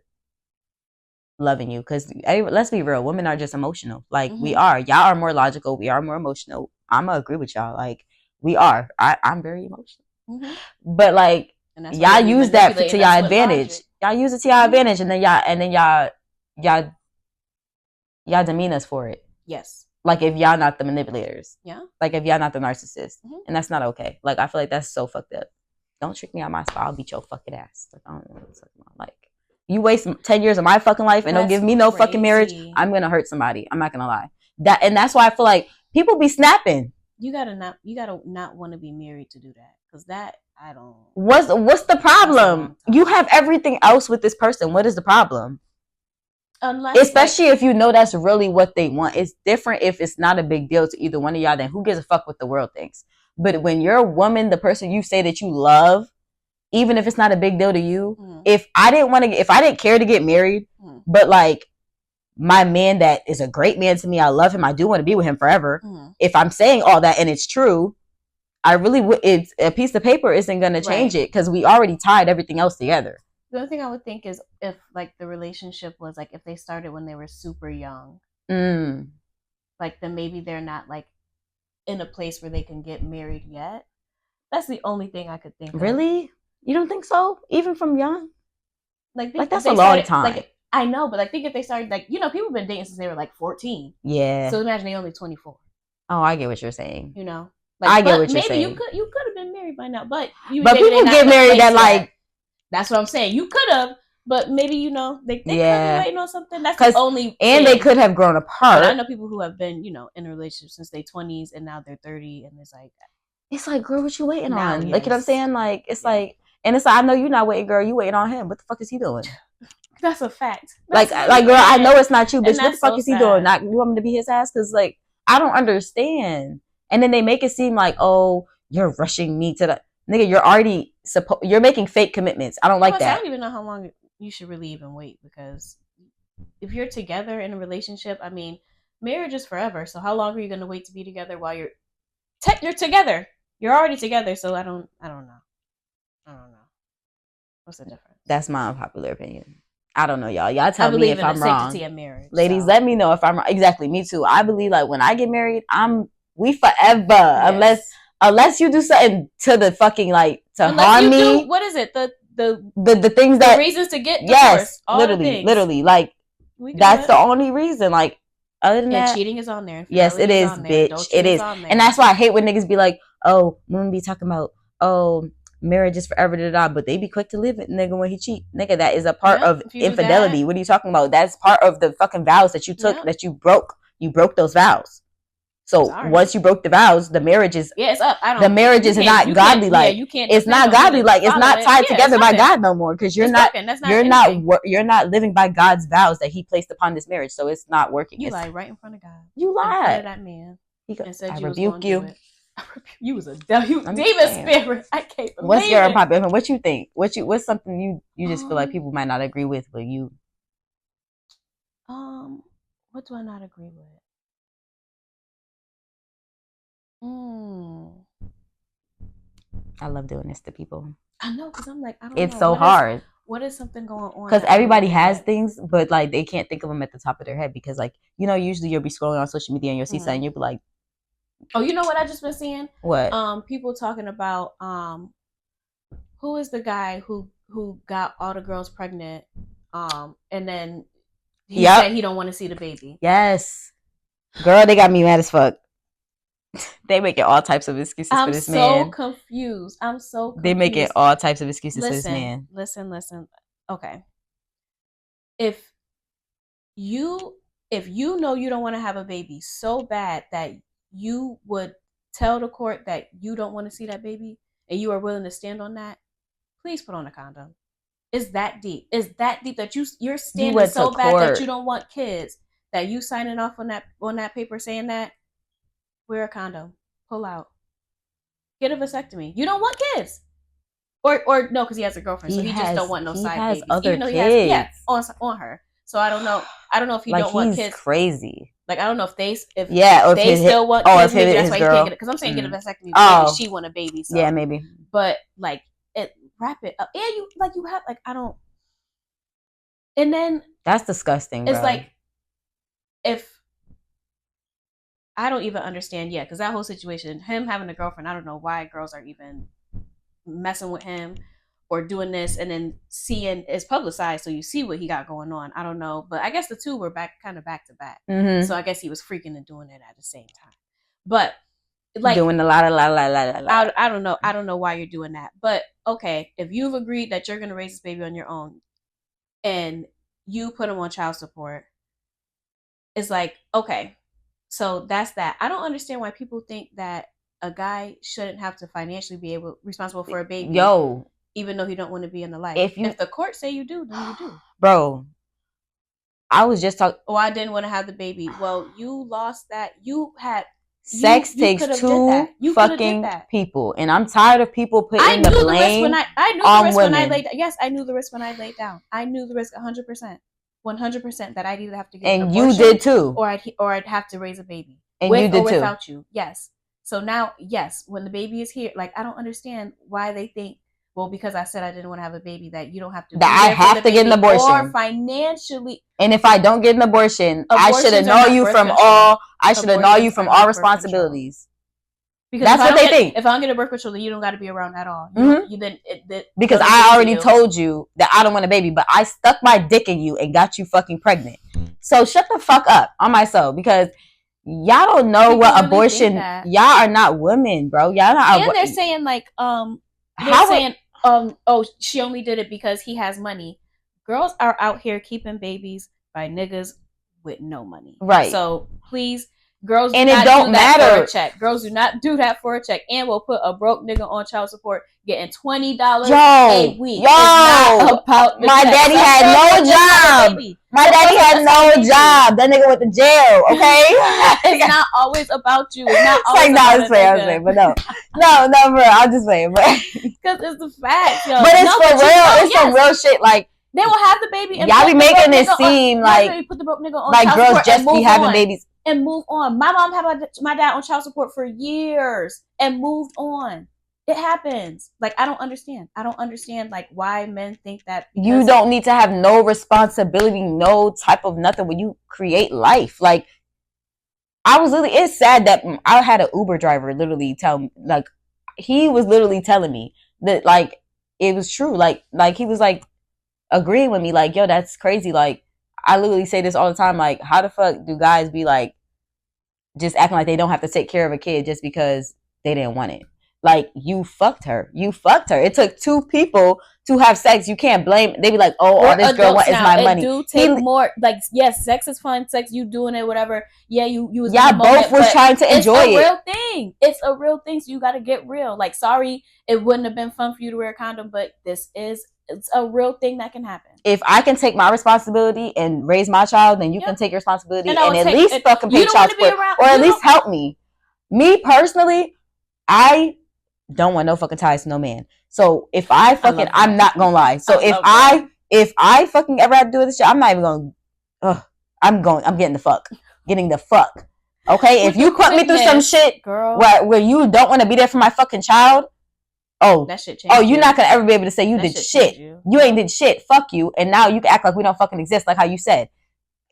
loving you because let's be real, women are just emotional. Like we are. Y'all are more logical. We are more emotional. I'm gonna agree with y'all. Like we are. I'm very emotional. But like y'all use that to y'all advantage. Y'all use it to y'all advantage, and then y'all demean us for it. Yes. Like if y'all not the manipulators. Yeah. Like if y'all not the narcissist, and that's not okay. Like I feel like that's so fucked up. Don't trick me on my spot. I'll beat your fucking ass. Like I don't know what it's talking about. Like you waste 10 years of my fucking life and don't give me no fucking marriage. I'm gonna hurt somebody. I'm not gonna lie. That's why I feel like people be snapping. You gotta not want to be married to do that because that I don't. What's the problem? You have everything else with this person. What is the problem? Especially if you know that's really what they want. It's different if it's not a big deal to either one of y'all. Then who gives a fuck what the world thinks? But when you're a woman, the person you say that you love, even if it's not a big deal to you, if I didn't care to get married, but like my man that is a great man to me, I love him, I do want to be with him forever. If I'm saying all that and it's true, I really would. It's a piece of paper isn't going to change it because we already tied everything else together. The only thing I would think is if like the relationship was like if they started when they were super young, like then maybe they're not like in a place where they can get married yet. That's the only thing I could think of. Really? You don't think so? Even from young? Like that's a long time. Like I know, but like, think if they started, like, you know, people have been dating since they were like 14. Yeah. So imagine they only 24. Oh, I get what you're saying. You know, like, I get what you're maybe saying. you could have been married by now, but people get married that like. That's what I'm saying. You could have, but maybe, you know, they could have been waiting on something. That's the only. And they could have grown apart. But I know people who have been, you know, in a relationship since their 20s and now they're 30, and it's like, girl, what you waiting on? Yes. Like, you know what I'm saying? Like, it's like, and it's like, I know you're not waiting, girl. You waiting on him. What the fuck is he doing? That's a fact. Like, girl, I know it's not you, bitch. What the fuck is he doing? Not, you want me to be his ass? Because, like, I don't understand. And then they make it seem like, oh, you're rushing me to the nigga. You're already you're making fake commitments. I don't like that. I don't even know how long you should really even wait, because if you're together in a relationship, I mean, marriage is forever. So how long are you going to wait to be together while you're together? You're already together. So I don't know. What's the difference? That's my unpopular opinion. I don't know, y'all. Y'all tell me if I'm wrong. I believe in the sanctity of marriage. Ladies, let me know if I'm wrong. Exactly, me too. I believe like when I get married, we forever. Yes. Unless you do something to the fucking like to harm me. What is it? The things that reasons to get divorced. Yes, literally. Like that's the only reason. Like other than that, cheating is on there. Yes, it is, bitch. It is, and that's why I hate when niggas be like, "Oh, women be talking about, oh, marriage is forever, but they be quick to leave it, nigga, when he cheat, nigga. That is a part of infidelity. What are you talking about? That's part of the fucking vows that you took, that you broke. You broke those vows. So once you broke the vows, the marriage is it's up. The marriage is not godly. Like you can't. It's not godly. Like it's not tied together by God no more, because you're not. You're not living by God's vows that He placed upon this marriage. So it's not working. You lied right in front of God. You lied. In front of that man. And said I rebuke you. You was a demon spirit. I can't believe What's your unpopular? What you think? What's something you just feel like people might not agree with, but you? What do I not agree with? I love doing this to people. I know, because I'm like, I don't know. It's so hard. What is something going on? Because everybody has things, but like they can't think of them at the top of their head, because like, you know, usually you'll be scrolling on social media and you'll see something, you'll be like, oh, you know what I just been seeing? What? People talking about who is the guy who got all the girls pregnant, and then he said he don't want to see the baby. Yes, girl, they got me mad as fuck. They making all types of excuses for this man. I'm so confused. They making all types of excuses for this man. Listen. Okay, if you know you don't want to have a baby so bad that you would tell the court that you don't want to see that baby and you are willing to stand on that, please put on a condom. It's that deep. It's that deep that you're standing so bad that you don't want kids, that you signing off on that paper saying that. Wear a condom. Pull out. Get a vasectomy. You don't want kids. Or no, because he has a girlfriend, so he just don't want no side babies. Other kids. On her. So I don't know if he don't want kids. Crazy. Like, I don't know if they still want kids. Maybe that's why he can't get it. Because I'm saying get a vasectomy. Maybe she want a baby. So. Yeah, maybe. But like, wrap it up. And you have like, I don't. And then that's disgusting. It's like, if I don't even understand yet, because that whole situation, him having a girlfriend, I don't know why girls are even messing with him or doing this, and then seeing it's publicized, so you see what he got going on. I don't know, but I guess the two were back to back. Mm-hmm. So I guess he was freaking and doing it at the same time. But like doing a lot. I don't know. I don't know why you're doing that. But okay, if you've agreed that you're gonna raise this baby on your own, and you put him on child support, it's like, okay. So that's that. I don't understand why people think that a guy shouldn't have to financially be responsible for a baby. Even though he don't want to be in the life. If the court say you do, then you do. Bro, I was just talking. Oh, I didn't want to have the baby. Well, you lost that. You had sex takes two fucking people, and I'm tired of people putting the blame on women. Yes, I knew the risk when I laid down. I knew the risk 100%. 100% that I'd either have to get an abortion, you did too, or I'd have to raise a baby, and you did or without you. Yes. So now, yes, when the baby is here, like I don't understand why they think, well, because I said I didn't want to have a baby, that you don't have to. That I have to get an abortion, or financially. And if I don't get an abortion, I should have known you from all. I should have known you from all responsibilities. Because that's what they think. If I don't get a birth control, then you don't got to be around at all. Because I already told you that I don't want a baby, but I stuck my dick in you and got you fucking pregnant. So shut the fuck up on my soul, because y'all don't know People what really abortion. think that. Y'all are not women, bro. Y'all not. And they're saying like oh, she only did it because he has money. Girls are out here keeping babies by niggas with no money. Right. So please, girls do and not it don't do that matter. for a check. Girls do not do that for a check, and will put a broke nigga on child support getting $20 a week. Yo, about my daddy had no job. My daddy had no job. That nigga went to jail. Okay, it's not always about you. It's not it's always like, no, I was playing, but no, bro. I'm just playing, but because it's the fact, yo. But it's for real. It's some real shit. Like, they will have the baby. And y'all be making it seem like put the broke nigga on like child girls support just be having babies and move on. My mom had my dad on child support for years and moved on. It happens. Like, I don't understand. Like why men think that. You don't need to have no responsibility, no type of nothing when you create life. Like, it's sad that I had an Uber driver literally tell me, like, he was literally telling me that, like, it was true. Like he was like agreeing with me, like, yo, that's crazy. Like, I literally say this all the time. Like, how the fuck do guys be like just acting like they don't have to take care of a kid just because they didn't want it? Like, you fucked her. It took two people to have sex. You can't blame. They be like, oh, all this girl wants is my money. It do take more. Like, yes, sex is fun. Sex, you doing it, whatever. Yeah, you was both moment, was trying to enjoy it. It's a real thing. It's a real thing. So you got to get real. Like, sorry, it wouldn't have been fun for you to wear a condom, but it's a real thing that can happen. If I can take my responsibility and raise my child, then you can take your responsibility and at least fucking pay child support, or at least help me. Me personally, I don't want no fucking ties to no man. So if I'm not gonna lie. So if I fucking ever have to do this shit, I'm not even gonna. I'm getting the fuck. Okay, if you put me through some shit, girl, where you don't want to be there for my fucking child. Oh, that shit changed. Oh, you're not gonna ever be able to say you did shit. You ain't did shit. Fuck you. And now you can act like we don't fucking exist, like how you said.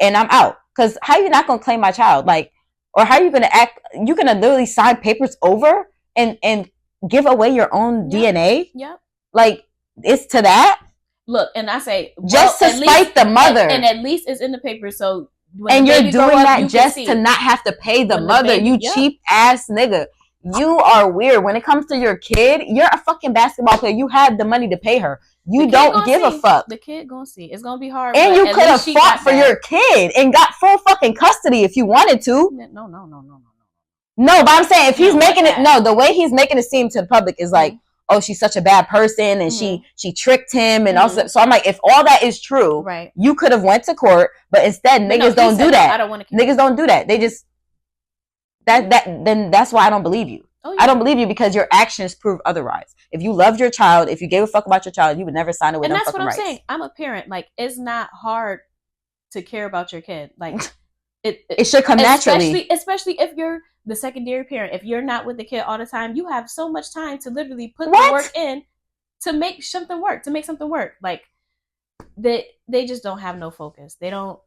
And I'm out. Cause how you not gonna claim my child? Like, or how you gonna act? You gonna literally sign papers over and give away your own DNA? Yeah. Like, it's to that. Look, and I say just to spite the mother, and at least it's in the paper. So and you're doing that just to not have to pay the mother. You cheap ass nigga. You are weird. When it comes to your kid, you're a fucking basketball player. You have the money to pay her. You don't give a fuck. The kid gonna see. It's gonna be hard. And you could have fought for your kid and got full fucking custody if you wanted to. No. No, but I'm saying if he's making it, the way he's making it seem to the public is like, oh, she's such a bad person and she tricked him and also. So I'm like, if all that is true, right, you could have went to court, but instead niggas don't do that. I don't want to. Niggas don't do that. They just. Then that's why I don't believe you. Oh, yeah. I don't believe you because your actions prove otherwise. If you loved your child, if you gave a fuck about your child, you would never sign away. And that's what I'm saying. I'm a parent. Like, it's not hard to care about your kid. Like, it should come naturally. Especially if you're the secondary parent. If you're not with the kid all the time, you have so much time to literally put the work in to make something work. Like, they just don't have no focus. They don't.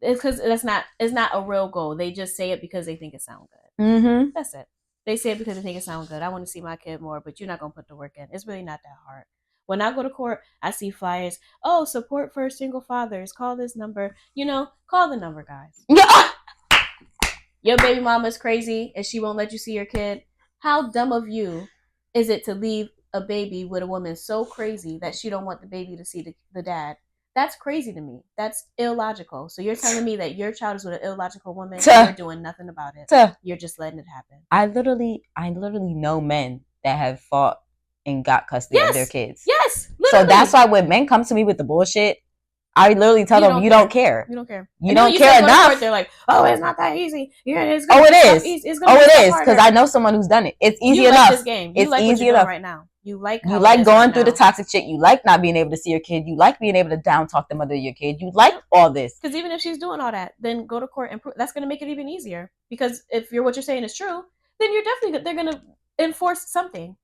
It's because it's not a real goal. They just say it because they think it sounds good. Mm-hmm. That's it. They say it because they think it sounds good. I want to see my kid more, but you're not going to put the work in. It's really not that hard. When I go to court, I see flyers. Oh, support for single fathers. Call this number. Call the number, guys. Yeah. Your baby mama's crazy and she won't let you see your kid. How dumb of you is it to leave a baby with a woman so crazy that she don't want the baby to see the dad? That's crazy to me. That's illogical. So you're telling me that your child is with an illogical woman and you're doing nothing about it. You're just letting it happen. I literally know men that have fought and got custody of their kids. Yes. Literally. So that's why when men come to me with the bullshit, I literally tell them, you don't care. You don't care. You don't care enough. They're like, oh, it's not that easy. Yeah, it is. It is. Because I know someone who's done it. It's easy enough. Like this game. It's easy enough right now. You like going through the toxic shit. You like not being able to see your kid. You like being able to down talk the mother of your kid. You like all this. Because even if she's doing all that, then go to court and prove. That's going to make it even easier. Because if what you're saying is true, then they're going to enforce something.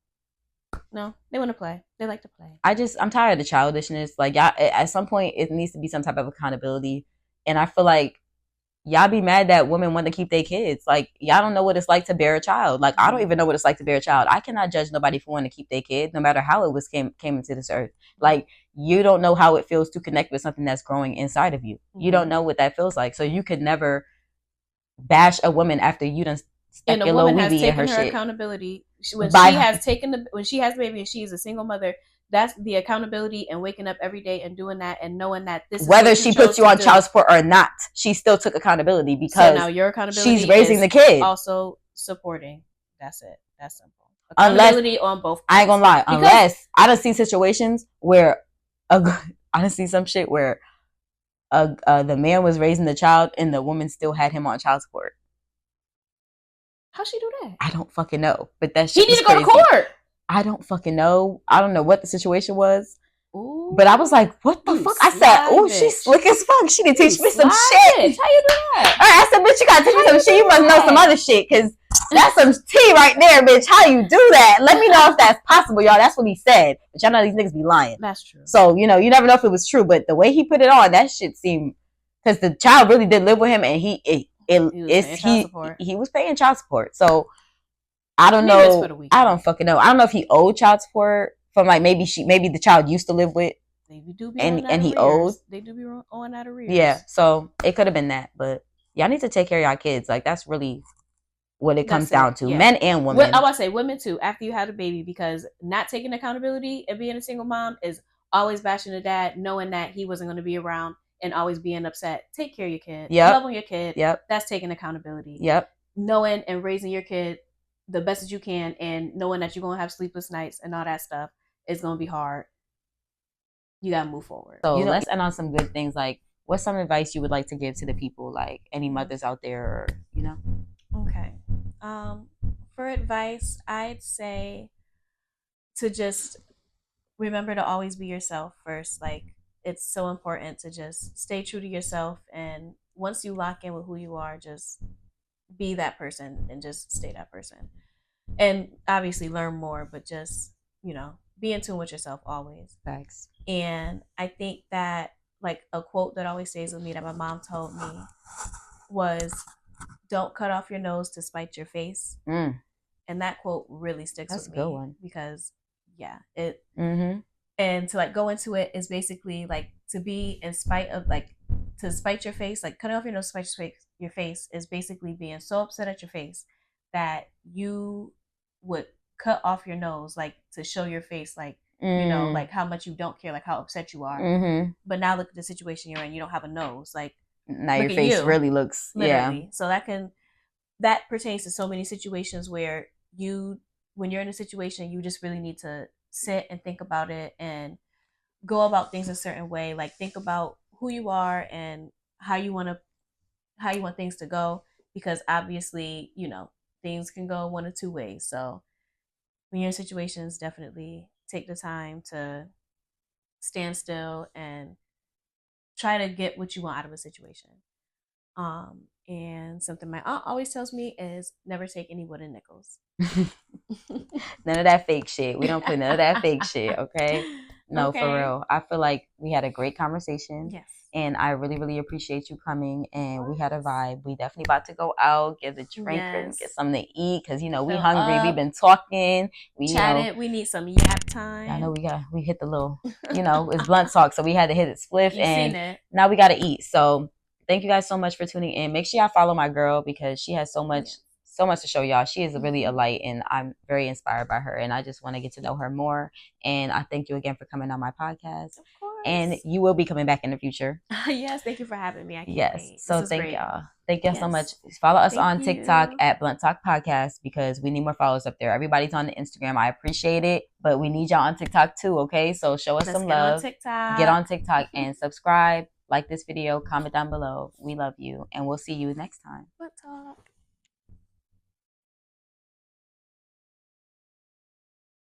No, they want to play. They like to play. I'm tired of the childishness. Like, at some point, it needs to be some type of accountability. And I feel like y'all be mad that women want to keep their kids. Like, y'all don't know what it's like to bear a child. Like, I don't even know what it's like to bear a child. I cannot judge nobody for wanting to keep their kid, no matter how it was came into this earth. Like, you don't know how it feels to connect with something that's growing inside of you. You don't know what that feels like. So you could never bash a woman after you done and a woman has taken her accountability when she has the baby and she is a single mother. That's the accountability and waking up every day and doing that and knowing that this is whether she puts you on child support or not, she still took accountability because now your accountability she's raising the kid, also supporting. That's it. That's simple. Accountability on both. I ain't gonna lie. Unless I done seen situations where I done seen some shit where the man was raising the child and the woman still had him on child support. How'd she do that? I don't fucking know. But that shit he need to go to court. I don't fucking know. I don't know what the situation was. Ooh, but I was like, what the fuck? I said, oh, she's slick as fuck. She did teach me some shit. How you do that? All right, I said, bitch, you gotta teach me some shit. You must know some other shit, because that's some tea right there, bitch. How you do that? Let me know if that's possible, y'all. That's what he said. But y'all know these niggas be lying. That's true. So, you know, you never know if it was true. But the way he put it on, that shit seemed... Because the child really did live with him, and he was paying child support. So... I don't know. I don't fucking know. I don't know if he owed child support from like maybe the child used to live with. They do be and he owed. They do be owing out of arrears. Yeah, so it could have been that, but y'all need to take care of y'all kids. Like that's really what it comes down to, men and women. I want to say women too. After you had a baby, because not taking accountability and being a single mom is always bashing the dad, knowing that he wasn't going to be around and always being upset. Take care of your kid. Love on your kid. That's taking accountability. Knowing and raising your kid the best that you can, and knowing that you're going to have sleepless nights and all that stuff is going to be hard. You got to move forward. So let's end on some good things. Like, what's some advice you would like to give to the people, like any mothers out there, or, you know? Okay. For advice, I'd say to just remember to always be yourself first. Like, it's so important to just stay true to yourself. And once you lock in with who you are, just be that person and just stay that person. And obviously learn more, but just, you know, be in tune with yourself always. Thanks. And I think that, like, a quote that always stays with me that my mom told me was, don't cut off your nose to spite your face. And that quote really sticks with me. That's a good one. Because, and to, like, go into it is basically, like, to be in spite of, like, to spite your face, like, cutting off your nose to spite your face is basically being so upset at your face that you would cut off your nose, like, to show your face, like, you know, like, how much you don't care, like, how upset you are. But now look at the situation you're in. You don't have a nose. Like, now your face really looks, literally. So that pertains to so many situations where when you're in a situation, you just really need to sit and think about it and go about things a certain way. Like, think about who you are and how you want things to go, because obviously, you know, things can go one of two ways. So when you're in situations, definitely take the time to stand still and try to get what you want out of a situation. And something my aunt always tells me is never take any wooden nickels. None of that fake shit. We don't play none of that fake shit, okay? No, okay. For real. I feel like we had a great conversation. Yes. And I really, really appreciate you coming. And we had a vibe. We definitely about to go out, get a drink, and get something to eat. Because, you know, we hungry. We've been talking. We chatted. We need some yap time. I know we hit the little, you know, it's blunt talk. So we had to hit it spliff. And now we got to eat. So thank you guys so much for tuning in. Make sure y'all follow my girl, because she has so much to show y'all. She is really a light, and I'm very inspired by her, and I just want to get to know her more. And I thank you again for coming on my podcast. Of course. And you will be coming back in the future. Yes, thank you for having me. I can't wait. So thank y'all. Thank y'all so much. Follow us on TikTok at Blunt Talk Podcast, because we need more followers up there. Everybody's on the Instagram. I appreciate it, but we need y'all on TikTok too, okay? So show us some love. Get on TikTok and subscribe. Like this video, comment down below. We love you, and we'll see you next time. Blunt Talk.